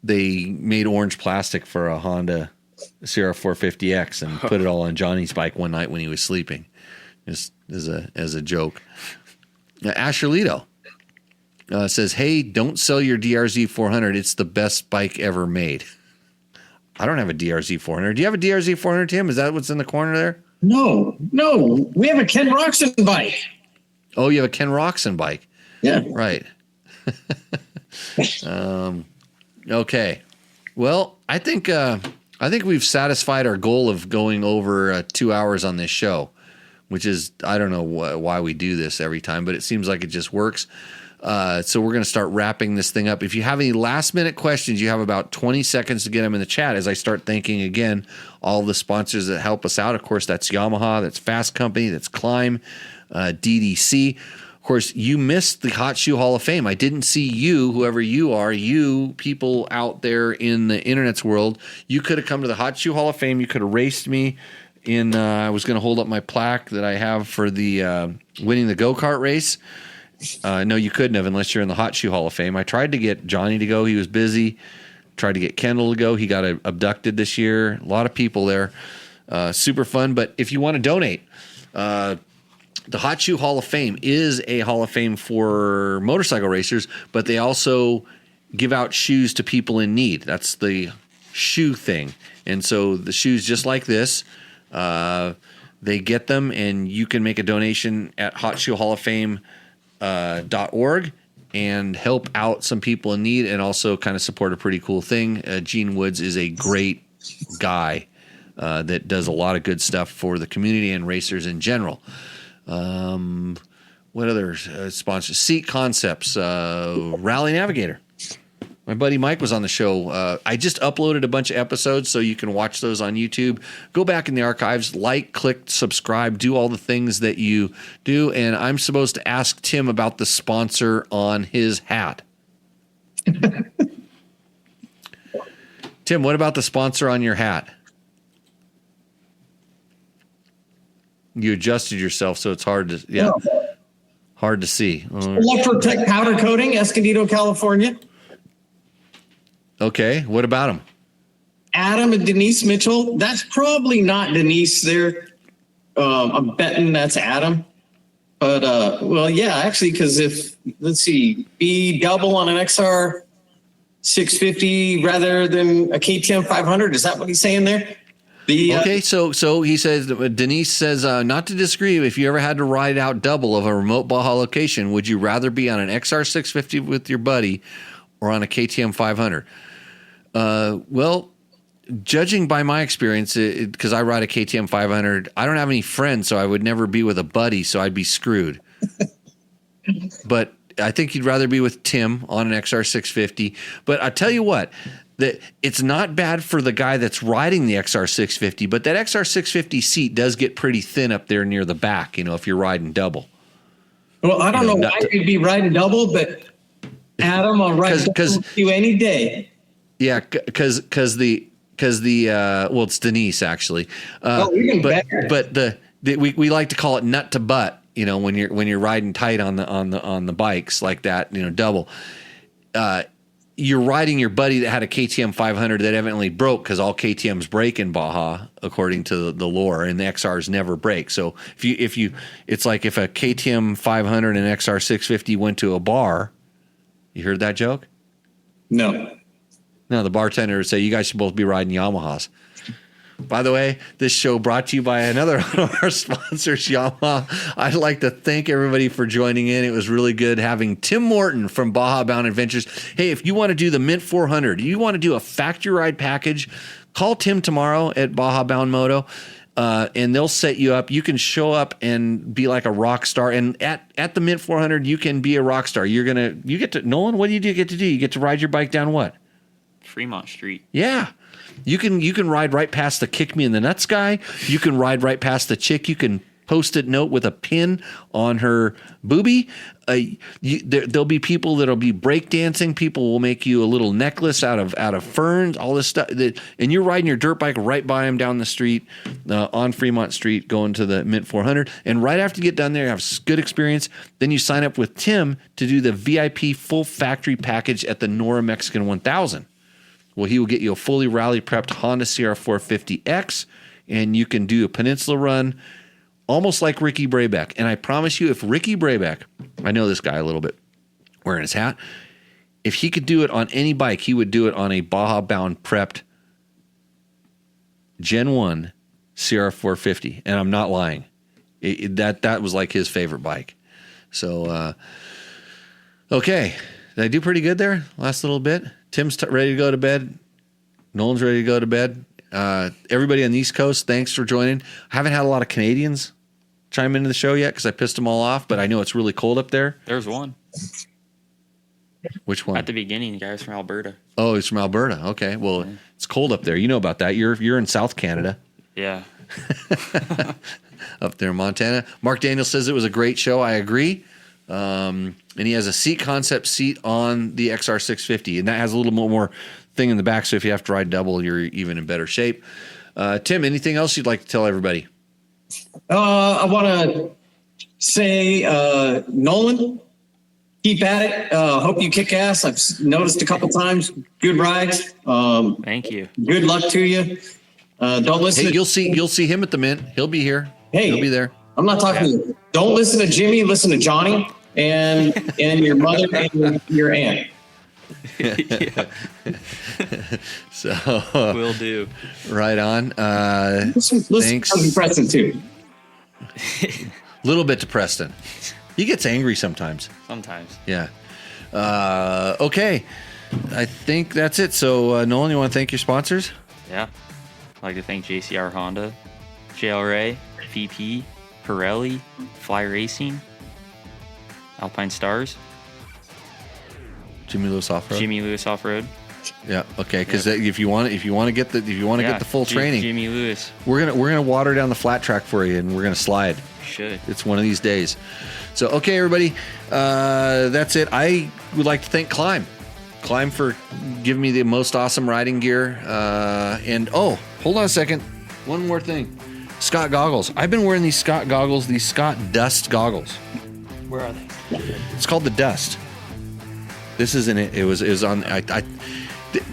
they made orange plastic for a Honda CR450X and put it all on Johnny's bike one night when he was sleeping, just as a joke. Asher Leto says, hey, don't sell your DRZ 400. It's the best bike ever made. I don't have a DRZ 400. Do you have a DRZ 400, Tim? Is that what's in the corner there? No. We have a Ken Roxon bike. Oh, you have a Ken Roxon bike. Yeah. Right. Okay. Well, I think we've satisfied our goal of going over 2 hours on this show, which is, I don't know why we do this every time, but it seems like it just works. So we're going to start wrapping this thing up. If you have any last minute questions, you have about 20 seconds to get them in the chat as I start thanking again all the sponsors that help us out. Of course, that's Yamaha, that's Fast Company, that's Climb, DDC. Of course, you missed the Hot Shoe Hall of Fame. I didn't see you, whoever you are, you people out there in the internet's world. You could have come to the Hot Shoe Hall of Fame. You could have raced me in. I was going to hold up my plaque that I have for the winning the go-kart race. No, you couldn't have unless you're in the Hot Shoe Hall of Fame. I tried to get Johnny to go. He was busy. Tried to get Kendall to go. He got abducted this year. A lot of people there. Super fun. But if you want to donate, the Hot Shoe Hall of Fame is a Hall of Fame for motorcycle racers, but they also give out shoes to people in need. That's the shoe thing. And so the shoes just like this, they get them, and you can make a donation at hotshoehalloffame.org and help out some people in need and also kind of support a pretty cool thing. Gene Woods is a great guy that does a lot of good stuff for the community and racers in general. What other sponsors? Seat Concepts, Rally Navigator. My buddy Mike was on the show. I just uploaded a bunch of episodes so you can watch those on YouTube. Go back in the archives, like, click, subscribe, do all the things that you do. And I'm supposed to ask Tim about the sponsor on his hat. Tim, what about the sponsor on your hat? You adjusted yourself, so it's hard to hard to see. Electrotech powder coating, Escondido, California. Okay, what about them? Adam and Denise Mitchell. That's probably not Denise there. I'm betting that's Adam. But well, yeah, actually, because let's see, B double on an XR 650 rather than a KTM 500. Is that what he's saying there? Okay, so he says, Denise says, not to disagree, if you ever had to ride out double of a remote Baja location, would you rather be on an XR 650 with your buddy or on a KTM 500? Well, judging by my experience, because I ride a KTM 500, I don't have any friends, so I would never be with a buddy, so I'd be screwed. But I think you'd rather be with Tim on an XR 650. But I tell you what, that it's not bad for the guy that's riding the XR 650, but that XR 650 seat does get pretty thin up there near the back, if you're riding double. Well, I don't know why you'd be riding double, but Adam, I'll ride double with you any day. Yeah, because the well, it's Denise actually. Even better. But we like to call it nut to butt. When you're riding tight on the bikes like that, double. You're riding your buddy that had a KTM 500 that evidently broke because all KTMs break in Baja, according to the lore, and the XRs never break. So if you, it's like if a KTM 500 and XR 650 went to a bar. You heard that joke? No, the bartender would say, you guys should both be riding Yamahas. By the way, this show brought to you by another one of our sponsors, Yamaha. I'd like to thank everybody for joining in. It was really good having Tim Morton from Baja Bound Adventures. Hey, if you want to do the Mint 400, you want to do a factory ride package, call Tim tomorrow at Baja Bound Moto, and they'll set you up. You can show up and be like a rock star. And at the Mint 400, you can be a rock star. You get to, Nolan, what do you get to do? You get to ride your bike down what? Fremont Street. Yeah. You can ride right past the kick me in the nuts guy. You can ride right past the chick. You can Post-it note with a pin on her boobie. There'll be people that'll be breakdancing. People will make you a little necklace out of ferns, all this stuff. And you're riding your dirt bike right by them down the street on Fremont Street going to the Mint 400. And right after you get done there, you have a good experience. Then you sign up with Tim to do the VIP full factory package at the Nora Mexican 1000. Well, he will get you a fully rally prepped Honda CR450X, and you can do a peninsula run almost like Ricky Brabeck. And I promise you, if Ricky Brabeck, I know this guy a little bit, wearing his hat. If he could do it on any bike, he would do it on a Baja bound prepped Gen 1 CR450. And I'm not lying. That was like his favorite bike. So, okay. Did I do pretty good there? Last little bit. Tim's ready to go to bed. Nolan's ready to go to bed. Everybody on the East Coast, thanks for joining. I haven't had a lot of Canadians chime into the show yet because I pissed them all off, but I know it's really cold up there. There's one. Which one? At the beginning, the guy's from Alberta. Oh, he's from Alberta. Okay. Well, it's cold up there. You know about that. You're in South Canada. Yeah. Up there in Montana. Mark Daniel says it was a great show. I agree. And he has a seat concept seat on the XR650, and that has a little more thing in the back, so if you have to ride double, you're even in better shape. Tim, anything else you'd like to tell everybody? I want to say, Nolan, keep at it. Hope you kick ass. I've noticed a couple times. Good rides. Thank you. Good luck to you. Don't listen. Hey, you'll see him at the Mint. He'll be here. Hey, he'll be there. I'm not talking to you. Don't listen to Jimmy. Listen to Johnny and your mother and your aunt. So Will do. Right on. Listen Thanks. to Preston too. Little bit to Preston. He gets angry sometimes. Sometimes. Yeah. Okay. I think that's it. So Nolan, you want to thank your sponsors? Yeah. I'd like to thank JCR Honda, JLRA, VP, Pirelli, Fly Racing, Alpine Stars, Jimmy Lewis Off Road. Jimmy Lewis Off Road. Yeah. Okay. Because if you want to get the full training, Jimmy Lewis. we're gonna water down the flat track for you, and we're gonna slide. Should. It's one of these days. So okay, everybody, that's it. I would like to thank Climb for giving me the most awesome riding gear. And hold on a second, one more thing. Scott goggles. I've been wearing these Scott goggles, these Scott Dust goggles. Where are they? It's called the Dust. This isn't it. It was on. I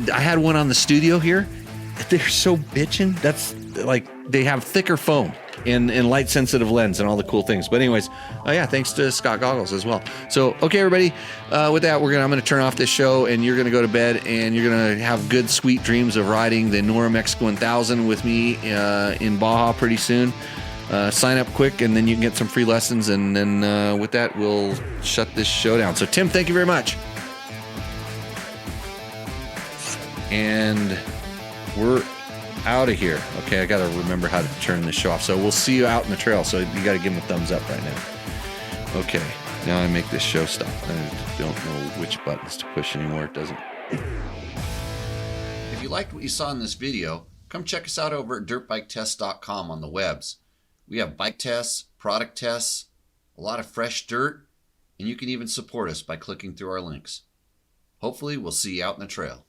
had one on the studio here. They're so bitchin'. That's like they have thicker foam and light sensitive lens and all the cool things. But anyways, thanks to Scott Goggles as well. So okay, everybody. With that, I'm gonna turn off this show, and you're gonna go to bed, and you're gonna have good, sweet dreams of riding the Nora Mexico 1000 with me in Baja pretty soon. Sign up quick, and then you can get some free lessons. And then with that, we'll shut this show down. So Tim, thank you very much. And we're out of here. Okay, I got to remember how to turn this show off. So we'll see you out in the trail. So you got to give him a thumbs up right now. Okay, now I make this show stop. I don't know which buttons to push anymore. It doesn't. If you liked what you saw in this video, come check us out over at dirtbiketest.com on the webs. We have bike tests, product tests, a lot of fresh dirt, and you can even support us by clicking through our links. Hopefully, we'll see you out in the trail.